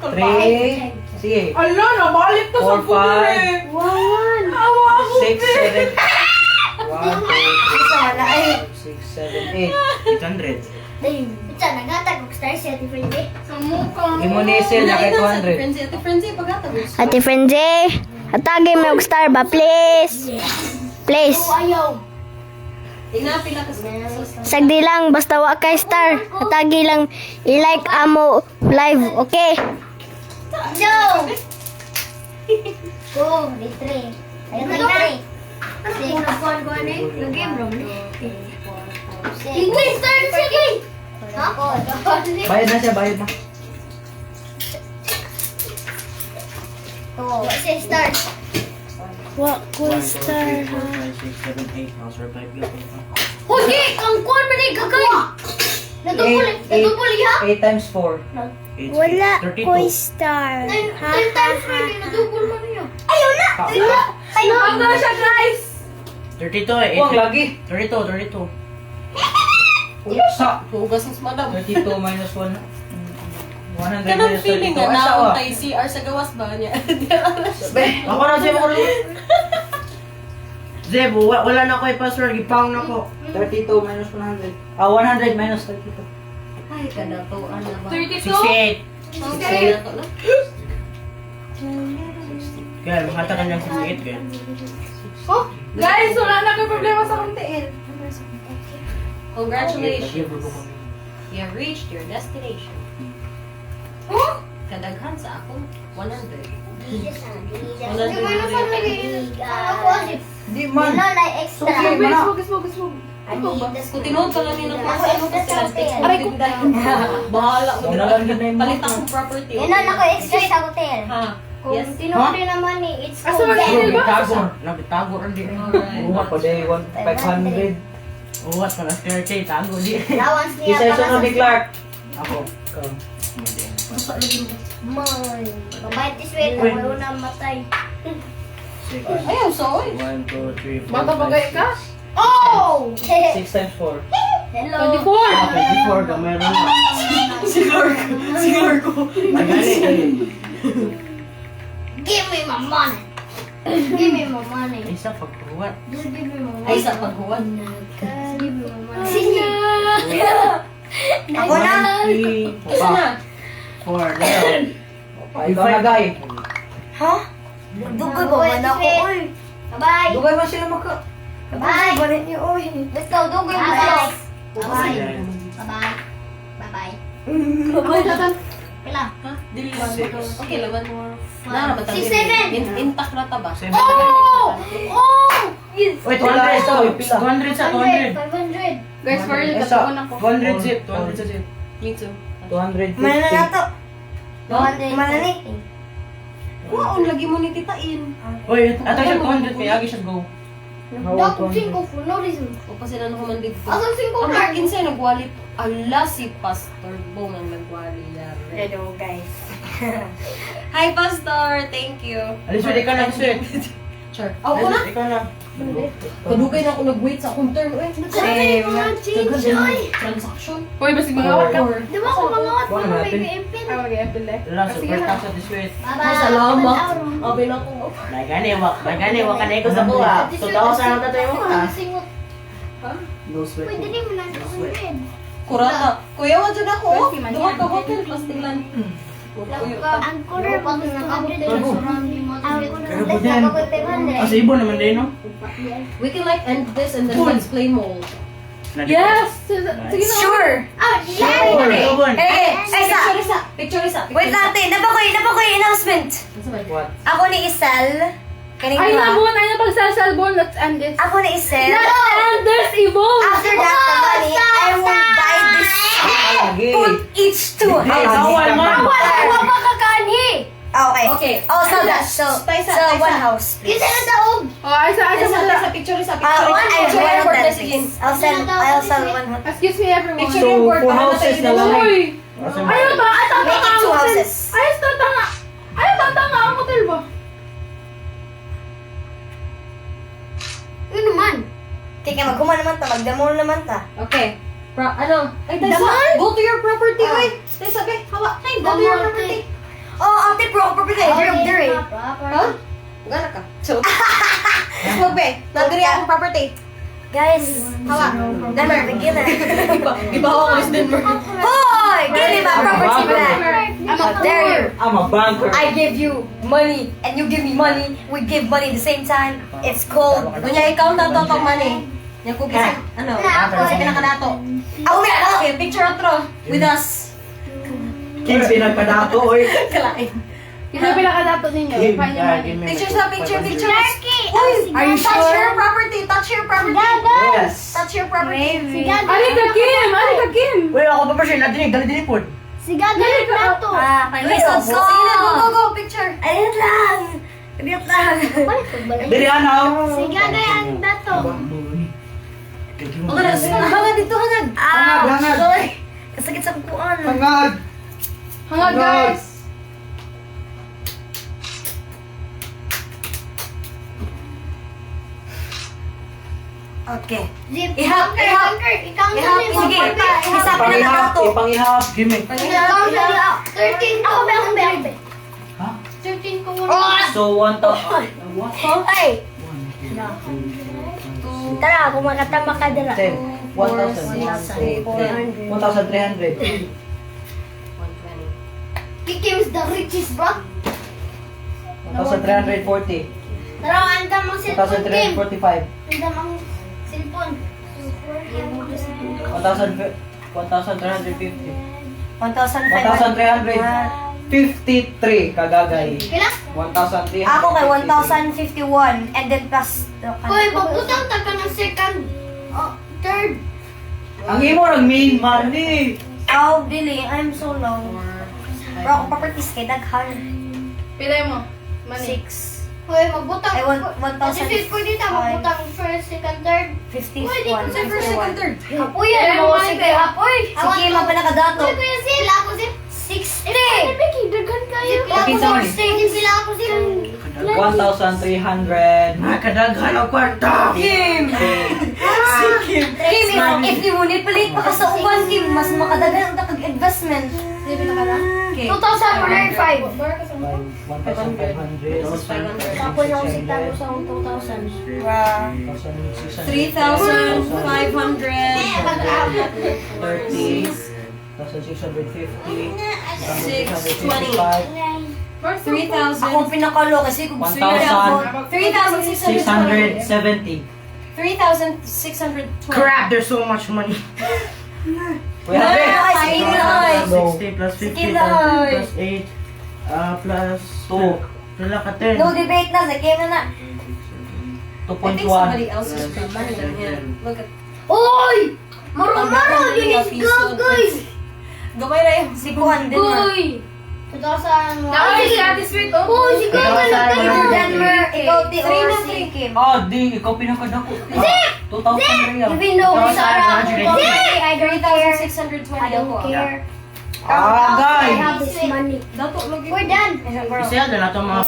3. Sige. Ala, nabalik to sa 4, food 5, eh. Wawan. Awa ako. 6, 7. 1, 2, 3, Isa wala. Ay, 6, 7, 800. Pizza, nagatag og star si Ate Frenzy. Sa mukha. 8. Imo ni Sil na kay 200. Ate Frenzy, pagkatag. Ate Frenzy, atagi may og star ba, please? Please. Oh, ayaw. Tingnan pila ka sa Sagdi lang, basta wa kay star. Atagi lang, i-like amo live, okay? No! Go, di 3. Ayun na 3. Sige, nagkuhan ko ano eh. Nag-game room eh. English star sige! Ako, Bayad na siya, bayad na. to. Kasi star. Wa ko 1, 2, 3, 4, 5, 6, 7, 8. I'll survive you. Huwag kang kuhan mo na yung gagay. Nadubol ha? 8 times 4. wala 32. ko star. 10 times 3, nadubol mo niyo. ayaw na! Ay, Ano na siya, guys? 32 eh. Huwag lagi. 32, 32. Sa Hugas ng madam. 32 minus 1. 100 Kanang minus feeling 32. nga, Ay, sawa. naon tayo CR sa gawas ba niya? Ako na siya mo Zeb, wala na ako i-password. Ipang na ko. 32 minus 100. 100 minus 32. Ay, kadatoan na ba? 32? 68. Okay. Kaya, makata ka niyang 68 kaya. Oh, guys, wala na kayo problema sa kuntiin. Congratulations. You have reached your destination. Kadaghan sa akong 100. Ako, Di man. na extra. Okay, mana. Kung tinood pa lang yun ang Ako, ano extra kasi sa hotel. Aray ko. Bahala mo. Wala lang yun na yung Palit mga. akong property. Yan na, ako extra sa hotel. Ha? Kung Yes. tinuloy naman eh, it's Asa cold. man Bro, ba? bitago. Nabitago rin di. Alright. Uwa pa day 500. Uwat pa na 30, tago di. Allowance niya Isa isa para ni sa... Clark. Ako. Ikaw. May. Babayad this way, ako na matay. Ayaw, so oy. 1, 2, 3, 4, Bata bagay ka? Oh! 6 times 4. Hello. 24 ka, meron na. Sigar ko. Magali. Give me my money. Give me my money. Isa pagkuha. Just give me my Ay, money. sa paghuwag. Give me my money. Ako na. 3, Isa na. 4, dalawa. Ikaw na, guy. Ha? Dugay ba man ako, oy? Bye-bye. Dugay man sila maka... Bye! Balik niyo, oy. Let's go. Dugay mo Bye. Bye-bye. Bye-bye. Bye-bye. Pila? Dili lang. Okay, laman mo. Naraman tayo. 6, 7. Intact na ta ba? Oh! Yes. Wait, Wala, 200 ito, pila. 200 sa 100. 200. 500. Guys, for real, Isa. tatuan ako. 200 zip, 200 sa zip. Me too. 250. Mana na nato. Mana ni? Wow, lagi mo ni titain. Uy, ato siya 200, may agi siya go. Dako 5 for no reason. O pa sila naman dito. Asan 5 Ang card? akin sa'yo nagwali. Ala, si Pastor Bong ang nagwali. Yari. Hello, guys. Hi, Pastor. Thank you. Alis, pwede ka na, sir. Sure. Ako na. Ikaw na. Kadugay na ako nag-wait sa akong turn. Uy, Same. Change, oy. transaction. Uy, basig mga awat ka. Di ba ako mga wat Wala mo natin. may ipin? Ay, mag-i-apple eh. Wala, super tax sa diswit. Ay, salamat. Abi na ako. Bagani, wak ka na ikaw sa kuha. 2,000 ang tatoy mo ha. Singot. No sweat. Pwede rin mo lang 200. Kurata. Kuya, wala dyan ako. Pwede man Duwa yan. ka hotel. Pastilan. Ang quarter pa ito nakabit din Turbo. surrounding mo. Karabo din. Kasi ibo naman din, no? We can like end this and then let's play mall. Yes! Sige na. Sure. Ah, yeah! Ubon. Eh, isa. Picture isa. Wait natin. Napakoy announcement. What? Ako ni Isel. Kaning Ay, ba? nabon! Ay, napagsasalbon! Let's end this. Ako ni Isel. And this evolve! After that, the money, I will buy this Lagi. put each two Hey, houses. bawal mo. Wala pa kakani! Okay. Okay. Oh, so that, so one house. Isa na daog! Oh, ay, sa Isa picture isa. One I Picture will report that. na sige. I'll sell one house. Excuse me, everyone. Picture So, report. 4 houses na lang. Uy! Asa- Ayaw ba? Ay, Make tatanga it ang 2 hotel. houses. Ay, tatanga. Ay, tatanga ang hotel ba? Yun naman! Kaya magkuma naman ta, magdamol naman ta. Okay. Ano? Ay, Tessa, go to your property. Wait. Tessa, be, hawa. Hey, go to your property. Oh, ang tip pro property. You're there eh. Ha? Gana ka. So, let's go, be. Nagdiri akong property. Guys, Hawa. Denver, beginner. Iba ako Miss Denver. Hoy! Give me my property back. How dare you? I'm a banker. I give you money and you give me money. We give money at the same time. It's called... Kunya, ikaw na to money. Yung cookies, ano? Kasi pinakadato. Ako may ako! Okay, picture outro with us. King pinagpadato, oy. Kalain. Ito yung pinakadato ninyo. Game. Find your money. Picture sa picture. Larky! Are you Touch sure? your property. Touch your property. Yes. Touch your property. Sigado Ari ka, Kim! Ari ka, Kim! Uy, ako pa pa siya. Nadinig, dali-dali po. Sigado yung plato! Ah, Let's go. Sige na, go. Picture. Ayun lang. Ayun lang. Dili, anaw. Sigado yung dato! Hangad dito, hangad. Ah, Hangad. sorry. Kasakit sa kukuan. Hangad. Hangad, guys! Okay. Zip, Ihap, ihap. Ikaw Ihap, sa lima. sige. Hisap na Ipangihap. nakato. Ipangihap. Gimme. Ikaw sa lima. 13 ako ba ang bebe? Ha? 13 ko muna. So, 1,000. Ay! Tara, kumakatama ka dala. 10. 1,000. 1,300. Kikim's the richest, bro. 1,340. Tara, anda mo cellphone, Kim. 1,345. Anda mo cellphone. 1,350. 1,500. 1,353 kagagay. Kila? 1,300. Ako kay 1,051 and then plus Uy, pagputang taka ng second. Oh, third. Ang imo nag-main money. Oh, Billy, I'm so low. Bro, ako properties kay daghan. Pilay mo. Money. 6. Uy, magbutang. Ay, 1,000. Kasi feel ko dito, magbutang first, second, third. 51. Uy, di ko sa first, second, 51. third. Apoy, ano mo si Kuya Apoy? Sige, mapanakadato. Uy, Kuya Sil. Sila ako si 60. Ano, Becky, dagan kayo. Sila ako Kinsa man si Sila ako si 1,300. Nakadaghan ang kwarta. Kim, if you ngunit palit pa ka sa uban, Kim, mas makadagan ang takag investment. Sila ka na? Okay. Okay. 2,105. 1,500. Ako na ako si Tano sa 2,000. 3,500. 30. 1,650. 620. 3,000. Ako pinakalo kasi kung gusto nyo 3,620. 670. 3,620. Crap, there's so much money. Kuya Ben. Sige na. 60 plus 50 Sige na. plus 8 plus 2. Wala ka 10. No debate na, sa game na. I think somebody 2.1. else is better than him. Look at Oy! Maro-maro! Dinis gagay! Gamay na yung Si Kuhan din na. Uy! 2,000. Ay, si Ate Sweet, oh. Uy, si Gagay na tayo. Denver, ikaw di Three or na si three. Kim. Ah, di. Ikaw pinakadako. 2,000 real. Even though we Sarah, I don't care. 3,620 I don't ako. care. Ah, I guys. have this money. Dato, lagi. We're done. Kasi yan, na itong mga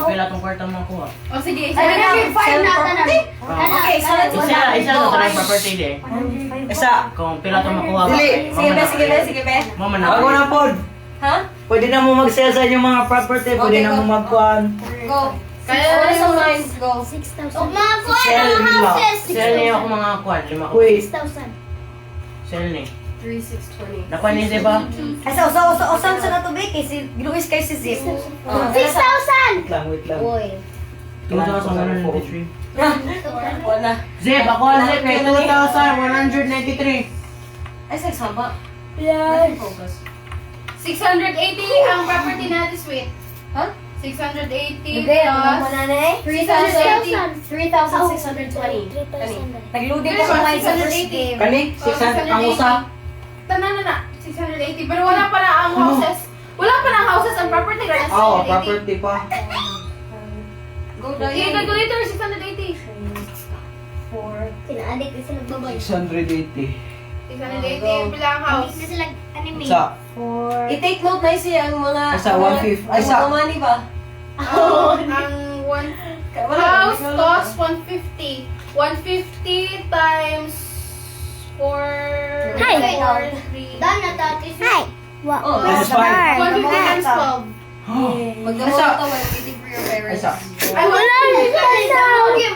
pila itong kwarta mo kuha. O sige, I have 5 na tanan. Okay, so let's Isa na ito na yung property din. Isa. Kung pila itong makuha ba. Dili. Sige be, sige be, sige be. Mama na. Ako na pod. Ha? Pwede na mo mag-sell sa inyong mga property. Pwede Okay, na go. mo mag-kuhan. Go. Kaya What na is yung the mine? Go. 6,000. O mga kuha Sell ng nila. houses. Sell niya ako mga kwan. Lima ko. Wait. 6,000. Sell ni. 3,620. Nakuha niya diba? Ay, sa usan sa natubig eh. Si Luis kay si Zip. 6,000! Wait lang. Boy. 2,193. Wala. Zip, ako ang zip kay 2,193. Ay, sex haba. Yes. Focus. 680 ang property natin, Sweet. Ha? 680 Bigay, ang mga plus na na eh. 3,620. 3,620. Nagludi ko sa mind sa first game. Kani? 600 ang usa. Tanan na 680. Pero wala pa na ang houses. Wala pa na ang houses ang property. Right? Oo, property pa. Go, Okay, Diane. calculator, 680. Sinaadik na sila babay. 680. 680 bilang house. Adik na sila anime. Isa. I-take note na siya ang mga... Isa, 150. Ay, Ang isa. mga money ba? Ang one house Wala. cost 150. 150 times 4 Hi. 4 3. Dan na tati. Hi. Wow. Oh, Times 5. 150 times 12. Magdamot ka when waiting for your parents. Isa. Ay, wala!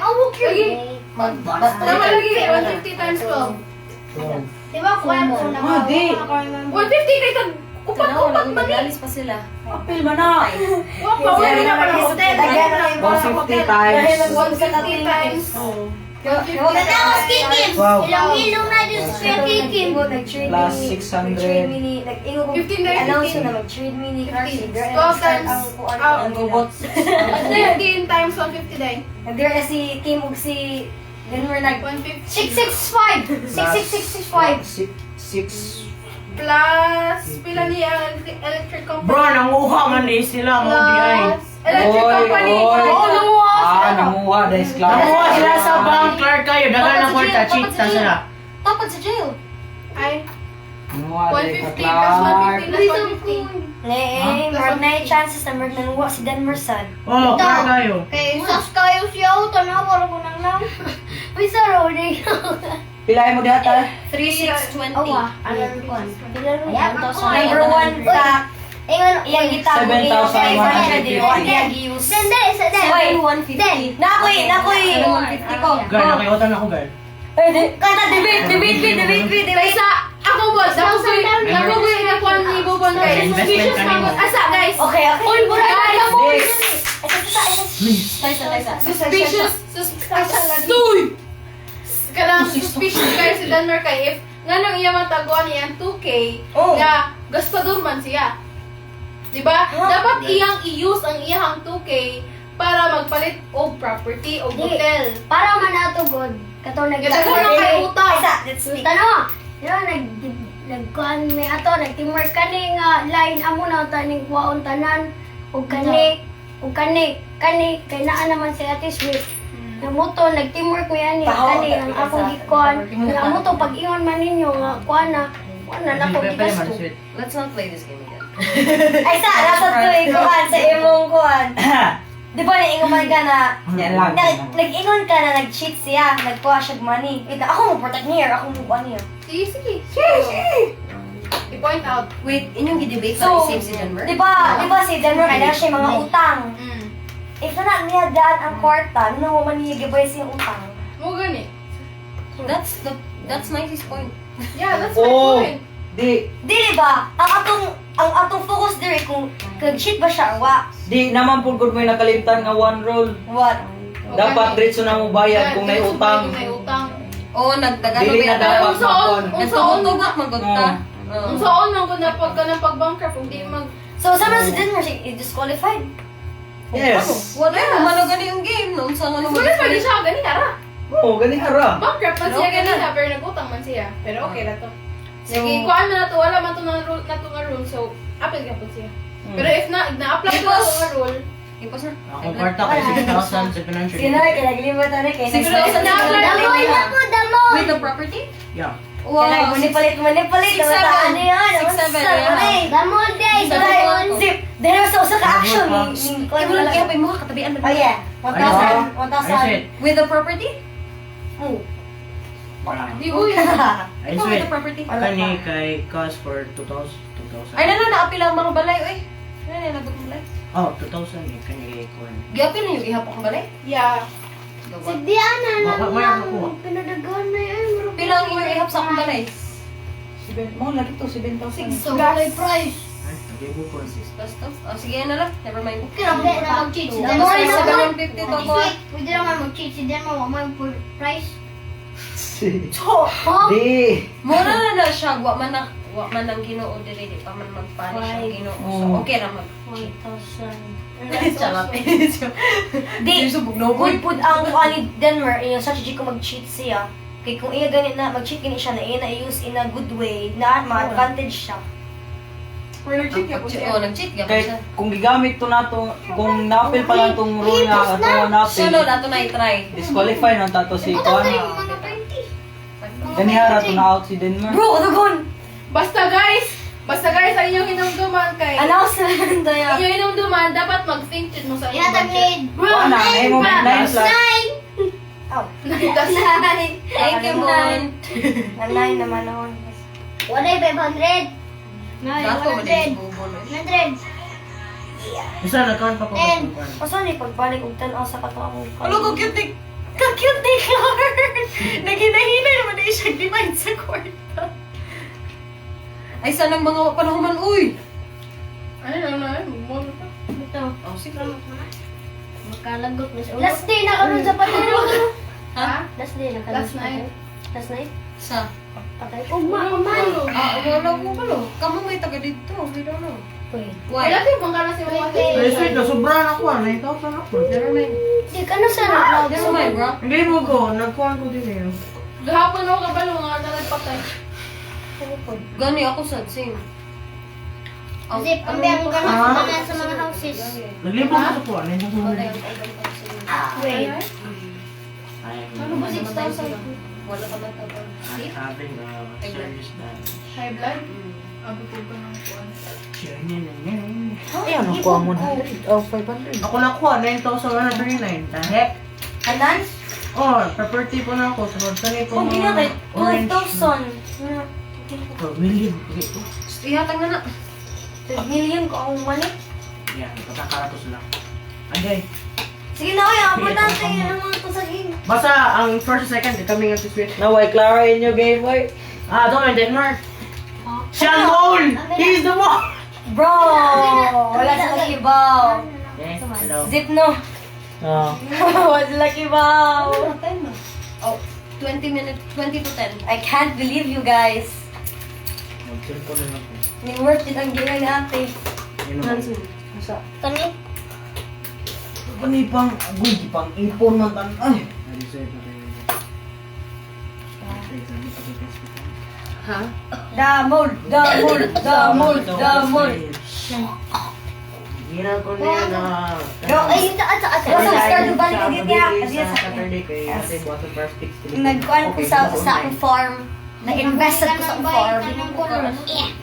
Awok yun. Basta Tama lagi, 150 times 12. 12. Di ba kuha mo na Ah, di. 150 kay tag upat-upat ba ni? Nagalis pa sila. Apil ba na? Wa pa wala na para hotel. Lagyan na lang yung 150 times. 150 times. 150 Natapos kikim. Wow. Ilang ilong na dyan sa kikim. Plus 600. Nag-ingo ko. 15 na Announce 15. yun na mag-trade me ni Clark. 15. Girl, Go start times ang kuan out. Ang robots. 15 times 150 din. Nag-girl na si Kim ug si Denver nag 150 665. 66665. 6. plus pila niya electric company. Bro, nanguha man din sila mo di ay. Plus electric company. Oh, nanguha. Nanguha dahil class. Nanguha sila sa bank, Clark kayo. Dagan ng kwarta, cheat ta sila. Tapos sa jail. Ay, Nanguha dahil 150 plus Clark. 150 plus 150. marag na yung chances na marag nanuwa si Denver sad. Oh, Clark kayo. Kay sas kayo siya. Tanawa ko nang lang. May saro rin. Pilay mo data. 3,620. Awa. Ayan kuan. Ayan, Number one fact. Ingon, Iyang gitago 7,150. Iyang giuse. Den, den, isa, den. 7,150. Nakoy. 7,150 ko. Girl, nakayutan ako, girl. Kata debate. Kaysa, ako boss, ako ko yung nakuha ni Bobon guys. Investment Suspicious ka nimo. na asa guys. Okay. Uy, guys. Taysa. Suspicious. Stoy! Kanang suspicious guys si Denver kay if nga nang iya mataguan niya 2K Oh. nga gastador man siya. Diba? Dapat iyang i-use ang iyang 2K para magpalit og property o Di. hotel. Para man ato god. Kato Daghan na kay utang. Let's speak. Tano. Yo nagkuan may ato nagteamwork kani nga line amo na taning kuwaon tanan ug kani kay naa naman si Ate Sweet. Namuto nagteamwork mi ani kani ang akong gikuan. Namuto pag-ingon man ninyo nga kuan na nako gigasto. Let's not play this game again. Ay sa, nasa to kuan sa imong kuan. Di ba na-ingon man ka na, Yan lang. nag-ingon ka na nag-cheat siya, nagkuha siya ng money. Ito, ako mo protect niya, ako mo kuha niya. Sige, sige. i-point out. Wait, inyong gidebate So, sa same si Denver? di ba si Denver kaya siya mga utang. Mm. If na niya daan ang kwarta, ano man niya gibay sa utang. Mo gani. That's Nicey's point. Yeah, that's my Oh, point. Di ba? Ang atong focus dire kung kag-cheat ba siya or wa. di naman po good may nakalimtan nga one rule. What? Dapat diretso na mo bayad kung may utang. May utang. Oo, nagdagano Dili na ba dapat Unsaon? makon. Nagtumutugot magpunta. Unsaon man kun napag ka ng pag-bankrupt kung di mag So, sama si Denver siya disqualified. Yes. Wala, ano gani yung game. Noon sa ano Sulit pa rin siya gani tara. Oo, gani hara. Bankrupt man siya Okay gani na. pero nagutang man siya. Pero okay na to. So- Sige, kuan man na to, wala man to na rule so apil ka po siya. Pero if na-apply ko Because- to nga rule, Ipos na. Ako kwarta kay 6,700. Sige na, kaya naglimutan na kaya. Siguro sa na-apply ko. With the property? Yeah. Wow. Kaya manipalit. 6'7". Ano yan? 6'7", yeah. Damon day. Zip. Dahil sa usa ka action. Kaya mo lang kaya pa yung mga katabian. Oh yeah. 1,000. I said. With the property? Di uy. I Ikaw with said. the property? Kani kay cost for 2,000. Ay, naapil ang mga balay, oy. Ano na nabot balay? Oh, 2,000 eh. Kani kay kuan. Gapil na yung ihapok ang balay? Yeah. Si Diana na Baka may lang. makuha. Pinadagan na yun. Pilang yung ihap sa akong balay? Mo lagi to 7,000. So, galay price. Ay, nag-ibo ko. 6 plus 2? Oh, sige na lang. Never mind. Kira mo na mag-cheat si Tapos Diana. may 750 to ako. Wait, pwede naman mag-cheat si Diana. Wala man full price. Di. Mura na siya. Wa man ang Ginoo diri di pa man magpanish ang Ginoo. So okay ra mag. 1,000. Charot. Di. Good pud ang kuan ni Denver yung strategy ko mag-cheat siya. Kay kung iya ganit na mag-cheat gani siya na iya na use in a good way na ma-advantage siya. Or nag-cheat ka po siya. Oh, nag-cheat gapon Kay siya. kung gigamit to nato, kung napil pa lang tong rule nga ato napil. Sunod ato na i-try. Disqualify na tato si Ito kuan. na yung mga 20. Gani hara to na out si Denmark. Bro, dugon. Basta guys, ang inyong hinumduman kay Announce na lang tayo. inyong hinumduman dapat mag-think cheat mo sa inyong Yatag budget. need. Kuan na, ay mo 9 plus. 9. Thank you, Mon. Nanay naman ako. Wala yung 500. Dato mo din bubo no. 100. Isa nag-count pa ko. And- Asa ni pagbalik og tan-aw sa kato ang Ano ko cute ni ka-cute ni Clark. Naghinahina naman na siya divide sa kwarta. Ay, sanang mga panahon man, uy! Ano na, mo pa. Ito. Oh, sige. Makalagot na siya. Last day na karon sa patero. Ha? Last day na karon Last sa night. patero. Last night? Sa? Patay. Ugma ka man. Wala ko pala. Kamu may taga dito. We don't know. Uy. Why? Wala din kung kano si mga Pero sweet na, sobrang ako 9,000 ako. Never mind. Di ka na sa na. Never mind, bro. Hindi mo ko, nagkuhan ko din eh. Gahapon ako kabalo nga nagpatay. Gani ako sa same. Zip, ang biyang gano'n na sa mga houses. Naglibot ko sa kuhan, 9,000. Wait. Ano ba 6,000? Wala ka lang tagal. I'm having a service that. High blood? Abi ko ba ng kuwan? Ayan, ang kuha mo 100. Oh, 500. Ako nakuha, 9,139. The heck? Anan? Oh, property po na ako. Sunod ka ni Kung ginatay, 12,000. Oh, million. Okay, ito. Ihatag na na. 12 million ko akong money. Yan, patakaratos lang. Anday. Sige na, kaya importante yun ang mga kusagin. Basta ang first second, kami nga si Swift. Now, why Clara in your game, boy? Ah, doon, Denmark. Siya ang mole! He's the mole! Bro! Wala sa lakibaw. Okay, hello. Zip no. Ah. Wala sa lakibaw. Oh, 20 minutes, 20 to 10. I can't believe you guys. Mag-cellphone na lang po. Ni worth it ang gina ni ate. Yun naman. Kani? Kani pang, agoy, pang ipon man tan. Ay. Na-reserve na kayo. Ha? Damol. Gina ko niya na... Bro, ay, Sa Basta start to balik agad niya. Kasi Sa sa Saturday kay ate buwan ng first fix. nagkuhan ko sa akong farm. Nag-invested ko sa akong farm.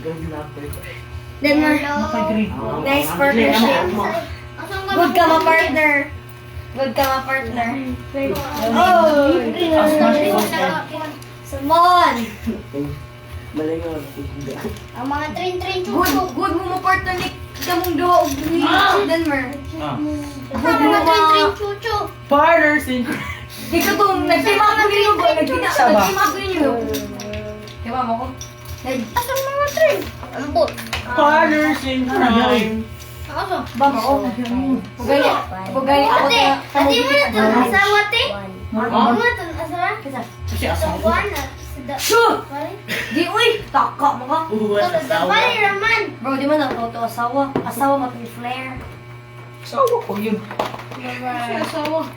Good luck po ito. Denmark. Nice partnership. Good ka ma-partner. Good ka ma-partner. Oh! Simon! Malingon. Ang mga train Good, chuchu. good mo mo partner ni kamong duha og ni Denver. Ang mga train chuchu. Partners in... Di ka tong nagtima ko ninyo ba? Nagtima ko ninyo. Diba mo ko? Asang mga train? Ano po? Partners in crime. Ako. Ba mo ko? Pugay. Pugay ako Ate, na. ate mo na ito. Asawa, te. Ah? Mo na ito. Asawa. Kasi Sa asawa. buwan na. Sure! Pare. Di uy! Taka mo ka. Uwan asawa. Pare raman. Bro, di man ako to asawa. Asawa mo to ni Flair. Sawa ko yun. Asawa.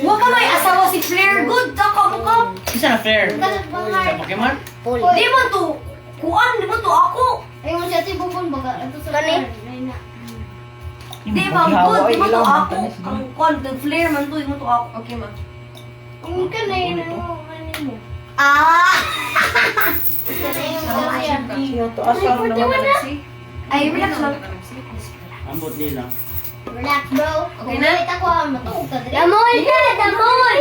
Huwag ka may asawa si Flair. Good, taka mo ka. Isa na fair. Kalat Sa bangay. Pokemon? Di mo to. Kuan, di mo to ako. Ayaw mo siya ati bubon baga. Ito sa Kani? Di ba, good, di mo to ako. Ang kuan, the Flair man to, di mo to ako. Okay, ma. Ang kanay na mo. Ano mo? Ah! Kanay yung siya. Asam naman. Ay, relax lang. Ambot nila. Relax, bro. Okay na? Ulit ako. Matulog ka. Damoy! Damoy!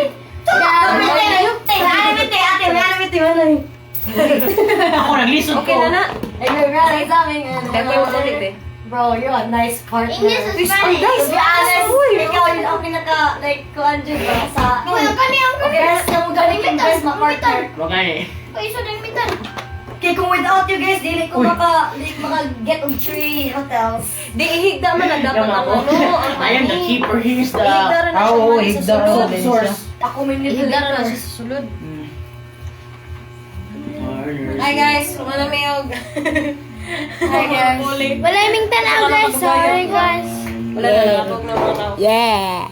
Ako naglisod Okay ko. na na. Ay, nag-realize namin. Bro, you're a nice partner. English is Spanish. To be honest, ikaw yun ang pinaka, like, kuhan dyan ba sa... Uy, ang kani ang Okay, rest na mo galing yung best na partner. Bagay. Uy, isa din mitan. Okay, kung without you guys, di ko maka-get of 3 hotels. Di ihigda man na dapat ang ano. I am the keeper. Here's the... Ihigda rin na siya Oo, man sa ihigda rin sulod. din Source. Ako may Ihigda nito na siya sa sulod. Partners. Hi guys, wala may og. Hi guys. Wala yung tanaw, guys. Sorry, guys. Wala na nakapag na mga tao. Yeah.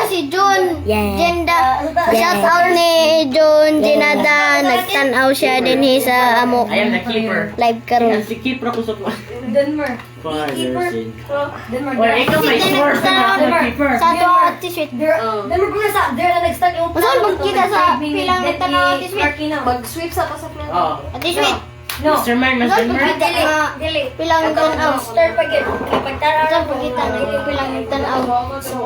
Si Jun. Jenda. Shout out ni Jun Jinada. Nagtanaw siya din sa amo. I am the keeper. Live karon. Si keeper ako sa... Denver. Partners in... Denver. Or ikaw may source na ako the keeper. Sa ato ang t-shirt. Denver kung nasa, there na nag-start yung... Saan magkita sa pilang nagtanaw ang t-shirt? Mag-sweep sa pasaplan. Oo. At t-shirt. No. Mr. Man, Mr. Man. Dili. Pilang tanaw. Start pa gid. Saan pagkita na yung pilang tanaw. Kaso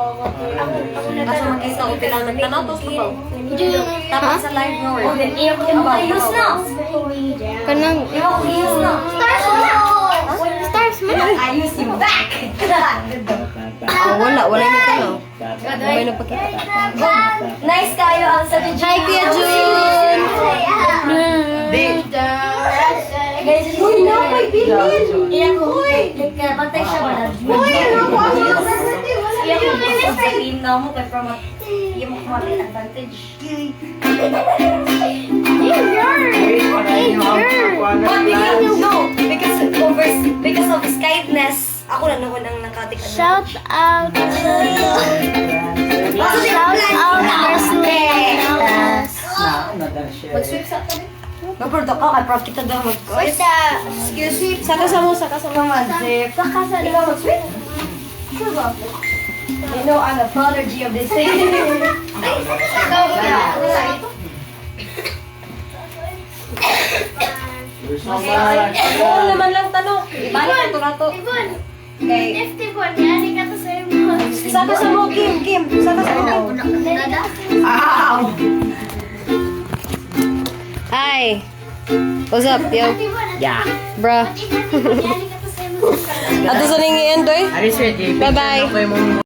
makita ko pilang nagtanaw, tapos tubaw. Jun. Tapos sa live mo. Iyo ko ayos na. Kanang Iyo ko ayos na. stars mo na. Stars mo na. Ayos yung back. Wala yung tanaw. May nice kayo ang sa Hi, Kuya Jun! Guys, uy, no, may bilin. Iyan ko, like, patay siya ba? Uy, ano ko? Iyan ko, sasabihin na mo, kaya from iyan mo kumalit advantage. But because you know, because of his kindness, ako na naman ang nakatik. Shout out to you. Shout out Mercedes. Mag-sweep sa tabi. Magprodok ka, kay prof kita daw mag-sweep. Excuse me. Saka sa mo. Mag-sweep. Saka sa ikaw mag-sweep. Sure ba? You know, I'm a prodigy of this thing. Oo naman lang tanong. Ibalik ang turato. Ibon. Okay. 51. Yani ka to sa mo. Saka sa mo, Kim. Saka sa mo. Dada. Hi. What's up, yo? Yeah. Bruh. Yani ka to sa mo. Ato sa ningin, Toy? Aris ready. Bye-bye.